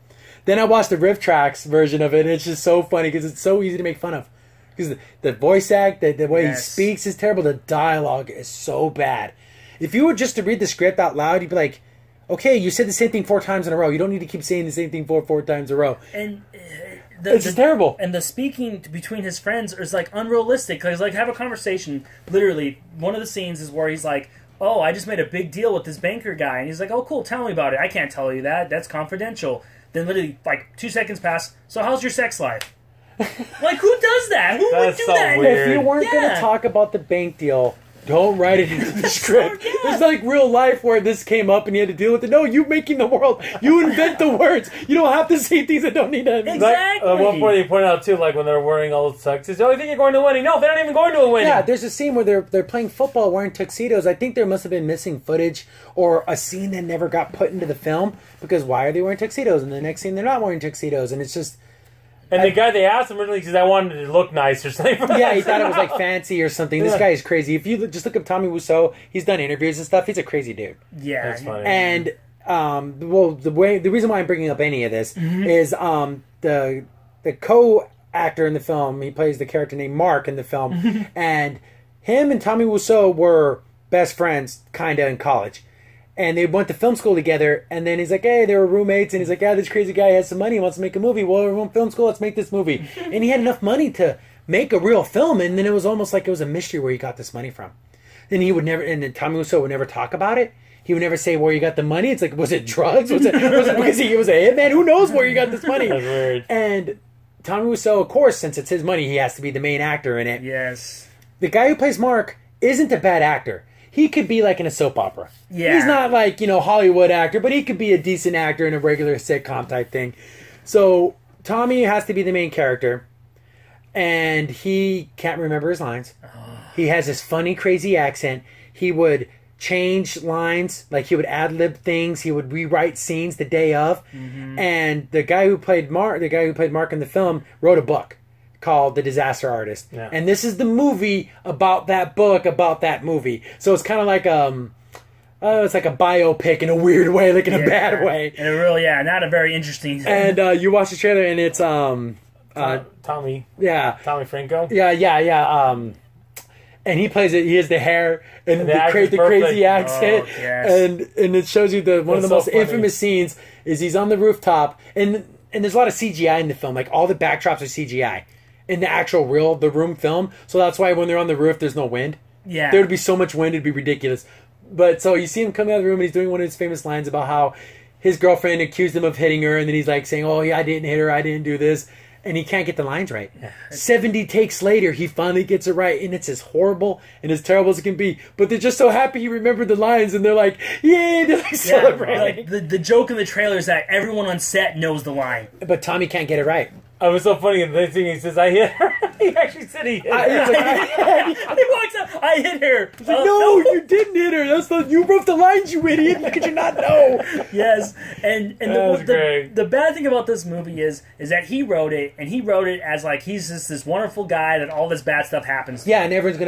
Then I watched the Riff Tracks version of it, and it's just so funny because it's so easy to make fun of. Because the voice act, the way he speaks is terrible. The dialogue is so bad. If you were just to read the script out loud, you'd be like, okay, you said the same thing 4 times in a row. You don't need to keep saying the same thing four times in a row. And it's terrible. And the speaking between his friends is like unrealistic. Because like have a conversation. Literally, one of the scenes is where he's like, "Oh, I just made a big deal with this banker guy," and he's like, "Oh, cool, tell me about it." "I can't tell you that. That's confidential." Then literally, like 2 seconds pass. "So how's your sex life?" Like, who does that? Who would do so that? weird. If you weren't going to talk about the bank deal, don't write it into the script. It's like real life where this came up and you had to deal with it. No, you making the world. You invent the words. You don't have to say things that don't need to. Exactly. Like, at one point, they pointed out too, like when they're wearing all the tuxes. Oh, you think you're going to a wedding? No, they're not even going to a wedding. Yeah, there's a scene where they're playing football wearing tuxedos. I think there must have been missing footage or a scene that never got put into the film because why are they wearing tuxedos? And the next scene they're not wearing tuxedos, and it's just. And the guy they asked him originally says, "I wanted it to look nice" or something. Yeah, he thought it was like fancy or something. This guy is crazy. If you just look up Tommy Wiseau, he's done interviews and stuff. He's a crazy dude. Yeah, that's funny. And well, the reason why I'm bringing up any of this is the co-actor in the film. He plays the character named Mark in the film, and him and Tommy Wiseau were best friends, kinda in college. And they went to film school together, and then he's like, hey, they were roommates, and he's like, yeah, this crazy guy has some money, he wants to make a movie. Well, we're in film school, let's make this movie. And he had enough money to make a real film, and then it was almost like it was a mystery where he got this money from. And he would never, and then Tommy Wiseau would never talk about it. He would never say where you got the money. It's like, was it drugs? Was it because he was a hitman? Who knows where you got this money? That's weird. And Tommy Wiseau, of course, since it's his money, he has to be the main actor in it. Yes. The guy who plays Mark isn't a bad actor. He could be like in a soap opera. Yeah. He's not like, Hollywood actor, but he could be a decent actor in a regular sitcom type thing. So Tommy has to be the main character, and he can't remember his lines. He has this funny, crazy accent. He would change lines, like he would ad-lib things. He would rewrite scenes the day of. And the guy who played Mark in the film, wrote a book called The Disaster Artist. Yeah. And this is the movie about that book, about that movie. So it's kind of like it's like a biopic in a weird way, like in a bad way. In a real, not a very interesting And you watch the trailer and it's Tommy. Yeah. Tommy Franco. Yeah. And he plays it. He has the hair and the crazy accent, and it shows you one of the most infamous scenes is he's on the rooftop, and there's a lot of CGI in the film. Like all the backdrops are CGI in the actual the room film. So that's why when they're on the roof, there's no wind. Yeah, there would be so much wind, it'd be ridiculous. But so you see him coming out of the room, and he's doing one of his famous lines about how his girlfriend accused him of hitting her, and then he's like saying, "Oh yeah, I didn't hit her, I didn't do this." And he can't get the lines right. 70 takes later, he finally gets it right, and it's as horrible and as terrible as it can be. But they're just so happy he remembered the lines, and they're like, "Yay!" They're like celebrating. Like the joke in the trailer is that everyone on set knows the line, but Tommy can't get it right. It was so funny. The thing he says, "I hit her." He actually said he hit her. He walks up, "I hit her." He's like, no, you didn't hit her. You wrote the lines, you idiot. Could you not know? Yes, and the bad thing about this movie is that he wrote it, and he wrote it as like he's just this wonderful guy that all this bad stuff happens to. Yeah, and everyone's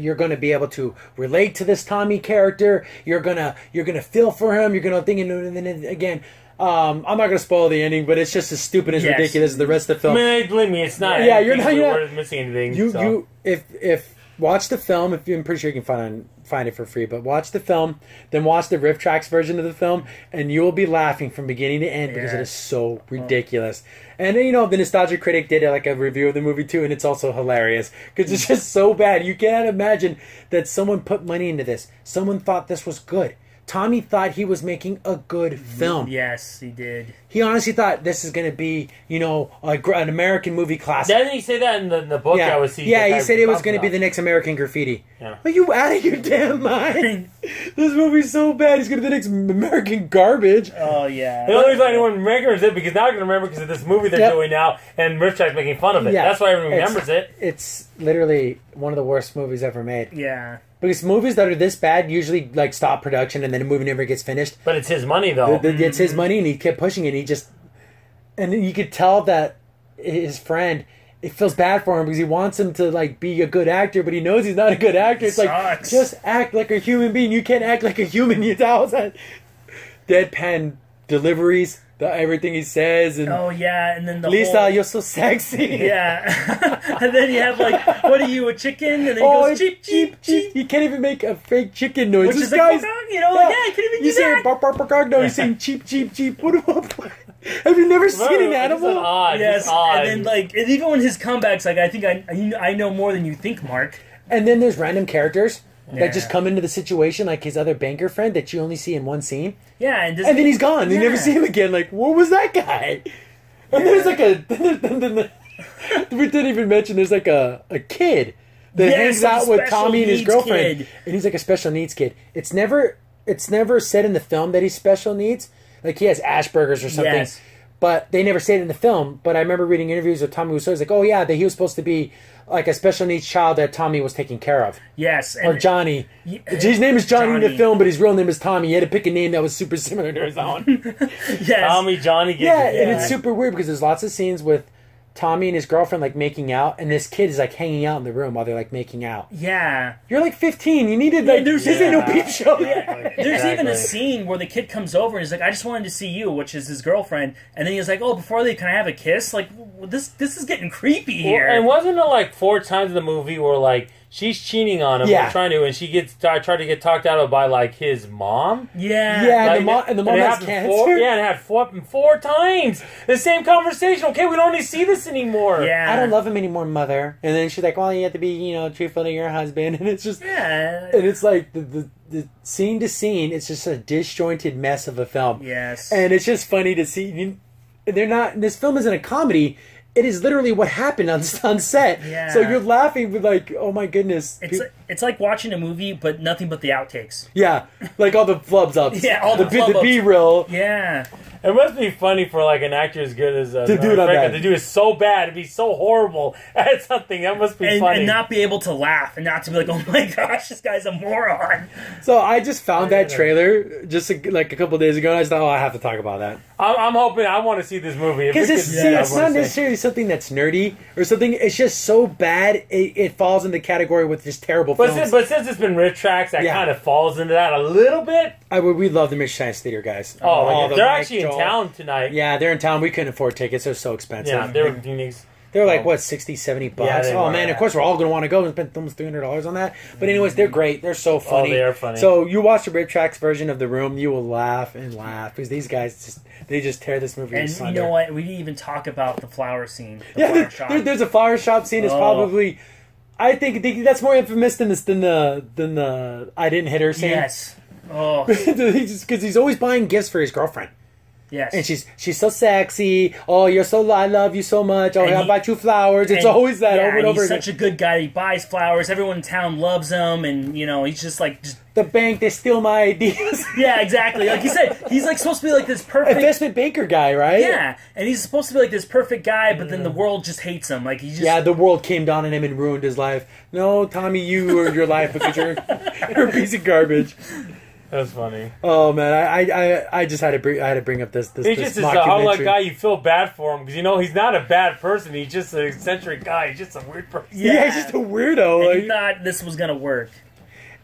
you're gonna be able to relate to this Tommy character. You're gonna feel for him. You're gonna think, and then again. I'm not going to spoil the ending, but it's just as stupid as ridiculous as the rest of the film. I mean, believe me, it's not. Yeah, you're not missing anything. If watch the film. I'm pretty sure you can find it for free. But watch the film, then watch the Riff Tracks version of the film, and you will be laughing from beginning to end because it is so ridiculous. And the Nostalgia Critic did like a review of the movie too, and it's also hilarious because it's just so bad. You can't imagine that someone put money into this. Someone thought this was good Tommy thought he was making a good film. Yes, he did. He honestly thought this is going to be, an American movie classic. Didn't he say that in the book I was seeing? Yeah, he said it was going to be the next American Graffiti. Yeah. Are you out of your damn mind? This movie's so bad. He's going to be the next American garbage. Oh, yeah. The only reason anyone remembers it because now I can remember because of this movie they're doing now, and Riptrack's making fun of it. Yeah. That's why everyone remembers it. It's literally one of the worst movies ever made. Yeah. Because movies that are this bad usually stop production and then a movie never gets finished. But it's his money though. It's his money, and he kept pushing it. And you could tell that his friend, it feels bad for him because he wants him to be a good actor, but he knows he's not a good actor. It's Sucks. just act like a human being. You can't act like a human. You know that deadpan deliveries. Everything he says, and oh yeah, and then the Lisa, you're so sexy. Yeah, and then you have what are you, a chicken? And then he goes cheep, cheep, cheep. He can't even make a fake chicken noise. Which This is guy's, he can't even do that. Bark, bark, bark, bark. No, he's saying cheep, cheep, cheep. What? Have you never seen an animal? Yes, and then and even when his comebacks, I think I know more than you think, Mark. And then there's random characters that just come into the situation, like his other banker friend that you only see in one scene. Yeah, and then he's gone. You never see him again. Like, what was that guy? And there's we didn't even mention there's a kid that hangs out with Tommy and his girlfriend, and he's like a special needs kid. It's never said in the film that he's special needs. Like he has Asperger's or something. Yes. But they never say it in the film. But I remember reading interviews with Tommy Wiseau. He's like, oh yeah, that he was supposed to be like a special needs child that Tommy was taking care of. Yes. Or Johnny. His name is Johnny in the film, but his real name is Tommy. He had to pick a name that was super similar to his own. Yes. Tommy, Johnny. And it's super weird because there's lots of scenes with Tommy and his girlfriend making out, and this kid is hanging out in the room while they're making out. Yeah. You're 15. You needed this ain't no peep show. Yeah. There's even a scene where the kid comes over and he's like, I just wanted to see you, which is his girlfriend. And then he's like, oh, before they can I have a kiss? Like, this is getting creepy here. And wasn't it 4 times in the movie where she's cheating on him, or trying to, and she tried to get talked out of by his mom. Yeah, yeah, and the mom has cancer. And it had four times the same conversation. Okay, we don't only see this anymore. Yeah, I don't love him anymore, mother. And then she's like, well, you have to be, truthful to your husband, and it's just, and it's the scene to scene, it's just a disjointed mess of a film. Yes, and it's just funny to see. They're not. This film isn't a comedy. It is literally what happened on set. Yeah. So you're laughing with oh my goodness. It's like watching a movie, but nothing but the outtakes. Yeah, all the flubs ups. Yeah, all the B-roll. Yeah. It must be funny for an actor as good as to do it on that. To do it so bad, to be so horrible at something. That must be funny. And not be able to laugh and not to be like, oh my gosh, this guy's a moron. So I just found that trailer just a couple of days ago, and I just thought, I have to talk about that. I'm hoping I want to see this movie because it's not necessarily something that's nerdy or something. It's just so bad it falls in the category with just terrible films. But since it's been Riptracks, that kind of falls into that a little bit. We love the Mission Science Theater guys. They're actually in town tonight. Yeah, they're in town. We couldn't afford tickets. They're so expensive. Yeah, they're in Phoenix. They're $60, $70. Yeah, man, of course we're all going to want to go and spend almost $300 on that. But anyways, they're great. They're so funny. Oh, they are funny. So you watch the Riptracks version of The Room, you will laugh and laugh because these guys just tear this movie asunder. And you know what? We didn't even talk about the flower scene. Flower shop. There's a flower shop scene. It's probably, I think that's more infamous than the I didn't hit her scene. Yes. Oh, because he's always buying gifts for his girlfriend. Yes. And she's so sexy. Oh, I love you so much. Oh, I bought you flowers. It's always that over and over again. He's such a good guy. He buys flowers. Everyone in town loves him. And, he's just the bank, they steal my ideas. Yeah, exactly. Like you said, he's supposed to be this perfect... investment banker guy, right? Yeah. And he's supposed to be this perfect guy, but then the world just hates him. Yeah, the world came down on him and ruined his life. No, Tommy, you ruined your life because you're a piece of garbage. That's funny. Oh man, I just had to bring up this. He's just a hard guy. You feel bad for him because he's not a bad person. He's just an eccentric guy. He's just a weird person. Yeah, he's just a weirdo. And he thought this was gonna work.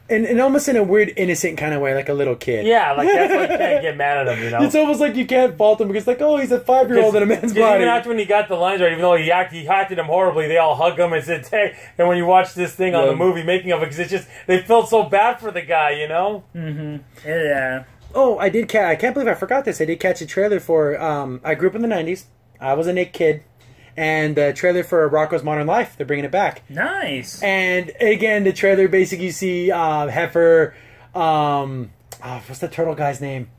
And almost in a weird, innocent kind of way, like a little kid. Yeah, that's why you can't get mad at him, It's almost like you can't fault him because, he's a 5-year-old in a man's body. Even after when he got the lines right, even though he acted him horribly, they all hug him and said, hey. And when you watch this thing on the movie making of it, because it's just, they felt so bad for the guy, Mm-hmm. Yeah. Oh, I can't believe I forgot this. I did catch a trailer for, I grew up in the 90s. I was a Nick kid. And the trailer for Rocko's Modern Life, they're bringing it back. Nice. And again, the trailer basically you see Heifer. Oh, what's the turtle guy's name?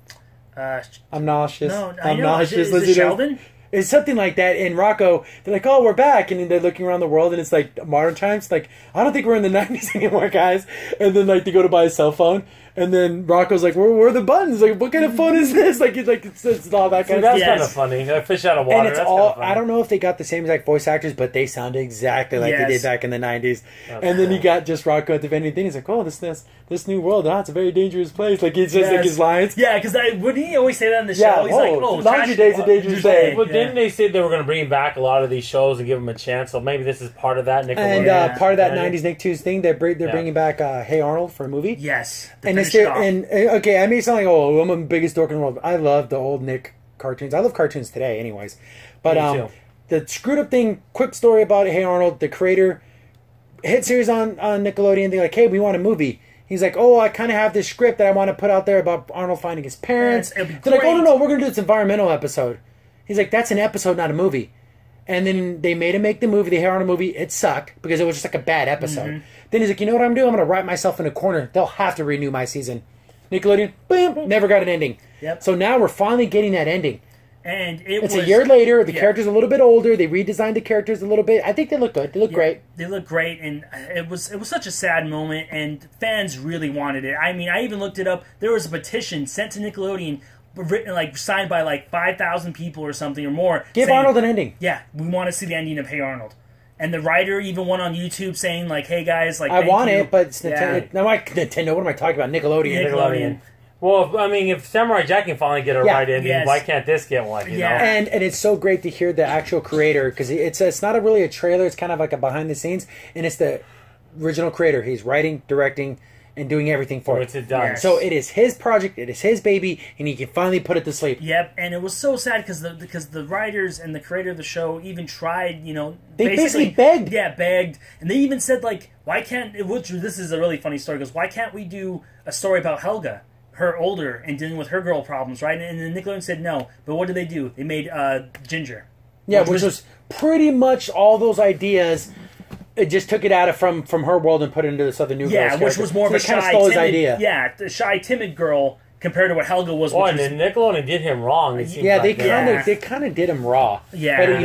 I'm nauseous. No, I'm nauseous. Is it Sheldon? It's something like that. In Rocco, they're like, "Oh, we're back," and then they're looking around the world, and it's like modern times. Like, I don't think we're in the '90s anymore, guys. And then like they go to buy a cell phone, and then Rocco's like, "Where are the buttons? Like, what kind of phone is this?" Like, it's all that kind of That's stuff. kind of funny. A fish out of water. And it's that's all. kind of I don't know if they got the same exact voice actors, but they sounded exactly like they did back in the '90s. And then you got just Rocco at the very end. He's like, "Oh, this new world. It's a very dangerous place." Like he says like his lines. Yeah, because wouldn't he always say that in the show? Yeah, He's like, "Oh, laundry day's a dangerous day." Well, didn't they say they were going to bring back a lot of these shows and give them a chance? So maybe this is part of that. And part of that '90s Nicktoons thing, they're bringing back Hey Arnold for a movie. Yes, and okay, I may sound like, oh, I'm the biggest dork in the world. I love the old Nick cartoons. I love cartoons today, anyways. But the screwed up thing. Quick story about Hey Arnold, the creator, hit series on Nickelodeon. They're like, hey, we want a movie. He's like, oh, I kind of have this script that I want to put out there about Arnold finding his parents. They're like, oh, no, we're going to do this environmental episode. He's like, that's an episode, not a movie. And then they made him make the movie, the Hey Arnold movie. It sucked because it was just like a bad episode. Mm-hmm. Then he's like, you know what I'm doing? I'm going to write myself in a corner. They'll have to renew my season. Nickelodeon, boom, never got an ending. Yep. So now we're finally getting that ending. And it's a year later. The character's a little bit older. They redesigned the characters a little bit. I think they look good. They look great. They look great, and it was such a sad moment, and fans really wanted it. I mean, I even looked it up. There was a petition sent to Nickelodeon, written like signed by like 5,000 people or something or more. Give Arnold an ending. Yeah, we want to see the ending of Hey Arnold. And the writer even went on YouTube saying like, "Hey guys, like I want it, but it's Nintendo. No, Nintendo. What am I talking about? Nickelodeon. Well, I mean, if Samurai Jack can finally get a right ending, why can't this get one? You know? And it's so great to hear the actual creator, because it's not really a trailer. It's kind of like a behind the scenes, and it's the original creator. He's writing, directing, and doing everything for it. It's done. So it is his project. It is his baby, and he can finally put it to sleep. Yep, and it was so sad because the writers and the creator of the show even tried, they basically begged. Yeah, begged, and they even said like, why can't? This is a really funny story. Because why can't we do a story about Helga? Her older and dealing with her girl problems, right? And then Nickelodeon said no. But what did they do? They made Ginger. Yeah, which was pretty much all those ideas. It just took it out of from her world and put it into this other new girl. Yeah, which was more of a shy, kind of stole timid, his idea. Yeah, the shy, timid girl compared to what Helga was. Oh, and then Nickelodeon did him wrong. They kind of did him raw. Yeah, but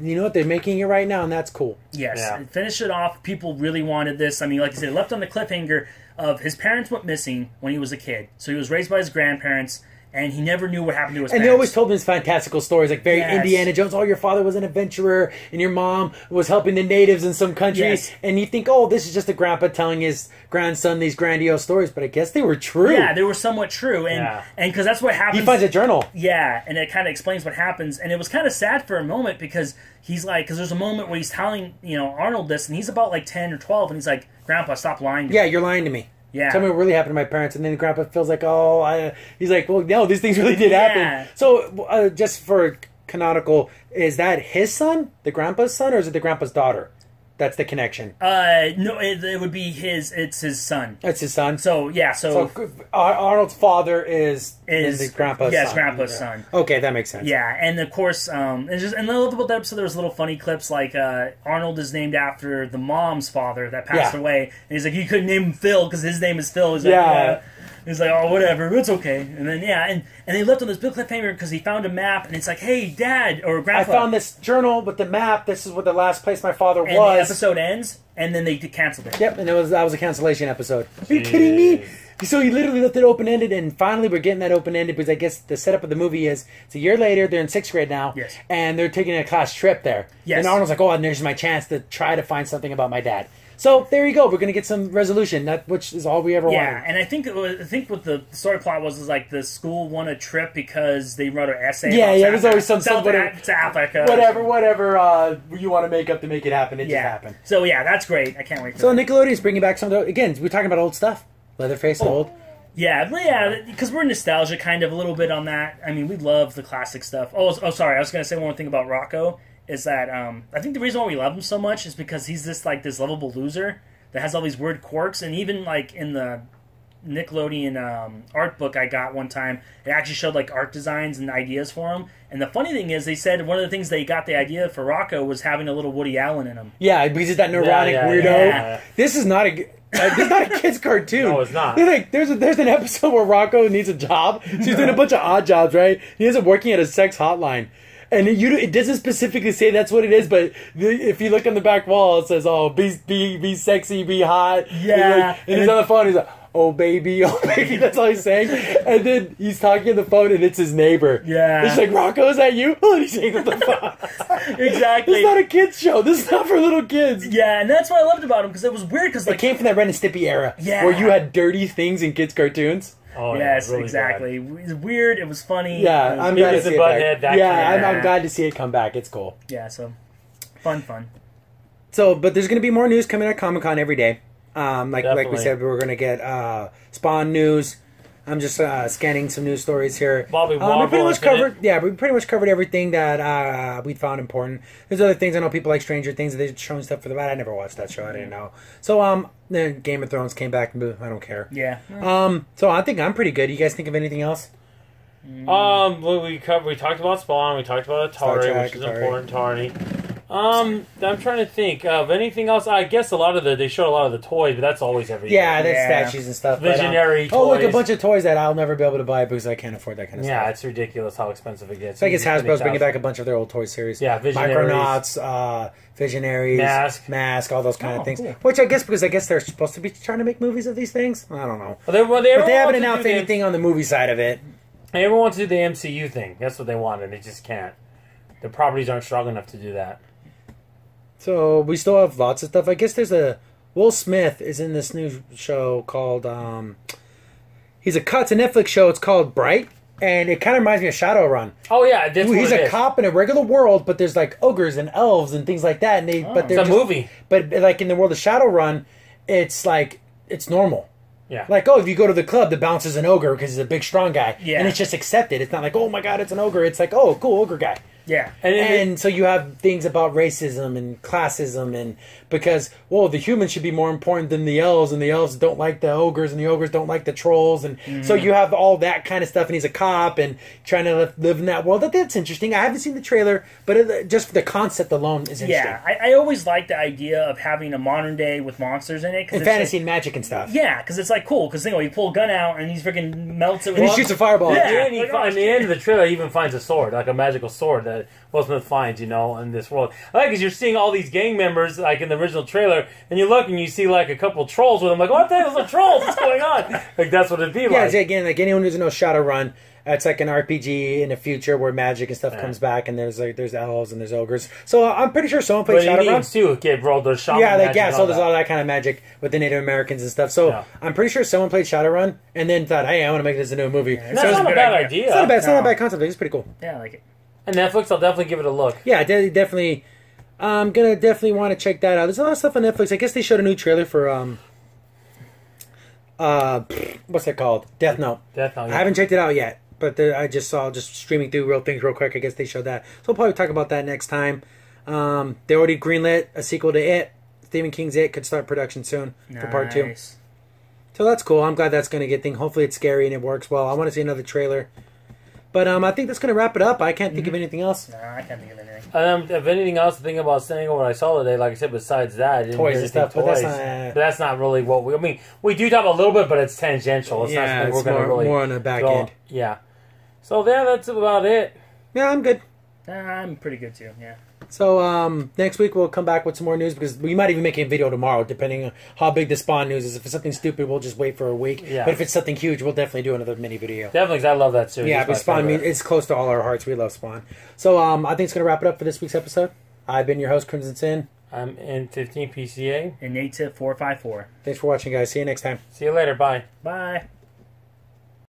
you know what they're making it right now, and that's cool. Yes, finish it off. People really wanted this. I mean, like I said, left on the cliffhanger of his parents went missing when he was a kid. So he was raised by his grandparents, and he never knew what happened to his parents. And they always told him his fantastical stories, like very Indiana Jones. Oh, your father was an adventurer, and your mom was helping the natives in some country. Yes. And you think, oh, this is just a grandpa telling his grandson these grandiose stories. But I guess they were true. Yeah, they were somewhat true. And because that's what happens. He finds a journal. Yeah, and it kind of explains what happens. And it was kind of sad for a moment because he's like, because there's a moment where he's telling, Arnold this, and he's about like 10 or 12, and he's like, Grandpa, stop lying to me. Yeah, you're lying to me. Yeah. Tell me what really happened to my parents. And then Grandpa feels like, he's like, well, no, these things really did happen. So just for canonical, is that his son, the grandpa's son, or is it the grandpa's daughter? That's the connection. No, it would be his. It's his son. It's his son. So yeah. So Arnold's father is the grandpa's son. Yes, grandpa's son. Okay, that makes sense. Yeah, and of course, and I loved about that episode. There was little funny clips like Arnold is named after the mom's father that passed away, and he's like, you couldn't name him Phil because his name is Phil. He's like, he's like, oh, whatever, it's okay. And then and they left on this big cliffhanger because he found a map, and it's like, hey, Dad or Grandpa, I found this journal with the map. This is what the last place my father was. The episode ends, and then they canceled it. Yep, and that was a cancellation episode. Are you kidding me? So he literally left it open-ended, and finally we're getting that open-ended because I guess the setup of the movie is it's a year later, they're in 6th grade now, and they're taking a class trip there. Yes. And Arnold's like, oh, and there's my chance to try to find something about my dad. So there you go. We're going to get some resolution, which is all we ever wanted. Yeah, and I think what the story plot was like the school won a trip because they wrote an essay. Yeah, there's always some Africa. Whatever you want to make up to make it happen, it just happened. So yeah, that's great. I can't wait. So Nickelodeon's bringing back some. Again, we're talking about old stuff. Leatherface, old. Yeah, because we're nostalgia kind of a little bit on that. I mean, we love the classic stuff. Oh, sorry, I was going to say one more thing about Rocco. Is that I think the reason why we love him so much is because he's this lovable loser that has all these weird quirks, and even like in the Nickelodeon art book I got one time, it actually showed like art designs and ideas for him. And the funny thing is, they said one of the things they got the idea for Rocco was having a little Woody Allen in him. Yeah, because he's that neurotic weirdo. Yeah. This is not It's not a kid's cartoon. No, it's not. There's an episode where Rocco needs a job. So he's doing a bunch of odd jobs, right? He ends up working at a sex hotline. And it doesn't specifically say that's what it is, but if you look on the back wall, it says, "Oh, be sexy, be hot." Yeah. And he's on the phone. He's like, oh baby." That's all he's saying. And then he's talking on the phone, and it's his neighbor. Yeah. He's like, "Rocco, is that you?" Oh, and he's saying on the phone. Exactly. It's not a kids show. This is not for little kids. Yeah, and that's what I loved about him because it was weird because It came from that Ren and Stimpy era, Yeah. where you had dirty things in kids' cartoons. Oh, yes, really exactly. It was weird. It was funny. Yeah, it was, I'm glad to Beavis see and it Butthead, back. that Yeah, kind of- I'm glad to see it come back. It's cool. yeah. So fun. So, but there's going to be more news coming at Comic-Con every day. Like we Definitely. said, we're going to get Spawn news. I'm just scanning some news stories here. Bobby we pretty much Warble, covered. Yeah, we pretty much covered everything that we found important. There's other things I know people like Stranger Things. They're showing stuff for the bad. I never watched that show. I didn't know. So then Game of Thrones came back. I don't care. Yeah. So I think I'm pretty good. You guys think of anything else? Well, we talked about Spawn. We talked about Star Atari, Trek, which is Atari. important. Atari. I'm trying to think of anything else. I guess they showed a lot of the toys, but that's always every year. Yeah, there's Yeah. statues and stuff. Visionary Oh, look, a toys. bunch of toys that I'll never be able to buy because I can't afford that kind of Yeah, stuff. it's ridiculous how expensive it gets. So I guess Hasbro's bringing $20,000. back a bunch of their old toy series. Yeah, Visionaries. Micronauts, Visionaries, Mask, all those kind of Oh, things. cool. Which I guess because they're supposed to be trying to make movies of these things. I don't know, Well, they but they haven't want to announced do the- anything on the movie side of it. Everyone wants to do the MCU thing. That's what they want, and they just can't. The properties aren't strong enough to do that. So we still have lots of stuff. I guess there's Will Smith is in this new show called it's a Netflix show. It's called Bright, and it kind of reminds me of Shadowrun. Oh yeah, that's what He's it a is. cop in a regular world, but there's like ogres and elves and things like that, and but they're It's a movie. But like in the world of Shadowrun, it's like it's normal. Yeah. Like, oh, if you go to the club, the bouncer's an ogre because he's a big, strong guy. Yeah. And it's just accepted. It's not like, oh my god, it's an ogre. It's like, oh, cool, ogre guy. Yeah. And so you have things about racism and classism, and because, well, the humans should be more important than the elves, and the elves don't like the ogres, and the ogres don't like the trolls, and so you have all that kind of stuff. And he's a cop and trying to live in that world. That's interesting. I haven't seen the trailer, but just the concept alone is interesting. Yeah, I always like the idea of having a modern day with monsters in it. And fantasy and magic and stuff. Yeah, because it's like cool. Because you pull a gun out and he's freaking melts it. And he shoots a fireball. Yeah. And Like, oh, in the end of the trailer, he even finds a sword, like a magical sword that Will Smith finds, in this world. I like because you're seeing all these gang members, like in the original trailer, and you look and you see like a couple trolls with them. Like, what the hell are trolls? What's going on? Like that's what it'd be Yeah, like. it's, again, like anyone who doesn't know Shadowrun, it's like an RPG in the future where magic and stuff comes back, and there's elves and there's ogres. So I'm pretty sure someone played But he Shadowrun. means too, okay, bro. There's shaman Yeah, magic and so all there's that. all that kind of magic with the Native Americans and stuff. So Yeah. I'm pretty sure someone played Shadowrun and then thought, hey, I want to make this into a movie. That's So not a good bad idea. idea. it's not a bad, it's not a No. bad concept. It's pretty cool. Yeah, I like it. And Netflix, I'll definitely give it a look. Yeah, definitely. I'm gonna definitely want to check that out. There's a lot of stuff on Netflix. I guess they showed a new trailer for what's that called? Death Note. Death Note. I haven't checked it out yet, but I just saw streaming through real things real quick. I guess they showed that, so we'll probably talk about that next time. They already greenlit a sequel to It. Stephen King's It could start production soon for part 2. Nice. So that's cool. I'm glad that's going to get thing. Hopefully it's scary and it works well. I want to see another trailer. But I think that's going to wrap it up. I can't think of anything else. No, I can't think of anything. If anything else to think about saying what I saw today, like I said, besides that, I didn't Toys hear and stuff, anything but that's toys. not- But that's not really what we. I mean, we do talk a little bit, but it's tangential. It's not Yeah, something it's we're going to really more on the back go- end. Yeah. So yeah, that's about it. Yeah, I'm good. I'm pretty good too. Yeah. So next week we'll come back with some more news because we might even make a video tomorrow, depending on how big the Spawn news is. If it's something stupid, we'll just wait for a week. Yeah. But if it's something huge, we'll definitely do another mini video. Definitely, 'cause I love that series. Yeah, It's my but Spawn favorite. it's close to all our hearts. We love Spawn. So I think it's gonna wrap it up for this week's episode. I've been your host, Crimson Sin. I'm in 15 PCA. And Native 454. Thanks for watching, guys. See you next time. See you later. Bye. Bye.